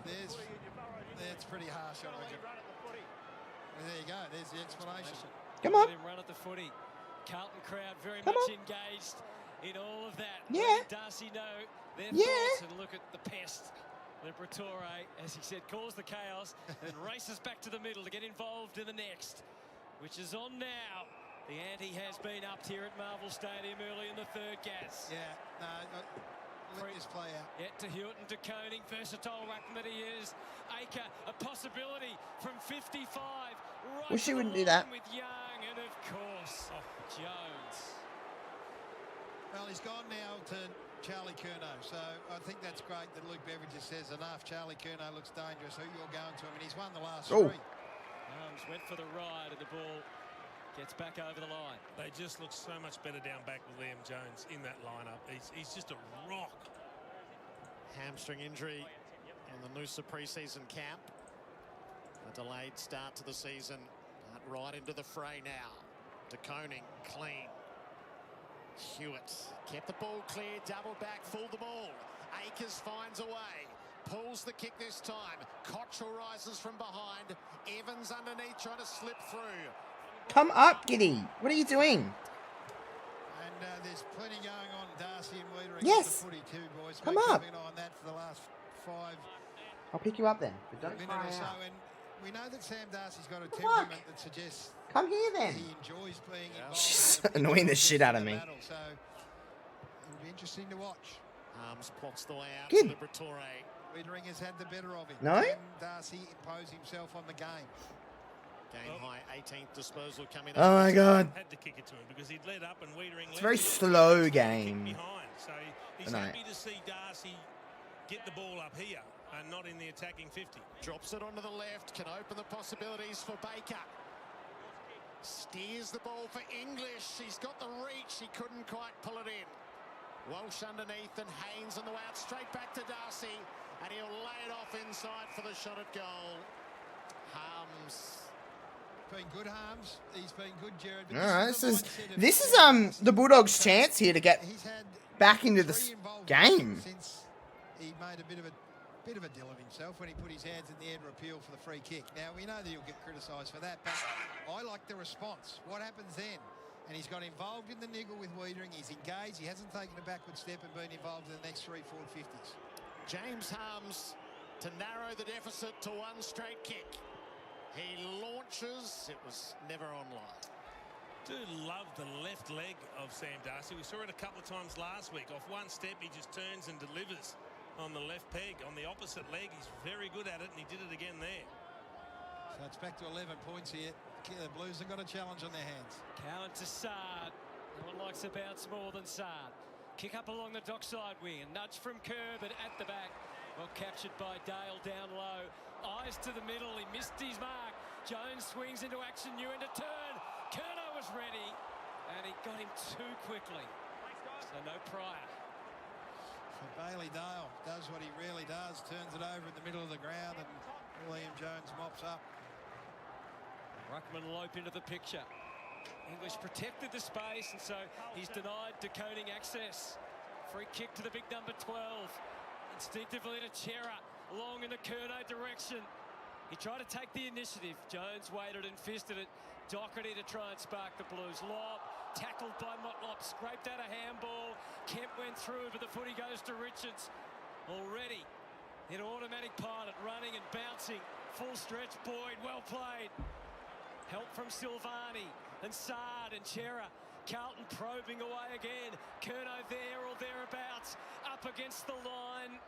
that's pretty harsh, I reckon. Well, there you go. There's the explanation. Come on. Let him run at the footy. Carlton crowd very Come much on. engaged in all of that. Yeah. Letting Darcy know their thoughts and look at the pest. Liberatore, as he said, caused the chaos and races back to the middle to get involved in the next, which is on now. The ante has been upped here at Marvel Stadium early in the third gas. Yeah, no, let this play out. Yet to Hewitt and to Koning, versatile ruckman that he is. Aker, a possibility from 55. Right Wish he to the wouldn't do that. line with Young, and of course, Jones. Well, he's gone now to Charlie Curnow, so I think that's great that Luke Beveridge just says enough. Charlie Curnow looks dangerous. Who you're going to him, and he's won the last three. Arms went for the ride, and the ball gets back over the line. They just look so much better down back with Liam Jones in that lineup. He's just a rock. Hamstring injury in the Noosa pre-season camp. A delayed start to the season. But right into the fray now. De Koning, clean. Hewitt kept the ball clear, double back, fooled the ball. Akers finds a way. Pulls the kick this time. Cottrell rises from behind. Evans underneath trying to slip through. Come up, Giddy. What are you doing? And there's plenty going on. Darcy and Wiedering. Yes. The footy too, boys. Come Been up. keeping an eye on that for the last 5 I'll pick you up then. But don't minutes cry or so. out. And we know that Sam Darcy's got a Fuck. temperament that suggests Come here then. he enjoys being involved. She's in the annoying the shit out of me. battle, so it'll be interesting to watch. Arms plots the way out Good. to Liberatore. Wiedering has had the better of him. No? Can Darcy impose himself on the game? Game high 18th disposal coming Oh my God. Had to kick it to him because he'd led up and Wiedering It's a very slow game. behind. So he's No. happy to see Darcy get the ball up here and not in the attacking 50. Drops it onto the left, can open the possibilities for Baker. Steers the ball for English. He's got the reach, he couldn't quite pull it in. Walsh underneath and Haynes on the way out, straight back to Darcy, and he'll lay it off inside for the shot at goal. Harms. Been good, Harms. He's been good, Jared. All right, this is the Bulldogs' chance here to get He's had back into the 3 involved game. since he made a bit of a deal of himself when he put his hands in the air to appeal for the free kick. Now we know that he'll get criticised for that, but I like the response. What happens then? And he's got involved in the niggle with Wiedering. He's engaged. He hasn't taken a backward step and been involved in the next 3 forward 50s. James Harms to narrow the deficit to 1 straight kick. He launches. It was never online. Do love the left leg of Sam Darcy. We saw it a couple of times last week. Off 1 step, he just turns and delivers on the left peg. On the opposite leg, he's very good at it, and he did it again there. So it's back to 11 points here. The Blues have got a challenge on their hands. Cowan to Sard. No one likes a bounce more than Sard. Kick up along the dockside wing. A nudge from Kerr, but at the back. Well captured by Dale down low. Eyes to the middle. He missed his mark. Jones swings into action. New into turn. Kerno was ready. And he got him too quickly. So no prior. So Bailey Dale does what he really does. Turns it over in the middle of the ground and Liam Jones mops up. Ruckman Lope into the picture. English protected the space, and so he's denied De Koning access. Free kick to the big number 12. Instinctively to Chera, long in the Kerno direction. He tried to take the initiative. Jones waited and fisted it. Doherty to try and spark the Blues. Lob, tackled by Motlop, scraped out a handball. Kemp went through, but the footy goes to Richards. Already in automatic pilot, running and bouncing. Full stretch, Boyd, well played. Help from Silvani and Sard and Chera. Carlton probing away again. Kerno there or thereabouts. Up against the line.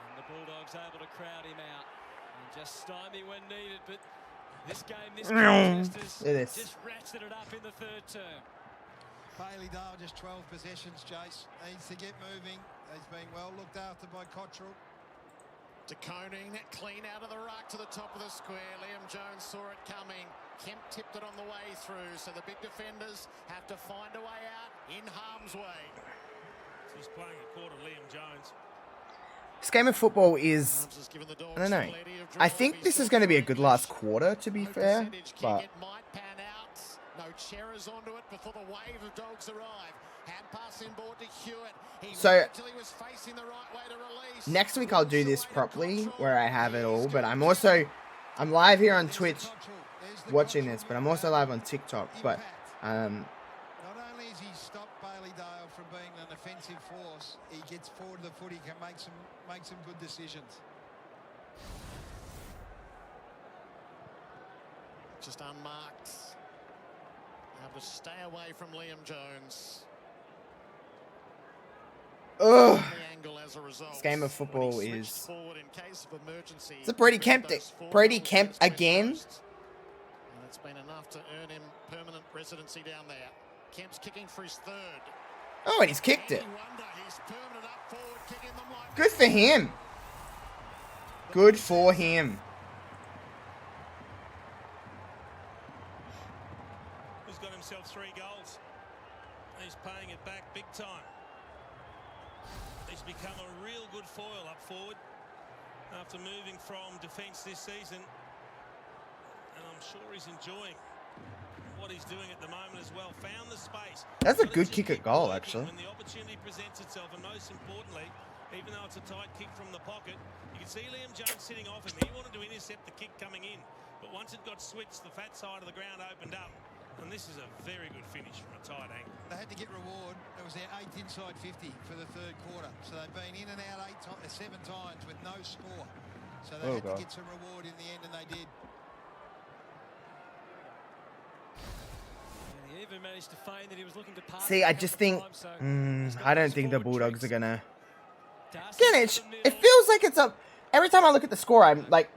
And the Bulldogs able to crowd him out. And just stymie when needed. But this game, this contest has just ratcheted it up in the third term. Bailey Dale just 12 possessions, Jace. Needs to get moving. He's been well looked after by Cottrell. De Koning clean out of the ruck to the top of the square. Liam Jones saw it coming. Kemp tipped it on the way through, so the big defenders have to find a way out in harm's way. He's playing a quarter, Liam Jones. This game of football is, I don't know. I think this is going to be a good last quarter, to be fair. But It might pan out. No Chera's onto it before the wave of Dogs arrive. Hand pass inboard to Hewitt. So, He was facing the right way to release. next week I'll do this properly, where I have it all. But I'm live here on Twitch watching this, but I'm also live on TikTok. But, Not only has he stopped Bailey Dale from being an offensive force, he gets forward to the footy, can make some good decisions. Just unmarked. Able to stay away from Liam Jones. ugh. As a result, This game of football is... forward in case of emergency. It's a Brady Kemp again. And it's been enough to earn him permanent residency down there. Kemp's kicking for his third. Oh, and he's kicked it. He's permanent up forward, kicking them like Good for him. Good for him. He's got himself 3 goals. He's paying it back big time. He's become a real good foil up forward after moving from defence this season. And I'm sure he's enjoying what he's doing at the moment as well. Found the space. That's a good kick at goal, actually. When the opportunity presents itself, and most importantly, even though it's a tight kick from the pocket, you can see Liam Jones sitting off him. He wanted to intercept the kick coming in, but once it got switched, the fat side of the ground opened up. And this is a very good finish from a tight angle. They had to get reward. It was their 8th inside 50 for the third quarter. So they've been in and out 7 times with no score. So they had to get some reward in the end, and they did. And he even managed to feign that he was looking to pass. See, I just think... I don't think the Bulldogs are going to... It feels like it's up... Every time I look at the score, I'm like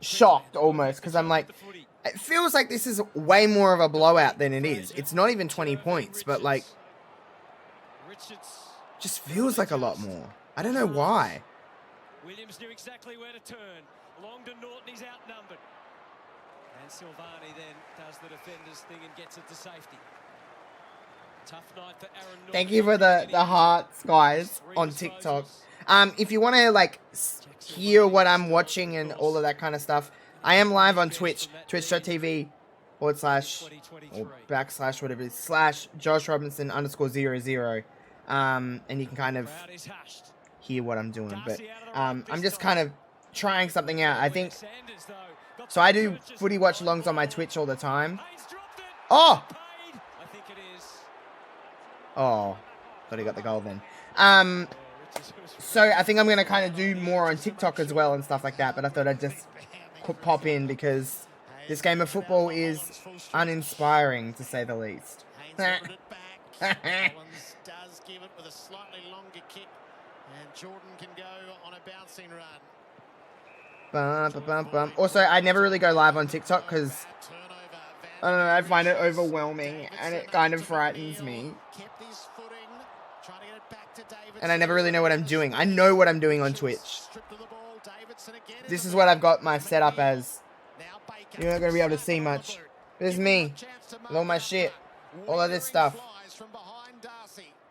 shocked almost, because I'm like... It feels like this is way more of a blowout than it is. It's not even 20 points, but like... Just feels like a lot more. I don't know why. Williams knew exactly where to turn. Long to Norton, he's outnumbered. And Silvani then does the defender's thing and gets it to safety. Tough night for Aaron Norton. Thank you for the hearts, guys, on TikTok. If you want to like hear what I'm watching and all of that kind of stuff, I am live on Twitch, twitch.tv// or / whatever it is, /Josh Robinson _00. And you can kind of hear what I'm doing. But I'm just kind of trying something out. I think, so I do footy watch alongs on my Twitch all the time. Oh! Oh, thought he got the goal then. So I think I'm going to kind of do more on TikTok as well and stuff like that. But I thought I'd just pop in because this game of football is uninspiring, to say the least. Does give it with a slightly longer kick, and Jordan can go on a bouncing run. Also, I never really go live on TikTok because I don't know, I find it overwhelming and it kind of frightens me. And I never really know what I'm doing. I know what I'm doing on Twitch. This is what I've got my setup as. You're not going to be able to see much. This is me. With all my shit. All of this stuff.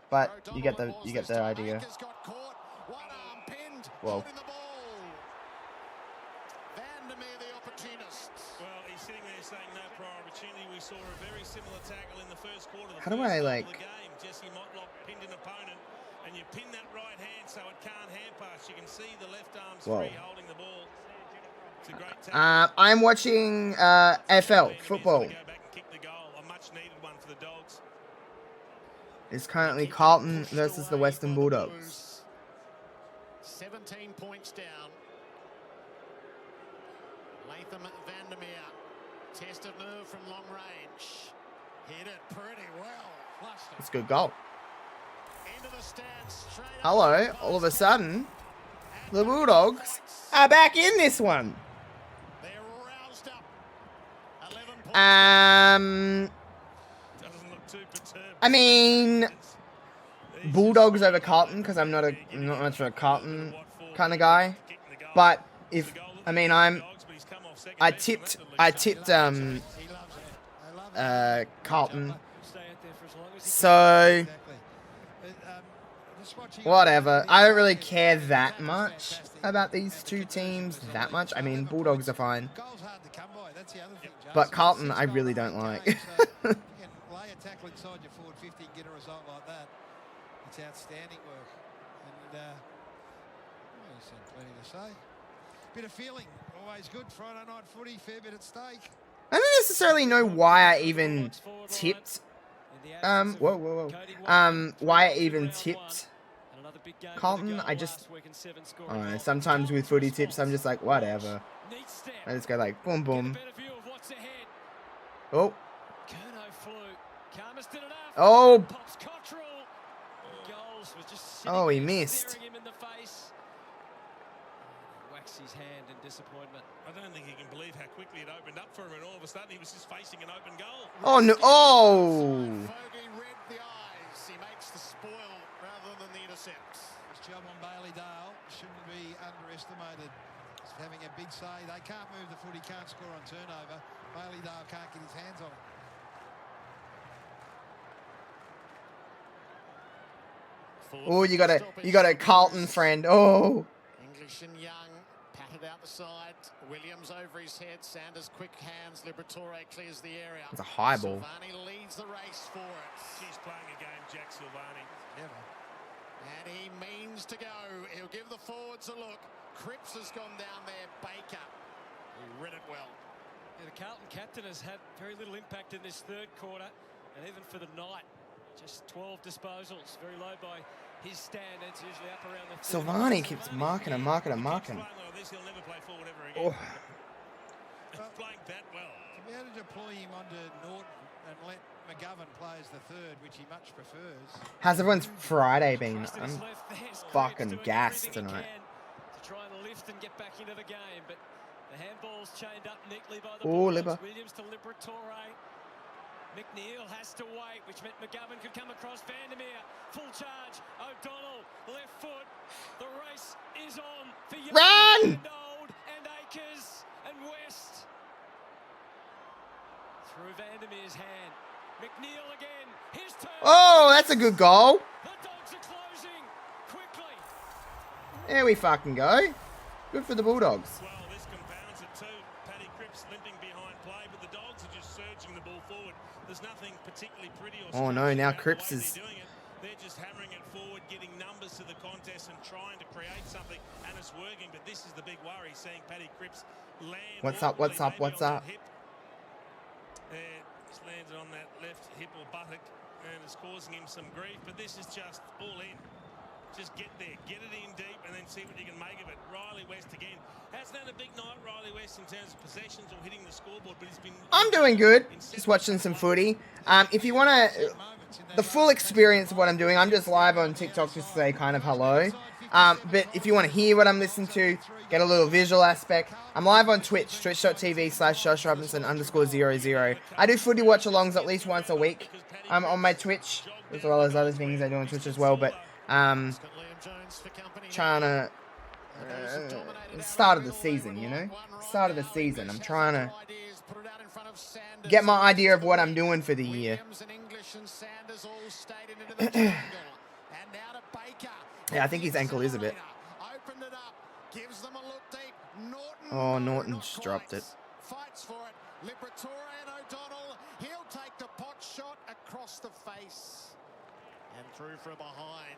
But you get the idea. Whoa. Well, he's sitting there saying no prior opportunity. We saw a very similar tackle in the first quarter. How do I like? Jesse Motlop pinned an opponent, and you pin that right hand so it can't hand pass. You can see the left arm's free holding the ball. It's a great tackle. I'm watching AFL football. A much needed one for the Dogs. It's currently Carlton versus the Western Bulldogs. 17 points down. Latham Vandermeer. Test of nerve from long range. Hit it pretty well. It's a good goal. Hello, all of a sudden, the Bulldogs are back in this one. I mean, Bulldogs over Carlton because I'm not much of a Carlton kind of guy. But if I tipped Carlton. So whatever. I don't really care that much about these two teams that much. I mean, Bulldogs are fine. But Carlton, I really don't like. Lay a tackle inside your forward 50 and get a result like that. It's outstanding work. And he's had plenty to say. Bit of feeling, always good. Friday night footy, fair bit at stake. I don't necessarily know why I even tipped. Why I even tipped Carlton. I just, I don't know. Sometimes with footy tips, I'm just like, whatever. I just go like, boom, boom. Oh. Oh. Oh, he missed. His hand in disappointment. I don't think he can believe how quickly it opened up for him, and all of a sudden he was just facing an open goal. Oh no! Oh! Fergie read the eyes. He makes the spoil rather than the intercept. His job on Bailey Dale shouldn't be underestimated. He's having a big say. They can't move the foot. He can't score on turnover. Bailey Dale can't get his hands on it. Oh, you got a Carlton friend. Oh. English and Young patted out the side. Williams over his head. Sanders quick hands. Liberatore clears the area. It's a high ball. Silvani leads the race for it. He's playing a game, Jack Silvani. Never. And he means to go. He'll give the forwards a look. Cripps has gone down there. Baker, he read it well. Yeah, the Carlton captain has had very little impact in this third quarter, and even for the night, just 12 disposals, very low by his standards, usually up around the... Silvani keeps marking him. He'll never play forward ever again. Oh. Playing that well. To be able to deploy him onto Norton and let McGovern play as the third, which he much prefers. How's everyone's Friday been? I'm fucking gassed tonight. To try and lift and get back into the game, but the handball's chained up neatly by the Bulldogs. Williams to Liberatore. McNeil has to wait, which meant McGovern could come across. Vandermeer, full charge. O'Donnell, left foot. The race is on for Young, Run! and Old, and Akers, and West. Through Vandermeer's hand. McNeil again. His turn. Oh, that's a good goal. The Dogs are closing quickly. There we fucking go. Good for the Bulldogs. Well, this compounds it too. Paddy Cripps limping behind play, but the Dogs are just surging the ball forward. There's nothing particularly pretty or Oh no, now Cripps the way is... they're doing it. They're just hammering it forward, getting numbers to the contest and trying to create something, and it's working. But this is the big worry, seeing Paddy Cripps land. What's up, what's up, what's up? There, he's landed on that left hip or buttock, and it's causing him some grief. But this is just all in. Just get there, get it in deep, and then see what you can make of it. Riley West again. Hasn't had a big night, Riley West, in terms of possessions or hitting the scoreboard, but he's been... I'm doing good. Just watching some footy. If you want to... The full experience of what I'm doing, I'm just live on TikTok just to say kind of hello. But if you want to hear what I'm listening to, get a little visual aspect, I'm live on Twitch, twitch.tv/JoshRobinson_00. I do footy watch-alongs at least once a week on my Twitch, as well as other things I do on Twitch as well. But trying to... start of the season, you know? Start of the season. I'm trying to get my idea of what I'm doing for the year. Yeah, I think his ankle is a bit. Oh, Norton just dropped it. Fights for it. Liberatore and O'Donnell. He'll take the pot shot across the face. And through from behind.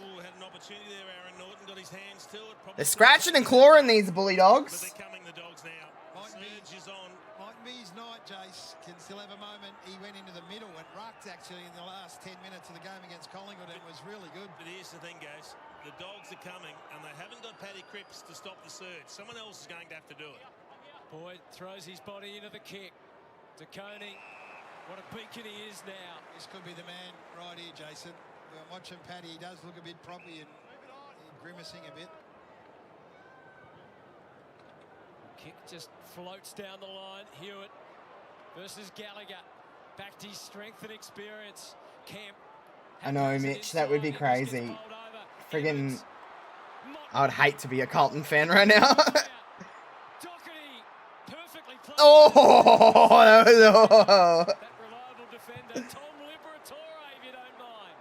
Ooh, had an opportunity there, Aaron Norton. Got his hands to it. They're scratching and clawing these Bulldogs. But they're coming, the Dogs now. Surge is on. Mightn't be his night, Jace. Can still have a moment. He went into the middle and rucked actually in the last 10 minutes of the game against Collingwood. It was really good. But here's the thing, guys. The Dogs are coming, and they haven't got Paddy Cripps to stop the surge. Someone else is going to have to do it. Boyd throws his body into the kick. De Koning, what a beacon he is now. This could be the man right here, Jason. Watching Paddy, he does look a bit proppy and grimacing a bit. Kick just floats down the line. Hewitt versus Gallagher. Back to his strength and experience. Camp. I know, Mitch, that would be crazy. Friggin', I would hate to be a Carlton fan right now. Oh, that was, oh. That reliable defender, Tom Liberatore, if you don't mind.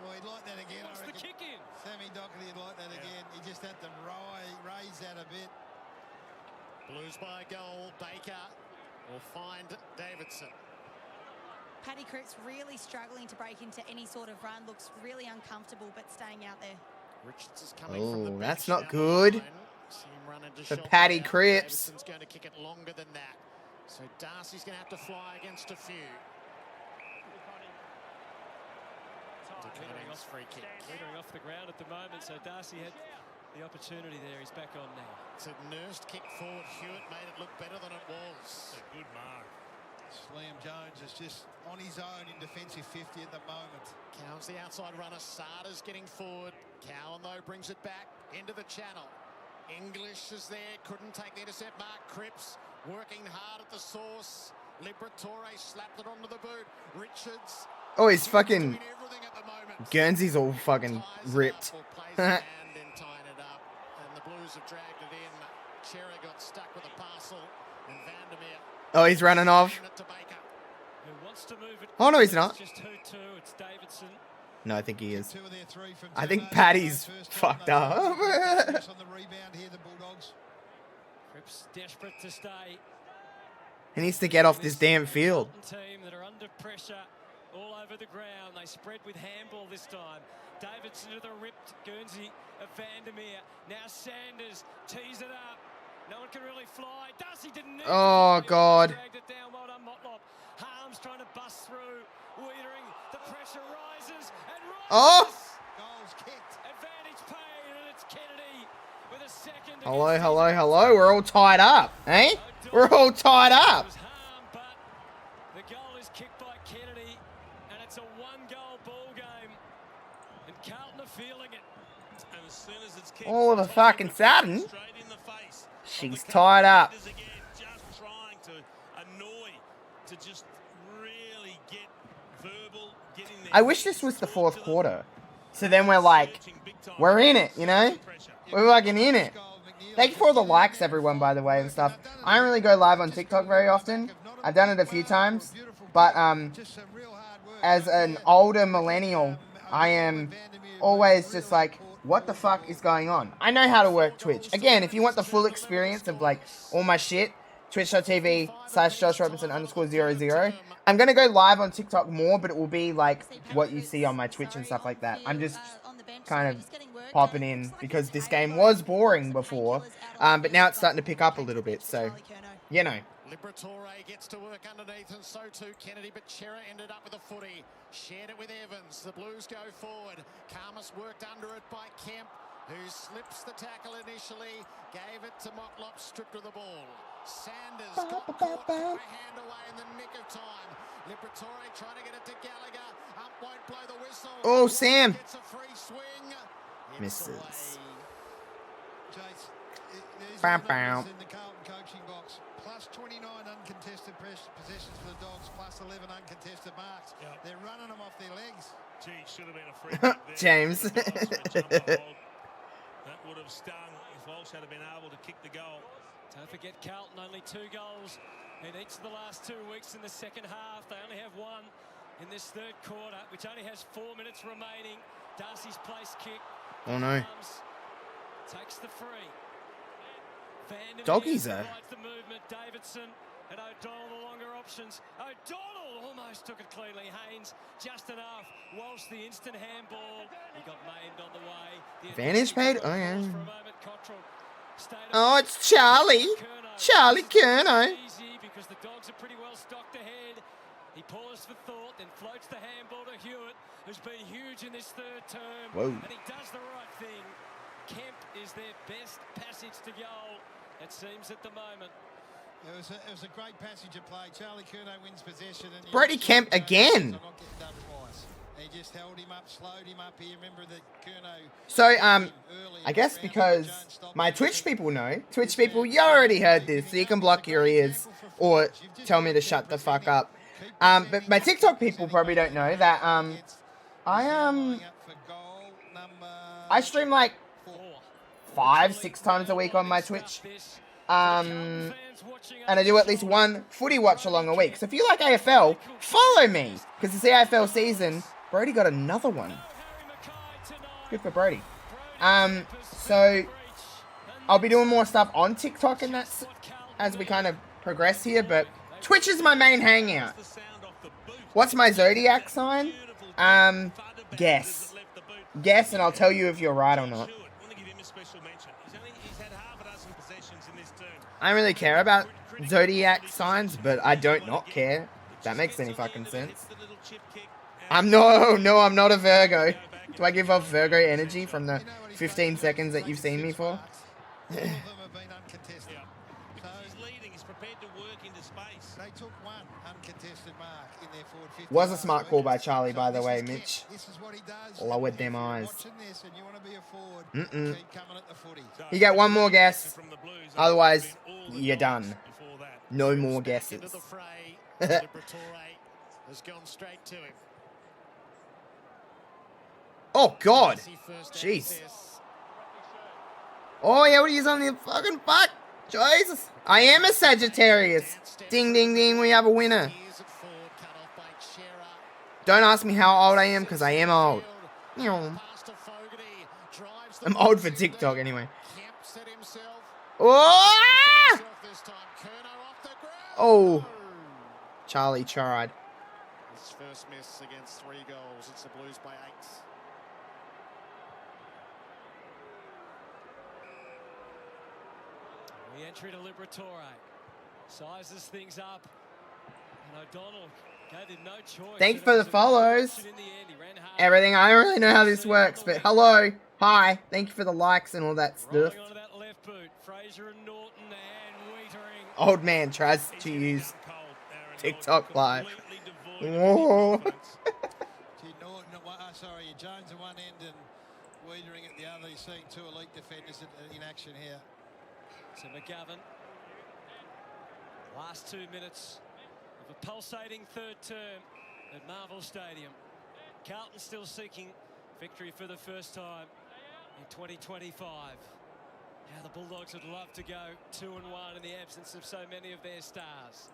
Well, he'd like that again. What's the kick in? Sammy Docherty would like that again. He just had to raise that a bit. Blues by a goal. Baker will find Davidson. Paddy Cripps really struggling to break into any sort of run. Looks really uncomfortable, but staying out there. Richards is coming from the bench that's not down good. the line. See him run into For shot Paddy there. Cripps. Davidson's going to kick it longer than that. So Darcy's going to have to fly against a few. Teetering free kick. Teetering off the ground at the moment, so Darcy had the opportunity there. He's back on now. It's a nursed kick forward. Hewitt made it look better than it was. A good mark. Liam Jones is just on his own in defensive 50 at the moment. Cowan's the outside runner. Sada's getting forward. Cowan, though, brings it back into the channel. English is there. Couldn't take the intercept mark. Cripps working hard at the source. Liberatore slapped it onto the boot. Richards. Oh, he's fucking... Guernsey's all fucking ripped. And then tying it up. And the Blues have dragged it in. Cherry got stuck with a parcel. And Vandermeer. Oh, he's running off. Who wants to move it? Oh, no, he's not. It's just who to? It's Davidson. No, I think he is. 2 of their 3 from I think Paddy's fucked up. on the rebound here, the Bulldogs. Cripps desperate to stay. He needs to get off this damn field. Team that are under pressure all over the ground. They spread with handball this time. Davidson to the ripped Guernsey of Vandermeer. Now Sanders tees it up. No one can really fly. Darcy didn't need Oh, God. dragged it down. Well done, Motlop. Harms trying to bust through. Wiedering. The pressure rises and rises. Oh! Goals kicked. Advantage paid, and it's Kennedy with a second. Hello, hello, hello. We're all tied up, eh? We're all tied up. Was harmed, but the goal is kicked by Kennedy, and it's a 1-goal ball game. And Carlton are feeling it. And as soon as it's kicked, All of a fucking sudden, straight in the face. she's tied up. Again, just trying to annoy, to just really get verbal, get in there. I wish this was the 4th quarter. So then we're like, we're in it, you know? We're fucking in it. Thank you for all the likes, everyone, by the way, and stuff. I don't really go live on TikTok very often. I've done it a few times. But as an older millennial, I am always just like, what the fuck is going on? I know how to work Twitch. Again, if you want the full experience of like all my shit, twitch.tv/JoshRobinson_00. I'm going to go live on TikTok more, but it will be like what you see on my Twitch and stuff like that. I'm just kind of popping in because this game was boring before, but now it's starting to pick up a little bit. So, you know, Liberatore gets to work underneath, and so too Kennedy, but Chera ended up with a footy. Shared it with Evans. The Blues go forward. Karmas worked under it by Kemp, who slips the tackle initially, gave it to Motlop, stripped of the ball. Sanders got caught, a hand away in the nick of time. Liberatore trying to get it to Gallagher. Ump won't blow the whistle. Oh, Sam. Gets a free swing. Misses. Chase, there's Bow, the bow. numbers in the Carlton coaching box. Plus 29 uncontested possessions for the Dogs, plus 11 uncontested marks. Yep. They're running them off their legs. Gee, should have been a free kick there. James. That would have stung if Walsh had been able to kick the goal. Don't forget Carlton, only 2 goals in each of the last 2 weeks in the second half. They only have 1 in this third quarter, which only has 4 minutes remaining. Darcy's place kick. Oh no. Takes the free. Doggies there. The movement. Davidson and O'Donnell the longer options. O'Donnell almost took it cleanly. Haynes just enough. Walsh the instant handball. He got maimed on the way. Advantage paid? Oh yeah. For a moment, Cottrell stayed Oh, it's Charlie. Charlie Curnow. Easy because the Dogs are pretty well stocked ahead. He paused for thought, then floats the handball to Hewitt, who's been huge in this third term. Whoa. And he does the right thing. Kemp is their best passage to goal, it seems, at the moment. It was a great passage of play. Charlie Curnow wins possession. And Brody Kemp again. Not getting done twice. He just held him up, slowed him up here. Remember that Curnow... So, I guess because my Twitch people know. Twitch people, you already heard this, so you can block your ears or tell me to shut the fuck up. But my TikTok people probably don't know that, I stream like 5-6 times a week on my Twitch. And I do at least one footy watch along a week. So if you like AFL, follow me. Because it's the AFL season. Brody got another one. Good for Brody. So I'll be doing more stuff on TikTok and that's as we kind of progress here. But Twitch is my main hangout. What's my zodiac sign? Guess. Guess and I'll tell you if you're right or not. I don't really care about zodiac signs, but I don't not care. If that makes any fucking sense. I'm not a Virgo. Do I give off Virgo energy from the 15 seconds that you've seen me for? Was a smart call by Charlie, by the way, Mitch. Lowered them eyes. You get one more guess. Otherwise, you're done. No more guesses. Oh, God. Jeez. Oh, yeah, what are you on the fucking fuck? Jesus. I am a Sagittarius. Ding, ding, ding. We have a winner. Don't ask me how old I am, because I am old. I'm old for TikTok, anyway. Oh! Oh. Charlie tried. His first miss against 3 goals. It's the Blues by 8. Re-entry to Liberatore. Sizes things up. And O'Donnell gave him no choice. Thanks for the follows. Everything. I don't really know how this works, but hello. Hi. Thank you for the likes and all that stuff. Old man tries to use TikTok live. Whoa. Sorry, Jones at one end and Wiedering at the other. He's seeing 2 elite defenders in action here. So McGovern. Last 2 minutes of a pulsating third term at Marvel Stadium. Carlton still seeking victory for the first time in 2025. Now the Bulldogs would love to go 2-1 in the absence of so many of their stars.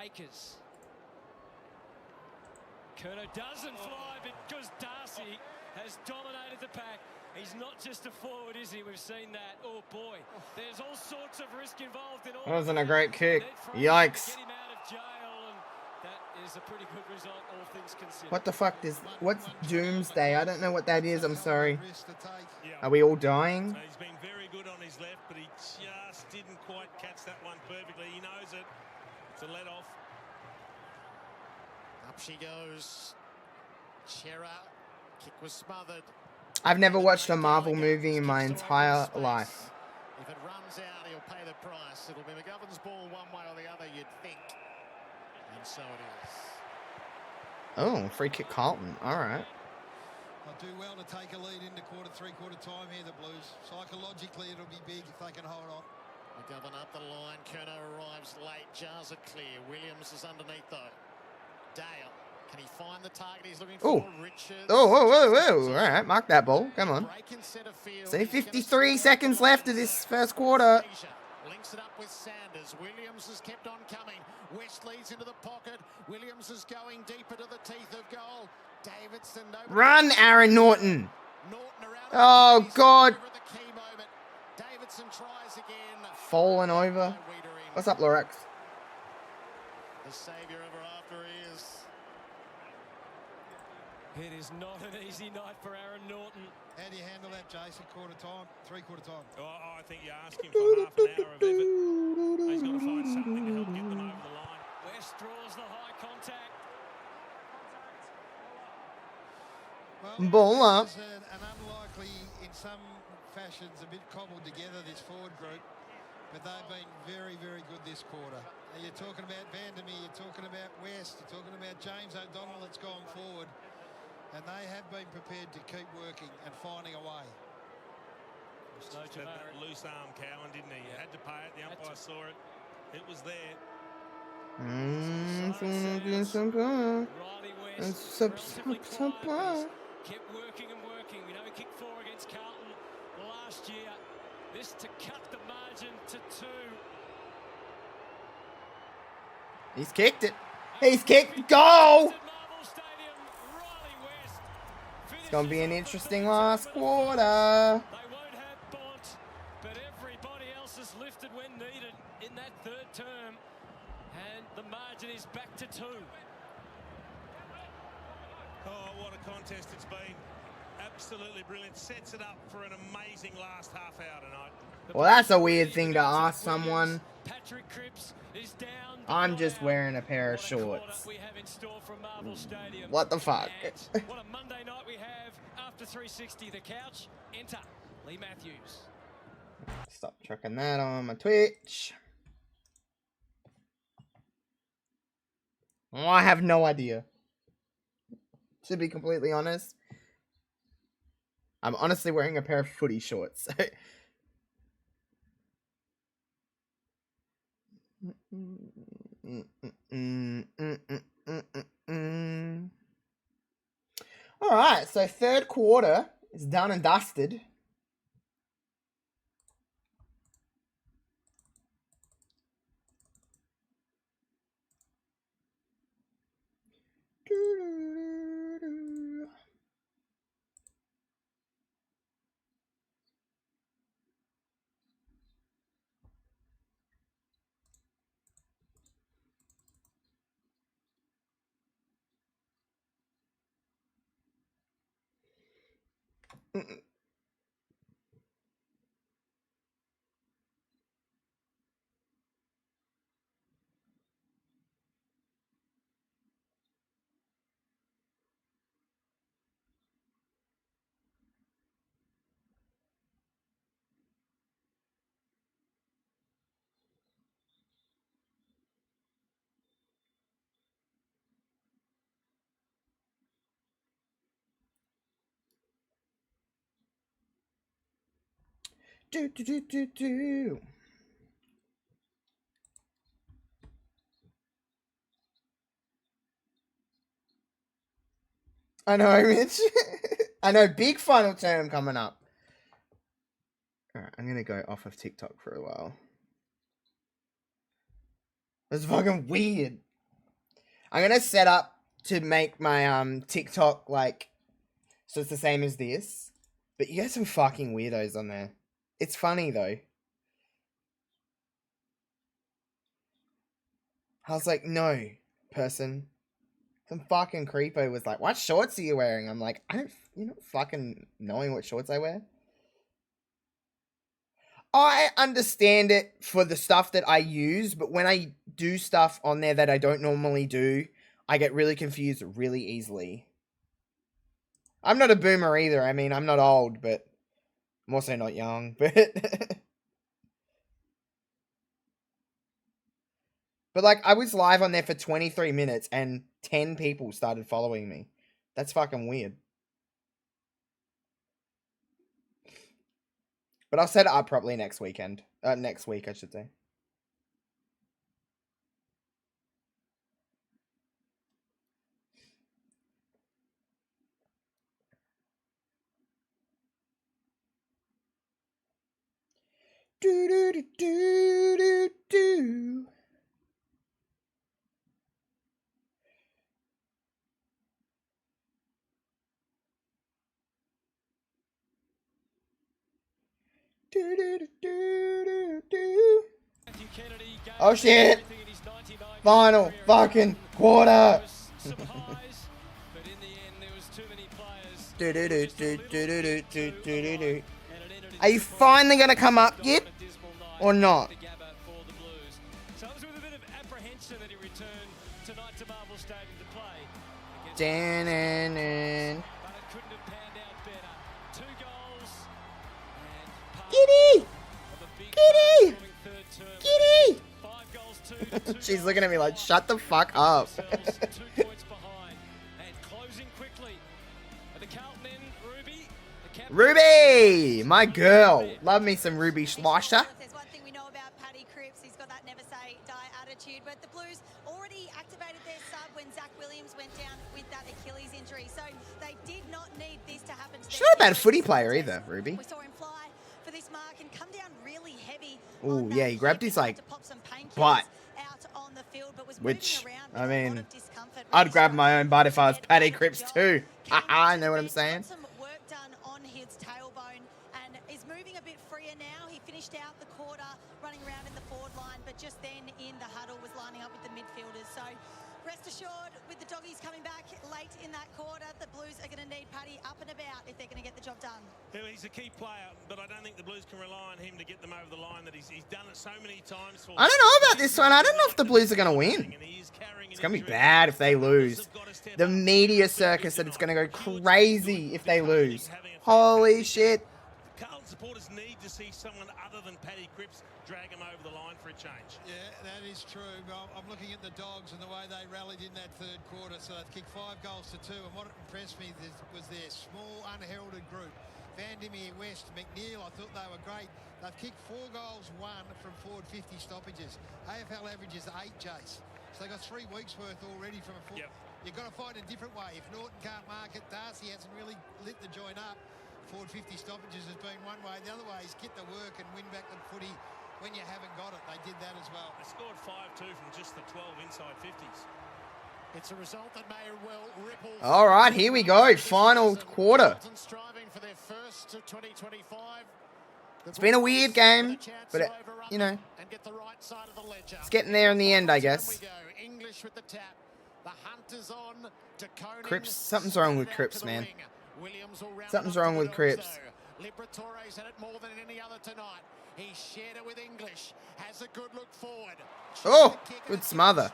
Akers. Curnow doesn't fly because Darcy has dominated the pack. He's not just a forward, is he? We've seen that. Oh boy, there's all sorts of risk involved in all. That wasn't a great kick. Yikes. Get him out of jail, and that is a pretty good result, all things considered. What the fuck is... What's Doomsday? I don't know what that is. I'm sorry. Are we all dying? He's been very good on his left, but he just didn't quite catch that one perfectly. He knows it. to let off. Up she goes. Chera. Kick was smothered. I've never watched a Marvel movie in my entire life. If it runs out, he'll pay the price. It'll be McGovern's ball one way or the other, you'd think. And so it is. Oh, free kick Carlton. All right. They'll do well to take a lead into three-quarter time here, the Blues. Psychologically, it'll be big if they can hold on. McGovern up the line. Kerno arrives late. Jars are clear. Williams is underneath, though. Dale. Can he find the target he's looking for? Richards. Oh, whoa. All right, mark that ball. Come on. See, 53 seconds left of this first quarter. Links it up with Sanders. Williams has kept on coming. West leads into the pocket. Williams is going deeper to the teeth of goal. Davidson. Run, Aaron Norton. Oh, God. Davidson tries again. Falling over. What's up, Lorax? The saviour ever after he is. It is not an easy night for Aaron Norton. How do you handle that, Jason? Three-quarter time? Oh, I think you ask him for half an hour of effort. He's got to find something to help get them over the line. West draws the high contact. Well, ball up. An unlikely, in some fashions, a bit cobbled together, this forward group. But they've been very, very good this quarter. You're talking about Vandermeer, you're talking about West, you're talking about James O'Donnell that's gone forward. And they have been prepared to keep working and finding a way. That loose arm Cowan, didn't he? You had to pay it. The umpire saw it. It was there. Riley West, relatively quiet, kept working and working. We know he kicked 4 against Carlton last year. This to cut the margin to 2. He's kicked it. He's kicked. Go! It's going to be an interesting last quarter. They won't have Bont, but everybody else is lifted when needed in that third term. And the margin is back to 2. Oh, what a contest it's been. Absolutely brilliant. Sets it up for an amazing last half hour tonight. Well, that's a weird thing to ask someone. Patrick Cripps is down. I'm just wearing a pair of shorts. We have in store from Marvel Stadium. What the fuck? What a Monday night we have after 360. The couch. Enter Lee Matthews. Stop chucking that on my Twitch. Oh, I have no idea. To be completely honest. I'm honestly wearing a pair of footy shorts. Alright, so third quarter is done and dusted. Do. I know, Mitch. I know, big final term coming up. Alright, I'm gonna go off of TikTok for a while. That's fucking weird. I'm gonna set up to make my TikTok like so it's the same as this. But you got some fucking weirdos on there. It's funny though. I was like, no, person. Some fucking creepo was like, what shorts are you wearing? I'm like, you're not fucking knowing what shorts I wear? I understand it for the stuff that I use, but when I do stuff on there that I don't normally do, I get really confused really easily. I'm not a boomer either. I mean, I'm not old, but I'm also not young. But like, I was live on there for 23 minutes and 10 people started following me. That's fucking weird. But I'll set it up properly next weekend. Next week, I should say. Do do do do do do. Do do do do do. Oh shit! Final fucking quarter. Do do do do do do do do do. Are you finally gonna come up yet, or not? So it was with a bit of apprehension that he returned tonight to Marvel Stadium to play. Dan. But it couldn't have panned out better. 2 goals Giddy! Giddy! Giddy! 5 goals, 2 She's looking at me like, shut the fuck up. 2 points behind. And closing quickly. At the Carlton end, Ruby. Ruby! My girl. Love me some Ruby Schlosser. There's one thing we know about Paddy Cripps. He's got that never say die attitude. But the Blues already activated their sub when Zach Williams went down with that Achilles injury. So they did not need this to happen to She's not a bad footy player either, Ruby. We saw him fly for this mark and come down really heavy. Oh yeah, he grabbed his like butt. Which, I mean, I'd grab my own butt if I was Paddy Cripps too. Haha, know what I'm saying? Some work done on his tailbone and is moving a bit freer now. He finished out the quarter running around in the forward line, but just then in the huddle was lining up with the midfielders. So rest assured, with the doggies coming back late in that quarter, the Blues are going to need Paddy up and about if they're going to get the job done. He's a key player, but I don't think the Blues can rely on him to get them over the line. That he's done it so many times for. I don't know about this one. I don't know if the Blues are going to win. It's going to be bad if they lose. The media circus said it's going to go crazy if they lose. Holy shit. Carlton supporters need to see someone other than Paddy Cripps drag him over the line for a change. Yeah, that is true. I'm looking at the Dogs and the way they rallied in that third quarter. So they've kicked 5 goals to 2. And what impressed me was their small, unheralded group. Vandermeer, West, McNeil, I thought they were great. They've kicked 4 goals, 1 from forward 50 stoppages. AFL averages 8, Jace. So they've got 3 weeks' worth already from a forward. Yep. You've got to find a different way. If Norton can't mark it, Darcy hasn't really lit the joint up. Forward 50 stoppages has been one way. The other way is get the work and win back the footy when you haven't got it. They did that as well. They scored 5-2 from just the 12 inside 50s. It's a result that may well ripple. All right, here we go. Final quarter. Striving for their first 2025. It's been a weird game, but it, you know, it's getting there in the end, I guess. English with the tap. The hunt is on. Cripps, something's wrong with Cripps, man. Something's wrong with Cripps. Liberatore's had it more than any other tonight. He shared it with English. Has a good look forward. Oh, good smother.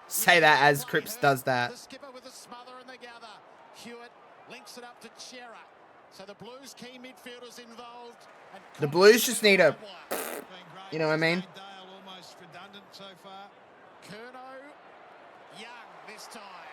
Say that as Cripps does that. The skipper with a smother and the gather. Hewitt links it up to Chera. So the Blues key midfielders involved. The Blues just need a, you know what I mean? Almost redundant so far. Curnow, Young this time.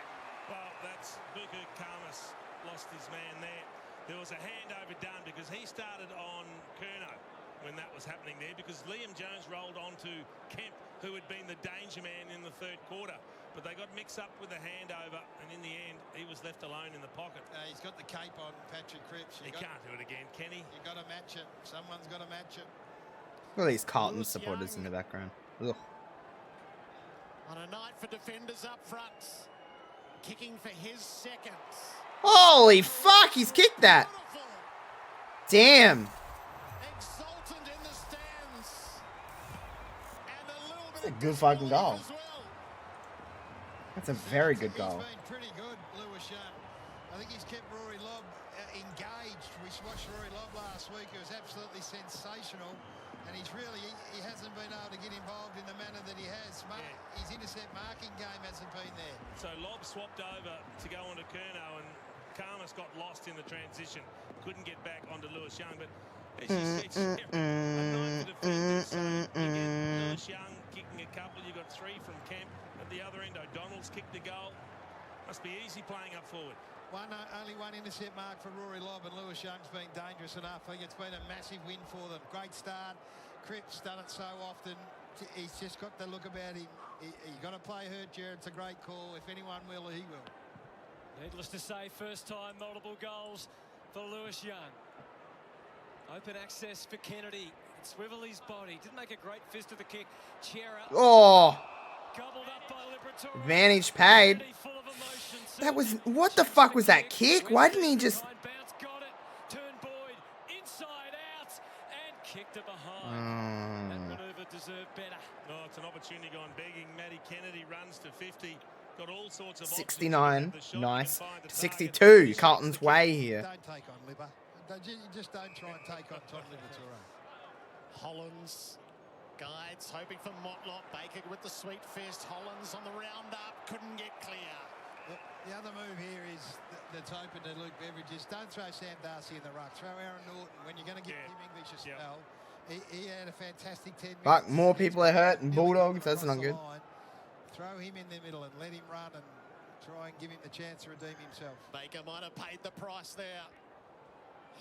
Well, that's Buka Karmas lost his man there. There was a handover done because he started on Curnow when that was happening there, because Liam Jones rolled on to Kemp, who had been the danger man in the third quarter. But they got mixed up with the handover, and in the end, he was left alone in the pocket. He's got the cape on, Patrick Cripps. He can't do it again, can he? You've got to match it. Someone's got to match it. Look at these Carlton supporters in the background. Ugh. On a night for defenders up front. Kicking for his seconds. Holy fuck, he's kicked that. Damn. Exultant in the stands. And a little bit That's a good fucking goal. That's a very good goal. He's been pretty good, Lewis Young. I think he's kept Rory Lobb engaged. We just watched Rory Lobb last week. It was absolutely sensational. And he hasn't been able to get involved in the manner that he has. His intercept marking game hasn't been there. So Lobb swapped over to go onto Curnow, and Karmas got lost in the transition. Couldn't get back onto Lewis Young, but as you said, a night for defenders. So you get Lewis Young kicking a couple. You got 3 from Kemp. At the other end, O'Donnell's kicked the goal. Must be easy playing up forward. Only one intercept mark for Rory Lobb, and Lewis Young's been dangerous enough. I think it's been a massive win for them. Great start. Cripps done it so often. He's just got the look about him. He's got to play hurt, Jared. It's a great call. If anyone will, he will. Needless to say, first time multiple goals for Lewis Young. Open access for Kennedy. Swivel his body. Didn't make a great fist of the kick. Chiara. Oh. Gobbled up by Liberatore. Advantage paid. That was, what the fuck was that kick? Why didn't he just... Got it. Turned Boyd inside out and kicked it behind. That manoeuvre deserved better. No, it's an opportunity gone begging. Matty Kennedy runs to 50. Got all sorts of 69. Nice. 62. Carlton's way here. Don't take on Libba. You just don't try and take on Tom Liberatore. Hollands guides, hoping for Motlop. Baker with the sweet fist. Hollands on the round up. Couldn't get clear. The other move here is that's open to Luke Beveridge is don't throw Sam Darcy in the ruck. Throw Aaron Norton when you're going to give Tim English a spell. He had a fantastic 10 minutes. Fuck, more people are hurt and Bulldogs. That's not good. Throw him in the middle and let him run and try and give him the chance to redeem himself. Baker might have paid the price there.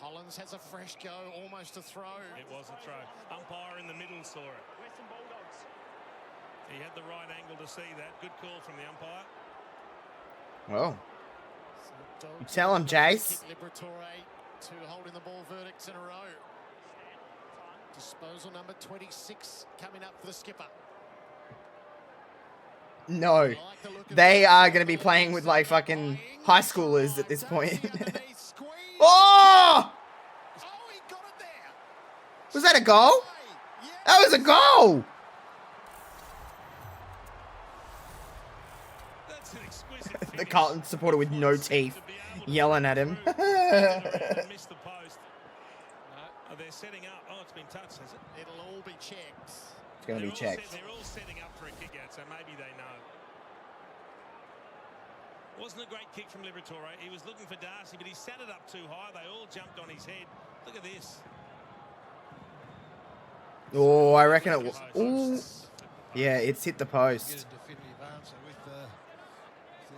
Hollands has a fresh go, almost a throw. It was a throw. Umpire in the middle saw it. Western Bulldogs. He had the right angle to see that. Good call from the umpire. Well, you tell him, Jace. Liberatore, 2 holding the ball verdicts in a row. Disposal number 26 coming up for the skipper. No, they are going to be playing with like fucking high schoolers at this point. Oh! Was that a goal? That was a goal! The Carlton supporter with no teeth yelling at him. Missed the post. They're setting up. Oh, it's been touched, has it? It'll all be checked. It's going to be checked. They're all setting up for a kick out, so maybe they know. Wasn't a great kick from Liberatore. He was looking for Darcy, but he sat it up too high. They all jumped on his head. Look at this. Oh, I reckon it was. Ooh. Yeah, it's hit the post. Get a definitive answer with the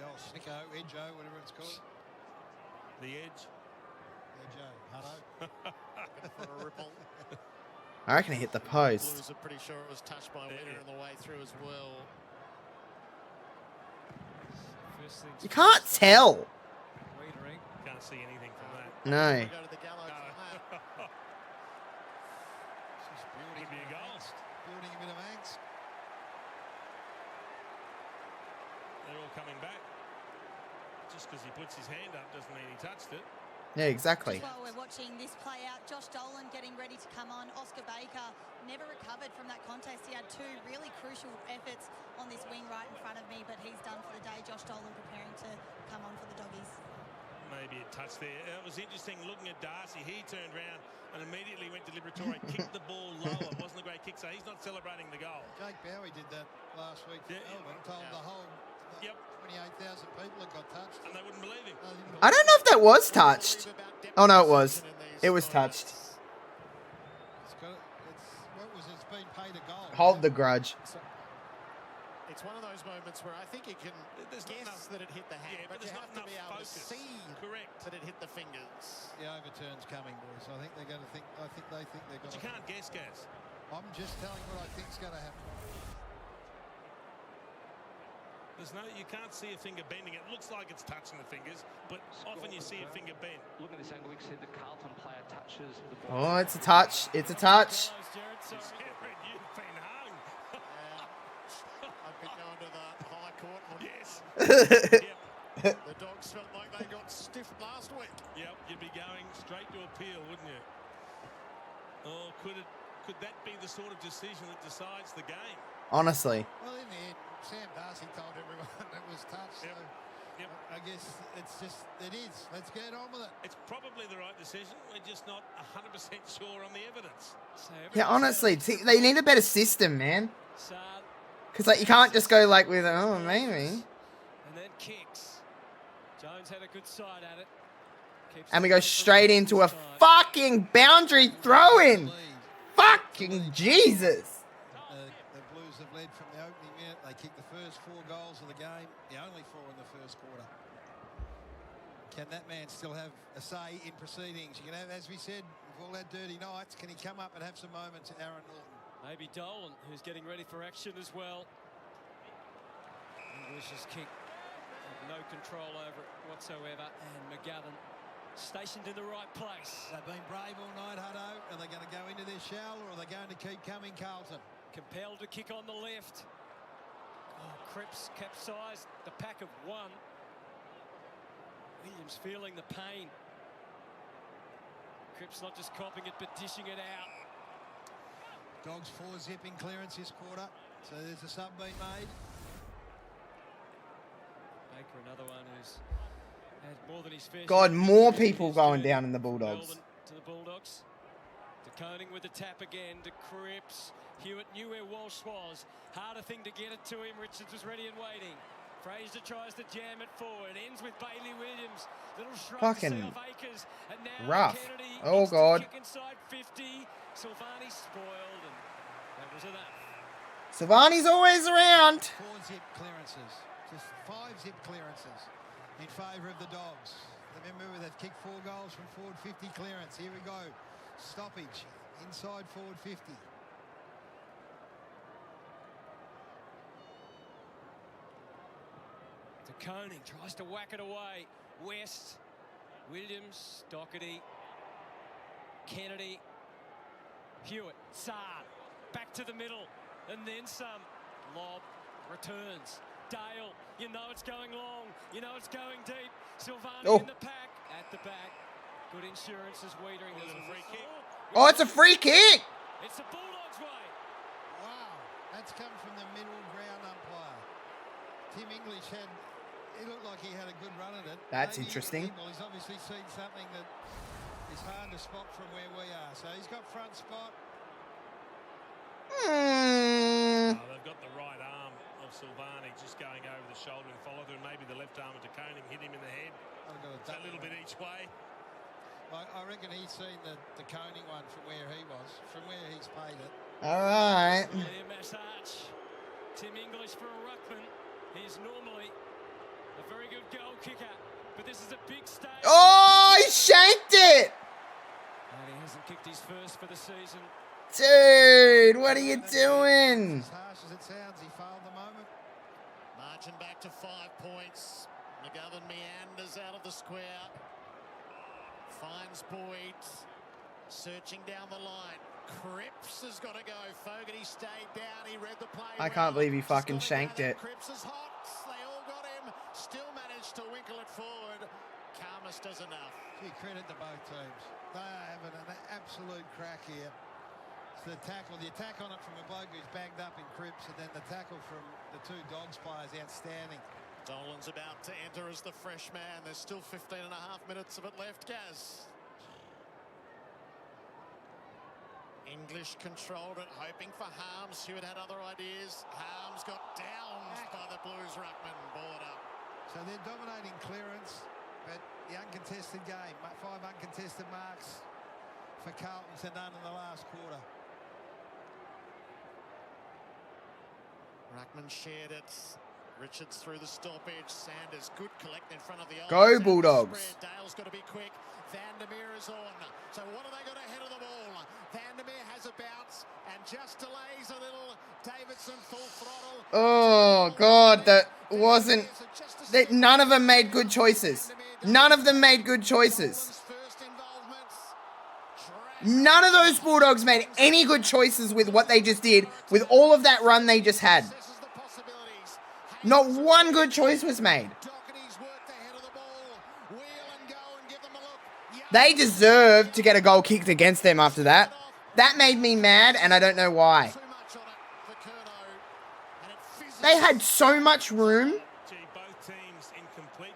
old Snicko, Edjo, whatever it's called. The edge. Edjo, Hutto. For a ripple. I reckon it hit the post. Blues are pretty sure it was touched by Witter on the way through as well. You can't tell. Can't see anything from that. No. Go to the gallows on that. Could be a goal. Building a bit of angst. They're all coming back. Just because he puts his hand up doesn't mean he touched it. Yeah, exactly. Just while we're watching this play out, Josh Dolan getting ready to come on. Oscar Baker never recovered from that contest. He had 2 really crucial efforts on this wing right in front of me, but he's done for the day. Josh Dolan preparing to come on for the Doggies. Maybe it touched there. It was interesting looking at Darcy. He turned round and immediately went to Liberatore, kicked the ball lower. It wasn't a great kick, so he's not celebrating the goal. Jake Bowie did that last week. Melbourne told the whole 28,000 people that got touched. And they wouldn't believe him. I don't know if that was touched. Oh, no, it was. It was touched. It's been paid a goal. Hold the grudge. It's one of those moments where I think you can guess that it hit the hand, but you have to be able to see that it hit the fingers. The overturn's coming, boys. I think they're going to think. I think they think they're going to. But you can't guess, Gaz. I'm just telling what I think's going to happen. You can't see a finger bending. It looks like it's touching the fingers, but often you see a finger bend. Look at this angle. We said the Carlton player touches the ball. Oh, it's a touch. It's a touch. You've been hung. I've been going to the High Court. Yes. The Dogs felt like they got stiffed last week. Yep, you'd be going straight to appeal, wouldn't you? Oh, could that be the sort of decision that decides the game? Honestly. Well, in the end, Sam Darcy told everyone it was touched. Yep. So Yep. I guess it is. Let's get on with it. It's probably the right decision. We're just not 100% sure on the evidence. So Yeah, honestly, they need a better system, man. Because, like, you can't just go, like, with, oh, maybe. And then kicks. Jones had a good side at it. And we go straight into a fucking boundary throw-in. Fucking Jesus. The Blues have led from the opening minute. They kicked the first 4 goals of the game, the only 4 in the first quarter. Can that man still have a say in proceedings? You can have, as we said, we've all had dirty nights. Can he come up and have some moments, Aaron Norton? Maybe Dolan, who's getting ready for action as well. English's kick, no control over it whatsoever. And McGovern stationed in the right place. They've been brave all night, Hutto. Are they going to go into their shell, or are they going to keep coming, Carlton? Compelled to kick on the left. Oh, Cripps capsized the pack of 1. Williams feeling the pain. Cripps not just copping it, but dishing it out. Dogs 4-zip in clearance this quarter. So there's a sub being made. Baker, another one who's had more than his fair God, share. more people going down in the Bulldogs. Melbourne to the Bulldogs. To Koning with the tap again. To Cripps. Hewitt knew where Walsh was. Harder thing to get it to him. Richards was ready and waiting. Fraser tries to jam it forward. Ends with Bailey Williams. Little shrug Fucking to see off Akers. And now rough. Kennedy Oh, God. kick inside 50. Silvani spoiled, and that was enough. Silvani's always around. 4-zip clearances. Just 5-zip clearances in favour of the Dogs. Remember, they've kicked 4 goals from forward 50 clearance. Here we go. Stoppage inside forward 50. To Koning, tries to whack it away. West, Williams, Doherty, Kennedy, Hewitt, Saad, back to the middle, and then some. Lob, returns. Dale, you know it's going long, you know it's going deep. Silvani in the pack, at the back. Good insurance as Wiedering. There's a free kick. Oh, it's a free kick. It's the Bulldogs' way. Wow, that's come from the middle ground umpire. Tim English he looked like he had a good run at it. That's Maybe interesting. Well, he's obviously seen something that is hard to spot from where we are. So he's got front spot. They've got the right arm of Silvani just going over the shoulder and follow through, and maybe the left arm of Koning hit him in the head. A little bit each way. I reckon he's seen the Koning one from where he was, from where he's paid it. All right. Massage. Tim English for a ruckman. He's normally a very good goal kicker, but this is a big stage. Oh, he shanked it. And he hasn't kicked his first for the season. Dude, what are you doing? As harsh as it sounds, he failed the moment. Marching back to 5 points. McGovern meanders out of the square. Finds Boyd. Searching down the line. Cripps has got to go. Fogarty stayed down. He read the play. I can't believe he fucking shanked it. Cripps is hot. They all got him. Still managed to winkle it forward. Karmas does enough. Gee, credit to both teams. They are having an absolute crack here. The attack on it from a bloke who's bagged up in Cripps, and then the tackle from the 2 Dogs players, outstanding. Dolan's about to enter as the fresh man. There's still 15 and a half minutes of it left, Gaz. English controlled it, hoping for Harms. Hewitt had other ideas. Harms got downed by the Blues ruckman. Board up. So they're dominating clearance, but the uncontested game, 5 uncontested marks for Carlton to none in the last quarter. Ruckman shared it. Richards through the stoppage. Sanders, good collect in front of the Go Bulldogs. Dale's got to be quick. Vandermeer is on. So what have they got ahead of the ball? Vandermeer has a bounce and just delays a little. Davidson full throttle. Oh, God, that wasn't... None of them made good choices. None of them made good choices. None of those Bulldogs made any good choices with what they just did, with all of that run they just had. Not one good choice was made. They deserved to get a goal kicked against them after that. That made me mad, and I don't know why. They had so much room. Both teams in complete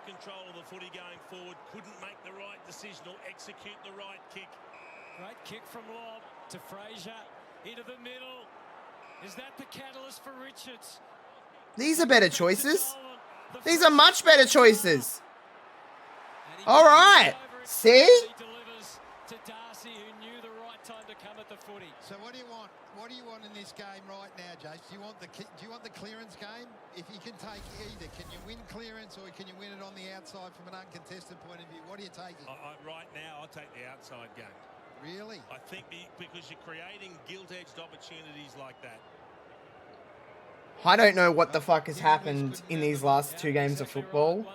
execute the right kick. Great kick from Lobb to Fraser. Into the middle. Is that the catalyst for Richards? These are better choices. These are much better choices. All right. See? To Darcy, who knew the right time to come at the footy. So what do you want? What do you want in this game right now, Jace? Do you want the clearance game? If you can take either, can you win clearance or can you win it on the outside from an uncontested point of view? What are you taking? Right now, I'll take the outside game. Really? I think because you're creating gilt-edged opportunities like that. I don't know what the fuck has happened in these last 2 games of football,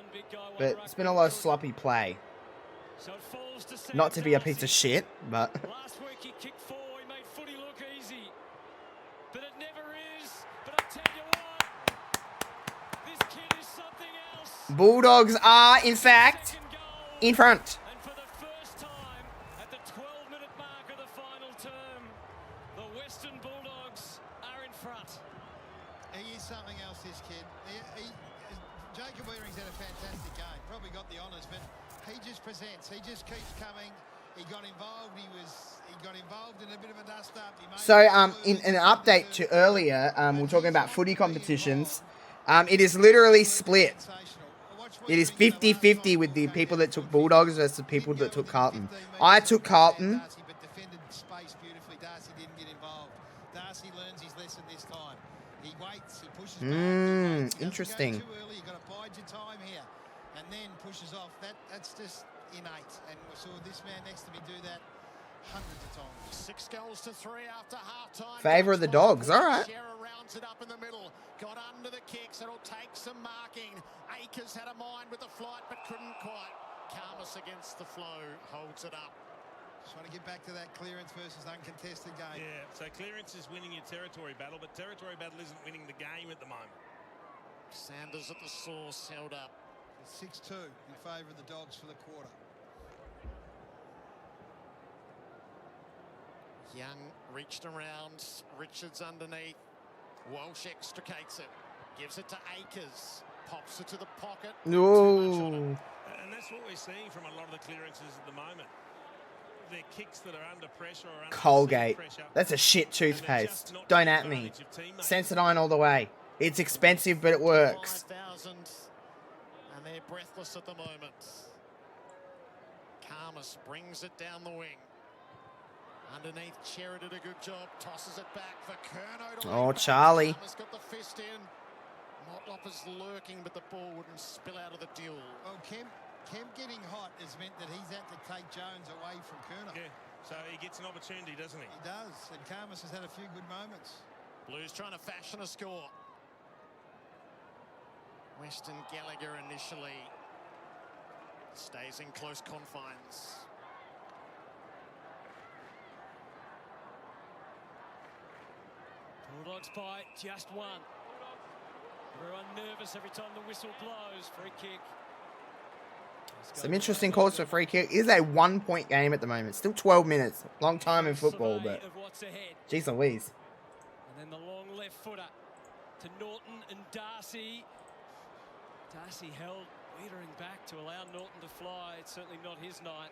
but it's been a lot of sloppy play. Not to be a piece of shit, but... Last week he kicked 4, he made footy look easy. But it never is. But I tell you what, this kid is something else. Bulldogs are, in fact, in front. And for the first time at the 12-minute mark of the final term, the Western Bulldogs are in front. He is something else, this kid. Jacob Wearing's had a fantastic game. Probably got the honours, but he just presents. He just keeps coming. He got involved. He got involved in a bit of a dust-up. So, in an update to earlier, we're talking about footy competitions. It is literally split. It is 50-50 with the people that took Bulldogs versus the people that took Carlton. I took Carlton. But defended space beautifully. Darcy didn't get involved. Darcy learns his lesson this time. He waits. He pushes back. Interesting. Too early. You've got to bide your time here, and then pushes off. That's just innate. And we saw this man next to me do that hundreds of times. 6 goals to 3 after half-time. Favour of the Dogs. All right. Shearer rounds it up in the middle. Got under the kicks. It'll take some marking. Akers had a mind with the flight, but couldn't quite. Carmus against the flow. Holds it up. Trying to get back to that clearance versus uncontested game. Yeah, so clearance is winning your territory battle, but territory battle isn't winning the game at the moment. Sanders at the source, held up. 6-2 in favour of the Dogs for the quarter. Young reached around. Richards underneath. Walsh extricates it. Gives it to Akers. Pops it to the pocket. No. And that's what we're seeing from a lot of the clearances at the moment. They're kicks that are under pressure or under Colgate. pressure. That's a shit toothpaste. Don't at me. Sensodyne all the way. It's expensive, but it works. 5,000. And they're breathless at the moment. Carmus brings it down the wing. Underneath, Cherry did a good job. Tosses it back for Curnow. Oh, Charlie. Carmus got the fist in. Motlop is lurking, but the ball wouldn't spill out of the duel. Well, Kemp getting hot has meant that he's had to take Jones away from Curnow. Yeah, so he gets an opportunity, doesn't he? He does, and Carmus has had a few good moments. Blues trying to fashion a score. Weston Gallagher initially stays in close confines. Bulldogs by just 1. Everyone nervous every time the whistle blows. Free kick. Some interesting calls for free kick. It is a 1-point game at the moment. Still 12 minutes. Long time in football, but... Jeez Louise. And then the long left footer to Norton and Darcy. Darcy held Wiedering back to allow Norton to fly. It's certainly not his night.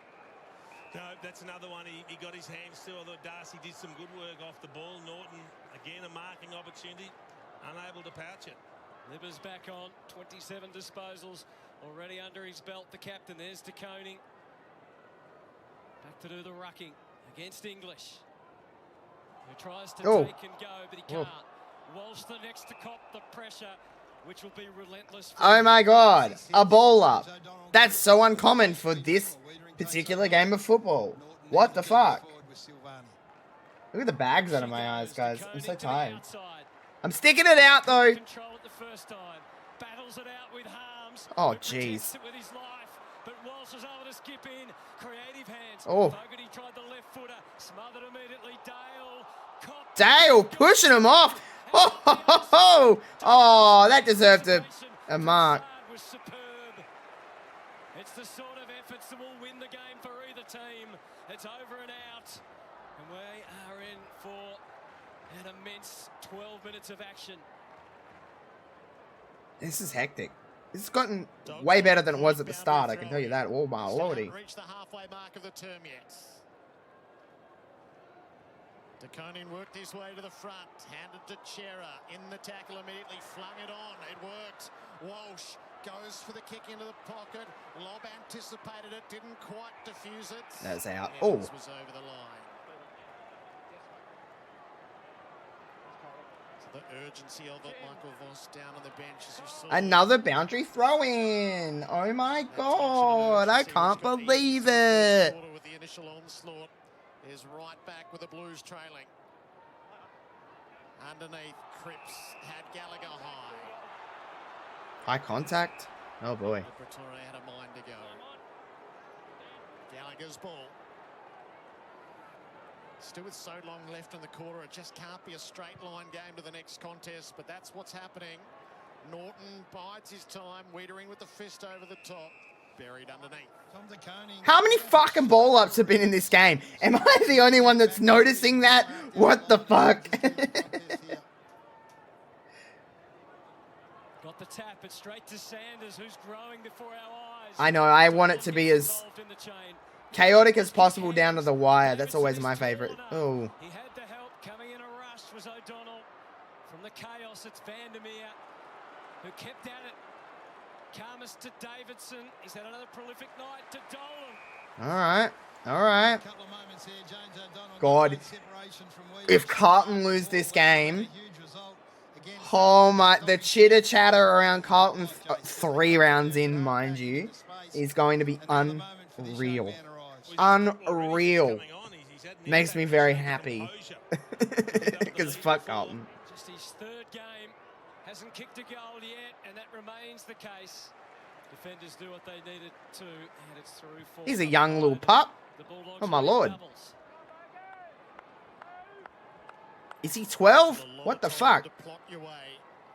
No, that's another one. He got his hands to, although Darcy did some good work off the ball. Norton, again, a marking opportunity. Unable to pouch it. Libber's back on. 27 disposals. Already under his belt, the captain. There's De Koning. Back to do the rucking against English. Who tries to take and go, but he can't. Walsh the next to cop the pressure, which will be relentless. Oh my god. A bowler. That's so uncommon for this particular game of football. What the fuck? Look at the bags out of my eyes, guys. I'm so tired. I'm sticking it out, though. Oh, jeez. Oh. Dale pushing him off. Oh, that deserved a mark. It's the sort of efforts that will win the game for either team. It's over and out. And we are in for an immense 12 minutes of action. This is hectic. It's gotten way better than it was at the start, I can tell you that. Oh my lordy. Reached the halfway mark of the term yet. DeConing worked his way to the front, handed to Chera, in the tackle immediately, flung it on, it worked. Walsh goes for the kick into the pocket, Lobb anticipated it, didn't quite defuse it. That's out. Oh. Oh. Was over the line. So the urgency of it, Michael Voss down on the bench as you saw. Another boundary throw in. Oh my god, I can't believe it. With the initial onslaught. Is right back with the Blues trailing. Underneath, Cripps had Gallagher high. High contact. Oh boy. Liberatore had a mind to go. Gallagher's ball. Still with so long left in the quarter, it just can't be a straight line game to the next contest, but that's what's happening. Norton bides his time, Wiedering with the fist over the top. Buried underneath. How many fucking ball ups have been in this game? Am I the only one that's noticing that? What the fuck? Got the tap, it's straight to Sanders, who's growing before our eyes. I know, I want it to be as chaotic as possible down to the wire. That's always my favorite. Oh. He had the help, coming in a rush was O'Donnell. From the chaos, it's Vandermeer, who kept at it. Karmas to Davidson. He's had another prolific night to Dolan. All right. God, if Carlton lose this game, oh my, the chitter chatter around Carlton 3 rounds in, mind you, is going to be unreal. Unreal. Makes me very happy. Because fuck Carlton. Just his 3rd game. Hasn't kicked a goal yet, and that remains the case. Defenders do what they needed to, and it's through for. He's a young little pup. Oh my lord. Is he 12? What the fuck?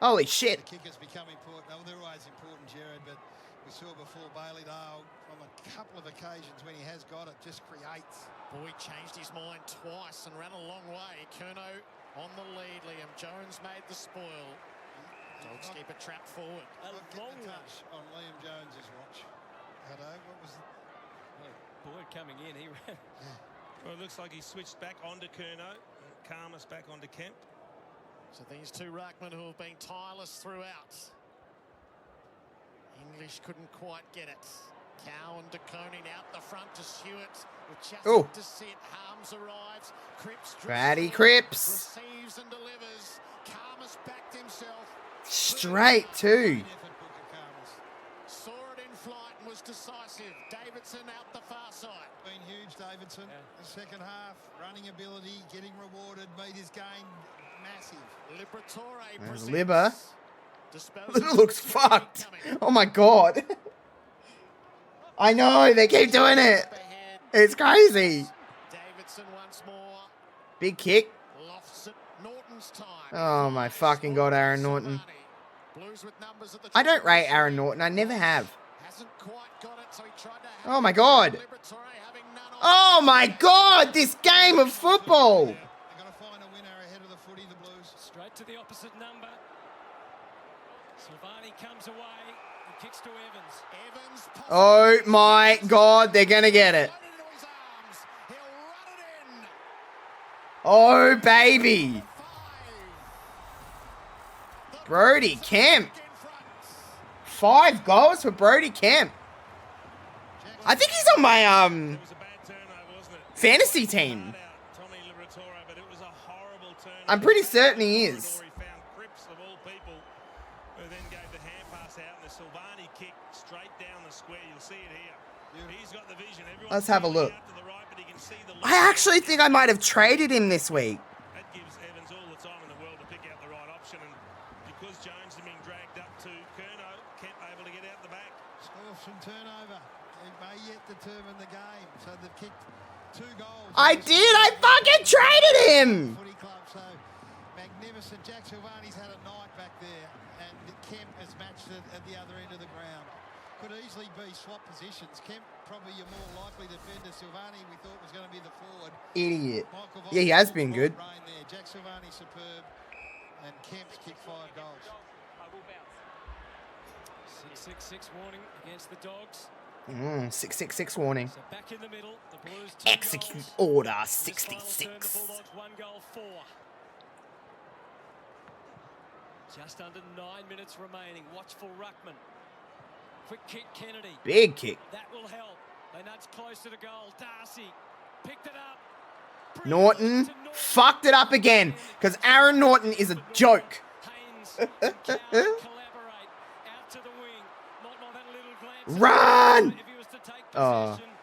Holy shit. The kickers become important. Well, they're always important, Jared, but we saw before Bailey-Dale on a couple of occasions when he has got it, just creates. Boy changed his mind twice and ran a long way. Kerno on the lead. Liam Jones made the spoil. Dogs keep a trap forward. A long touch on Liam Jones's watch. Hello, what was it? Oh, Boyd coming in, he ran. Well, it looks like he switched back onto Kerno. Karmas back onto Kemp. So these two ruckmen who have been tireless throughout. English couldn't quite get it. Cow and DeConing out the front to Stewart. With just to sit, Harms arrives. Cripps. Ratty Cripps. Receives and delivers. Karmas backed himself. Straight too. Saw it in flight and was decisive. Davidson out the far side. Been huge, Davidson. The second half, running ability, getting rewarded, made his game massive. Liberatore. Libba. Looks fucked. Oh my god. I know, they keep doing it. It's crazy. Davidson once more. Big kick. Lofts it. Norton's time. Oh my fucking god, Aaron Norton. I don't rate Aaron Norton. I never have. Oh my god. Oh my god, this game of football. They've got to find a winner ahead of the footy, the Blues. Straight to the opposite number. Silvani comes away. He kicks to Evans. Oh my god, they're gonna get it. Oh baby. Brody Kemp. 5 goals for Brody Kemp. I think he's on my fantasy team. I'm pretty certain he is. Let's have a look. I actually think I might have traded him this week. That gives Evans all the time in the world to pick out the right option, and because Jones is being dragged up to Kerno, Kemp able to get out the back. Scores from turnover. It may yet determine the game. So they've kicked 2 goals. I did. I fucking traded him. Footy club, so magnificent. Jack Silvani's had a night back there, and Kemp has matched it at the other end of the ground. Could easily be swap positions. Kemp probably your more likely defender. Silvani we thought was going to be the forward. Idiot. Yeah, he has been good. Jack Silvani superb, and Kemp's kicked 5 goals. 666 warning against the Dogs. 666 warning. So back in the middle, the Blues 2 Execute goals. order This final term, 66. the Bulldogs 1 goal 4. Just under 9 minutes remaining. Watchful Ruckman. Quick kick, Kennedy. Big kick. That will help. They nudge closer to goal. Darcy picked it up. Norton fucked it up again because Aaron Norton is a joke. Haynes and Cowan collaborate out to the wing. Not had a little glance. Run! If he was to take Oh. possession,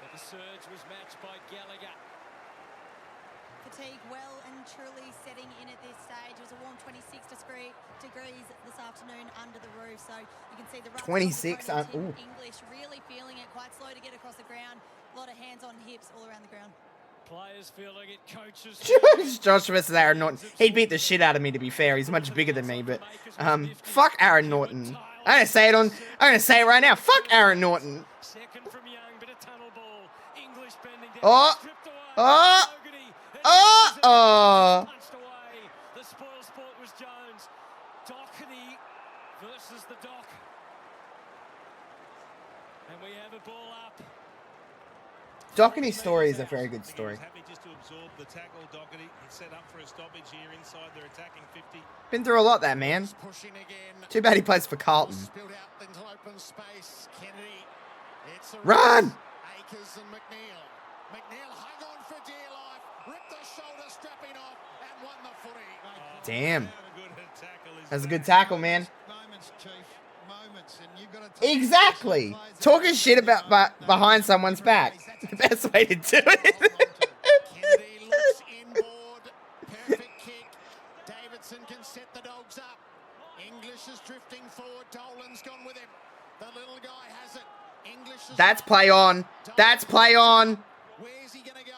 but the surge was matched by Gallagher. Fatigue well and truly setting in at this stage. It was a warm 26 degrees this afternoon under the roof, so you can see the 26, ooh. English really feeling it, quite slow to get across the ground. A lot of hands on hips all around the ground. Players feeling it, coaches. Josh versus Aaron Norton. He'd beat the shit out of me, to be fair. He's much bigger than me, but fuck Aaron Norton. I'm gonna say it right now. Fuck Aaron Norton. Second from Young, bit of tunnel ball. English bending down. Oh, Stripped away. oh, Fogarty. oh, oh. Punched away. The spoil sport was Jones. Doherty versus the Doc. And we have a ball up. Doherty's story is a very good story. Happy just to absorb the tackle. Doherty is set up for a stoppage here inside their attacking 50. Been through a lot, that man. Pushing again. Too bad he plays for Carlton. Spilled out into open space. Kennedy. It's a Run! Akers and McNeil. McNeil hung on for dear life. Ripped the shoulder strapping off and won the footy. Damn. That's a good tackle, man. Moments, Chief. Moments. And you've got to Exactly. Talking shit about behind someone's back. The best way to do it. Kennedy looks inboard. Perfect kick. Davidson can set the Dogs up. English is drifting forward. Dolan's gone with him. The little guy has it. English is That's play on. That's play on. Where's he going to go?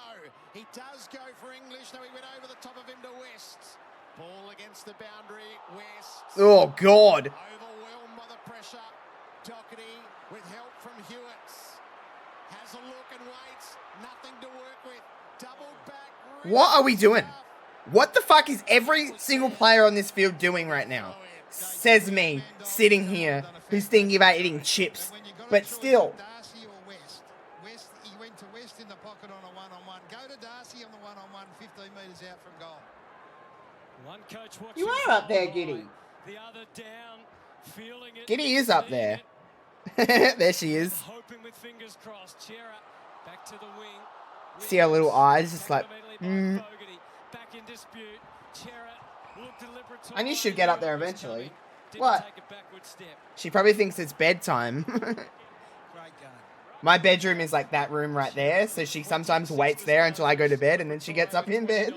He does go for English, though he went over the top of him to West. Ball against the boundary. West. Oh, God. Overwhelmed by the pressure. Doherty with help from Hewitts. Has a look and waits. Nothing to work with. Double back. What are we doing? What the fuck is every single player on this field doing right now? Says me, sitting here, who's thinking about eating chips. But still. Darcy or West. West, he went to West in the pocket on a one-on-one. Go to Darcy on the one-on-one, 15 metres out from goal. One coach watching. You are up there, Giddy. The other down, feeling it. Giddy is up there. There she is. Hoping with fingers crossed. Chera back to the wing. See her little eyes, just like, Back in dispute. Chera looked deliberate. I knew she'd get up there eventually. Didn't What? take a backward step. She probably thinks it's bedtime. Great game. My bedroom is like that room right there, so she sometimes waits there until I go to bed, and then she gets up in bed.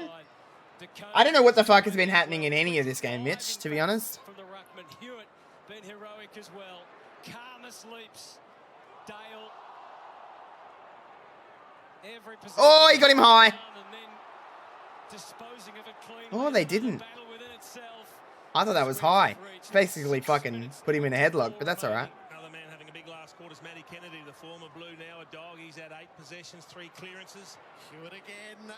I don't know what the fuck has been happening in any of this game, Mitch, to be honest. From the ruckman, Hewitt been heroic as well. Calmest leaps. Dale. Every Oh, he got him high. and then disposing of it cleanly. Oh, they didn't. Battle within itself. I thought that was high. Basically fucking put him in a headlock, but that's alright. Another man having a big last quarters, Matty Kennedy, the former Blue, now a Dog. He's had 8 possessions, 3 clearances. Hewitt again.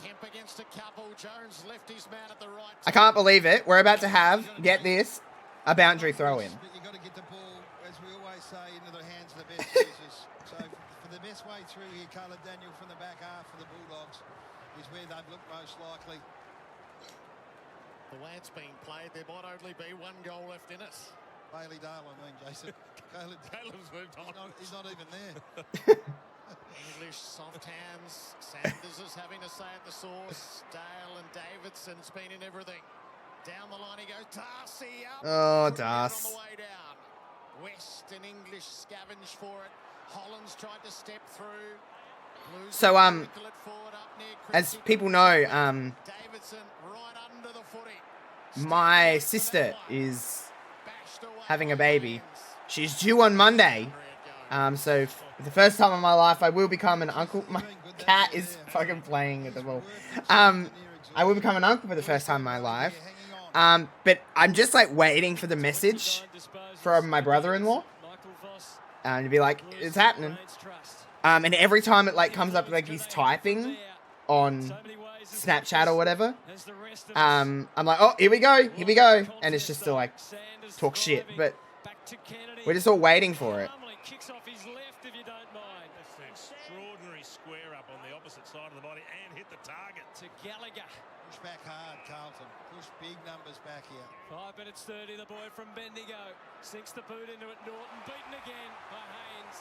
Kemp against a couple. Jones left his man at the right. I can't believe it. We're about to have, get this, a boundary throw in. But you've got to get the ball, as we always say, into the hands of the best users. So for the best way through here, Carlton Daniel from the back half for the Bulldogs is where they've looked most likely. The way it's being played, there might only be 1 goal left in it. Bailey Dale, I mean, Jason. Caleb's moved on. He's not even there. English soft hands. Sanders is having a say at the source. Dale and Davidson's been in everything. Down the line he goes. Darcy up. Oh, Could get Darcy. on the way down. West and English scavenge for it. Holland's tried to step through. Blues So, trickle it forward up near as Christie. people know, Davidson right under the footy. my sister is Bashed away having a by baby. Haynes. She's due on Monday. So for the first time in my life, I will become an uncle. My cat is fucking playing at the ball. I will become an uncle for the first time in my life. But I'm just like waiting for the message from my brother-in-law. To be like, it's happening. And every time it like comes up like he's typing on Snapchat or whatever, I'm like, oh, here we go. And it's just to like talk shit. But to Kennedy. We're just all waiting for it. Calmly kicks off his left, if you don't mind. That's an extraordinary square up on the opposite side of the body and hit the target. To Gallagher. Push back hard, Carlton. Push big numbers back here. 5 minutes 30, the boy from Bendigo. Sinks the boot into it. Norton beaten again by Haynes.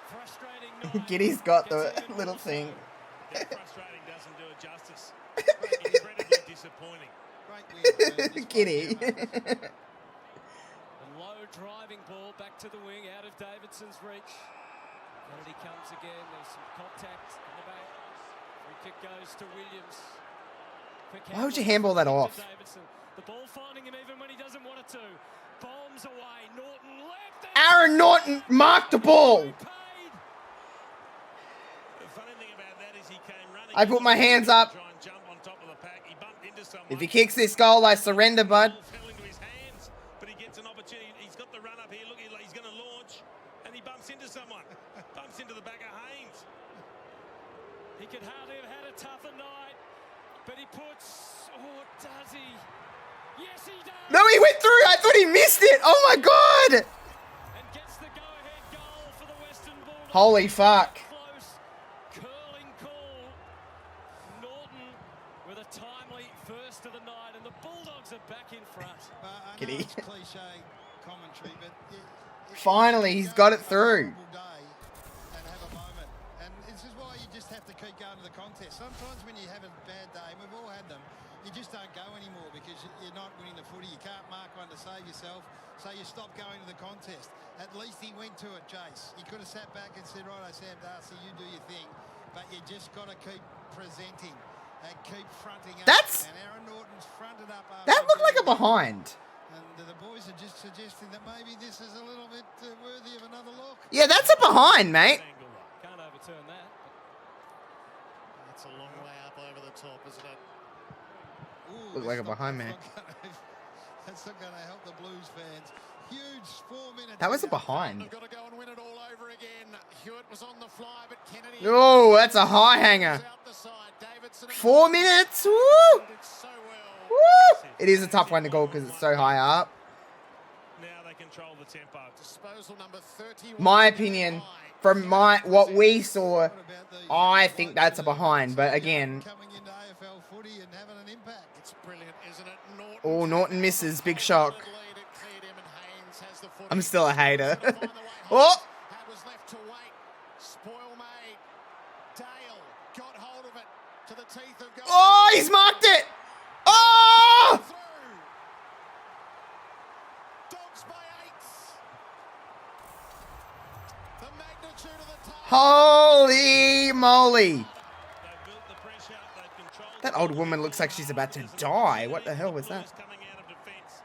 Frustrating night. Giddy's got the little thing. That frustrating doesn't do it justice. Incredibly disappointing. Great win. Giddy. A low driving ball back to the wing, out of Davidson's reach. Kennedy comes again. There's some contact in the back. Free kick goes to Williams. Why would you handball that off? The ball finding him even when he doesn't want it to. Bombs away. Norton left. Aaron Norton marked the ball. The funny thing about that is he came running. I put my hands up. Try and jump on top of the pack. He bumped into someone. If he kicks this goal, I surrender, bud. Ball fell into his hands, but he gets an opportunity. He's got the run up here. Look, he's going to launch, and he bumps into someone. Bumps into the back of Haynes. He could hardly have had a tougher night, but he puts. Oh, does he? Yes, he does. No, he went through. I thought he missed it. Oh my god. And gets the go-ahead goal for the Western Bulldogs. Holy fuck. Close curling call. Norton with a timely first of the night, and the Bulldogs are back in front. I know Giddy. it's cliche commentary, but Finally, he's got it through. Day and have a moment. And this is why you just have to keep going to the contest. Sometimes when you have a bad day, and we've all had them, you just don't go anymore because you're not winning the footy. You can't mark one to save yourself, so you stop going to the contest. At least he went to it, Jace. He could have sat back and said, right, Sam Darcy, you do your thing, but you just got to keep presenting and keep fronting up. And Aaron Norton's fronted up. That looked like a behind. And the boys are just suggesting that maybe this is a little bit worthy of another look. Yeah, that's a behind, mate. Can't overturn that. That's a long way up over the top, isn't it? Ooh, Looked like a behind, man. That's not going to help the Blues fans. Huge 4 minutes. That was a behind. They've got to go and win it all over again. Hewitt was on the fly, but Kennedy. Oh, that's a high hanger. 4 minutes. Woo! Woo! It is a tough one to goal because it's so high up. Now they control the tempo. Disposal number 31. My opinion, from what we saw, I think that's a behind. But again, Coming into AFL footy and having an impact. It's brilliant, isn't it? Norton. oh, Norton misses. Big shock. I'm still a hater. Oh! That was left to wait. Spoil made. Dale got hold of it to the teeth of goal. Oh, he's marked it. Oh! Dogs by 8. The magnitude of the time. Holy moly. They've built the pressure. They've controlled. That old woman looks like she's about to die. What the hell was that? Blues coming out of defence.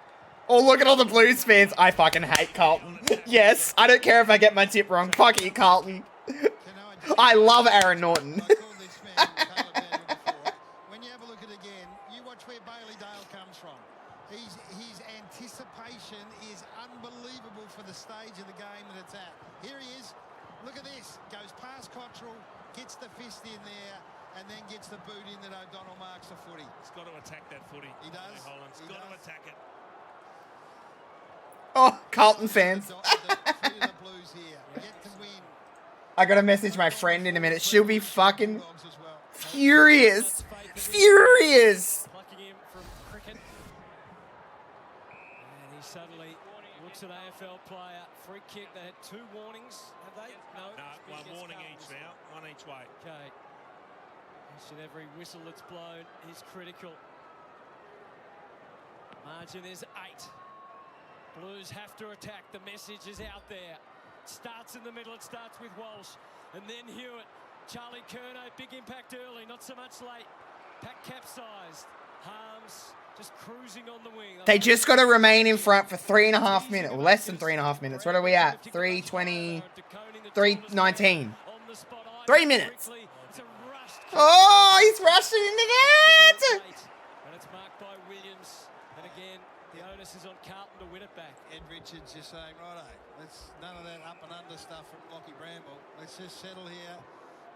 Oh, look at all the Blues fans. I fucking hate Carlton. Yes, I don't care if I get my tip wrong. Fuck you, Carlton. I love Aaron Norton. I called this man Caleb Daniel before. When you have a look at it again, you watch where Bailey Dale comes from. His anticipation is unbelievable for the stage of the game that it's at. Here he is. Look at this. Goes past Cottrell, gets the fist in there, and then gets the boot in that O'Donnell marks the footy. He's got to attack that footy. He does. Holland's He got to does. attack it. Oh, Carlton fans. The Blues here. Yet to win. I gotta message my friend in a minute. She'll be fucking furious. Furious. Plucking him from cricket. And he suddenly looks at AFL player. Free kick. They had 2 warnings. Have they? No. No, one warning each now. One each way. Okay. Each and every whistle that's blown is critical. Margin is 8. Blues have to attack. The message is out there. Starts in the middle. It starts with Walsh. And then Hewitt. Charlie Curnow. Big impact early. Not so much late. Pack capsized. Harms just cruising on the wing. They just got to remain in front for 3.5 minutes, or less than 3.5 minutes. What are we at? 3:20, 3:19. 3 minutes. Oh, he's rushing into that. And it's marked by Williams. And again, the onus is on Carlton to win it back. Ed Richards just saying, righto, let's none of that up and under stuff from Lockie Bramble. Let's just settle here,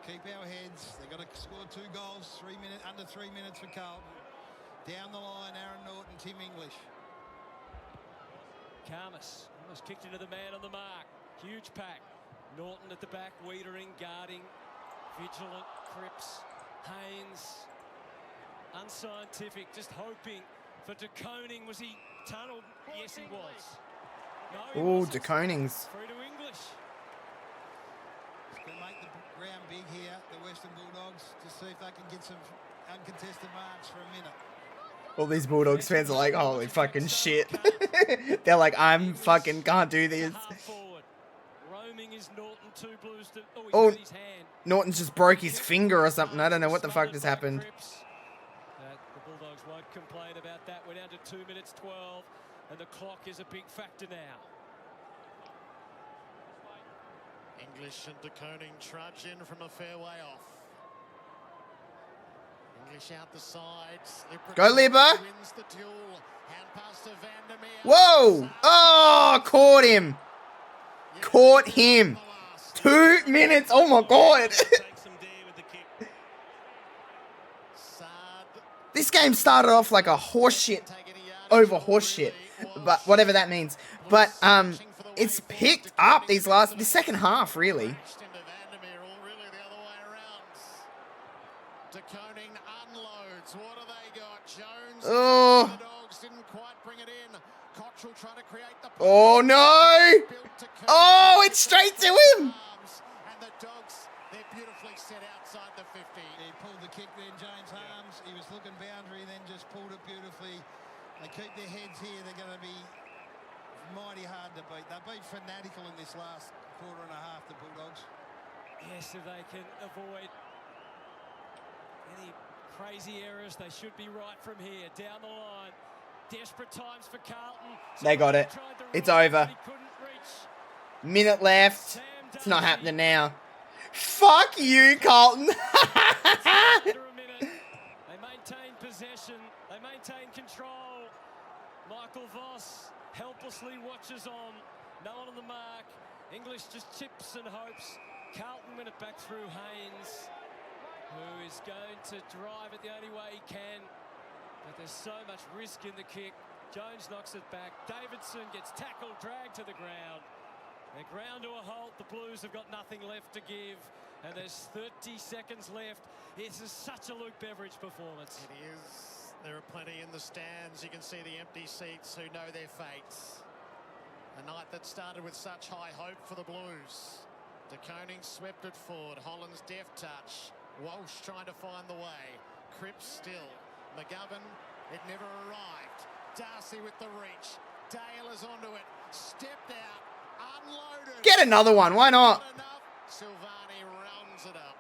keep our heads. They've got to score 2 goals, under 3 minutes for Carlton. Down the line, Aaron Norton, Tim English. Karmas Almost kicked into the man on the mark. Huge pack. Norton at the back, Wiedering, guarding, vigilant, Cripps, Haynes. Unscientific, just hoping for De Koning. Was he tunnelled? Yes, he was. No, Oh, De Koning's. Through to English. It's going to make the ground big here, the Western Bulldogs, to see if they can get some uncontested marks for a minute. All these Bulldogs fans are like, holy fucking shit. They're like, I'm fucking can't do this. Roaming is Norton, two blues to, Oh, his hand. Norton's just broke his finger or something. I don't know what the fuck just happened. The Bulldogs won't complain about that. We're down to 2 minutes 12, and the clock is a big factor now. English and De Koning trudge in from a fair way off. English out the side. Go, Libba. Wins the duel. Hand pass to Vandermeer. Whoa! Oh, caught him. Caught him. 2 minutes. Oh my god. This game started off like a horseshit over horseshit, but whatever that means. But it's picked up this second half really. Oh. Oh no! Oh, it's straight to him. And the Dogs, they're beautifully set outside the 50. He pulled the kick then, James Harms. He was looking boundary, then just pulled it beautifully. They keep their heads here. They're going to be mighty hard to beat. They've been fanatical in this last quarter and a half, the Bulldogs. Yes, if they can avoid any crazy errors, they should be right from here, down the line. Desperate times for Carlton. They got it. It's over. Minute left. It's not happening now. Fuck you, Carlton. They maintain possession. They maintain control. Michael Voss helplessly watches on. No one on the mark. English just chips and hopes. Carlton win it back through Haynes, who is going to drive it the only way he can. But there's so much risk in the kick. Jones knocks it back. Davidson gets tackled, dragged to the ground. They're ground to a halt. The Blues have got nothing left to give. And there's 30 seconds left. This is such a Luke Beveridge performance. It is. There are plenty in the stands. You can see the empty seats who know their fates. A night that started with such high hope for the Blues. De Koning swept it forward. Holland's deft touch. Walsh trying to find the way. Cripps still. McGovern, it never arrived. Darcy with the reach. Dale is onto it. Stepped out. Unloaded. Get another one. Why not? Silvani rounds it up.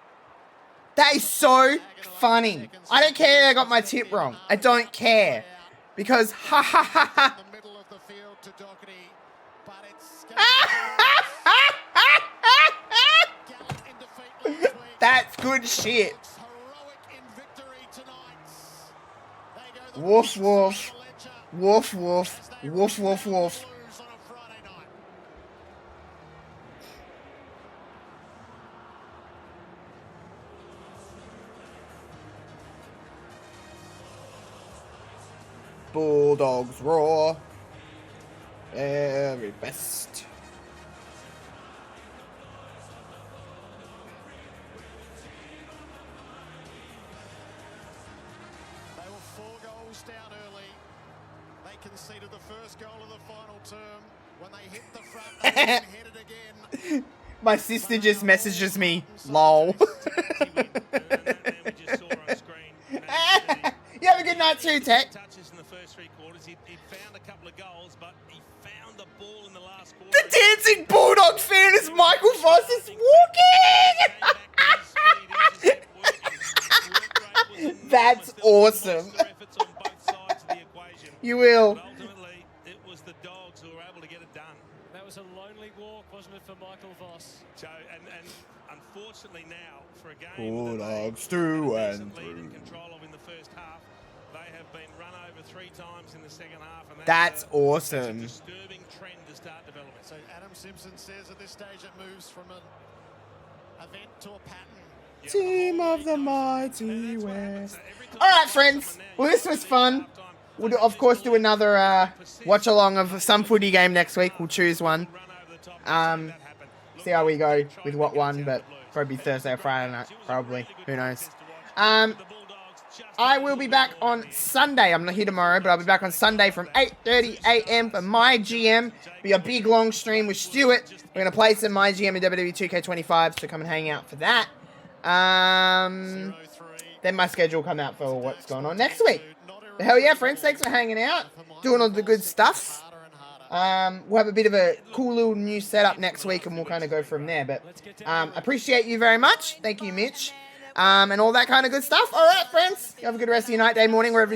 That is so funny. I don't care I got my tip wrong. I don't care. Because ha ha ha ha. The middle of the field to Doherty, but it's That's good shit. Woof woof. Woof woof. Woof woof woof. Bulldogs roar. Very best. They were 4 goals down early. They conceded the first goal of the final term. When they hit the front, they didn't hit it again. My sister just messages me, lol. You have a good night too, Tech. Touches in the first 3 quarters. He found a couple of goals, but he found the ball in the last quarter. The dancing Bulldog fan is Michael Voss is walking. That's awesome. You will. But ultimately, it was the Dogs who were able to get it done. That was a lonely walk, wasn't it, for Michael Voss? So, and unfortunately now, for a game Bulldogs that they through had a and decent lead through. in control of in the first half, they have been run over 3 times in the second half. And That's a awesome. disturbing trend to start developing. So Adam Simpson says at this stage it moves from an event to a pattern. Team of the mighty West. All right, friends. Well, this was fun. We'll, of course, do another watch-along of some footy game next week. We'll choose one. See how we go with what one, but probably Thursday or Friday night, probably. Who knows? I will be back on Sunday. I'm not here tomorrow, but I'll be back on Sunday from 8:30 a.m. for My GM. Be a big, long stream with Stuart. We're going to play some My GM in WWE 2K25, so come and hang out for that. Then my schedule will come out for what's going on next week. But hell yeah, friends. Thanks for hanging out. Doing all the good stuff. We'll have a bit of a cool little new setup next week, and we'll kind of go from there. But appreciate you very much. Thank you, Mitch. And all that kind of good stuff. All right, friends. You have a good rest of your night, day, morning, wherever it is.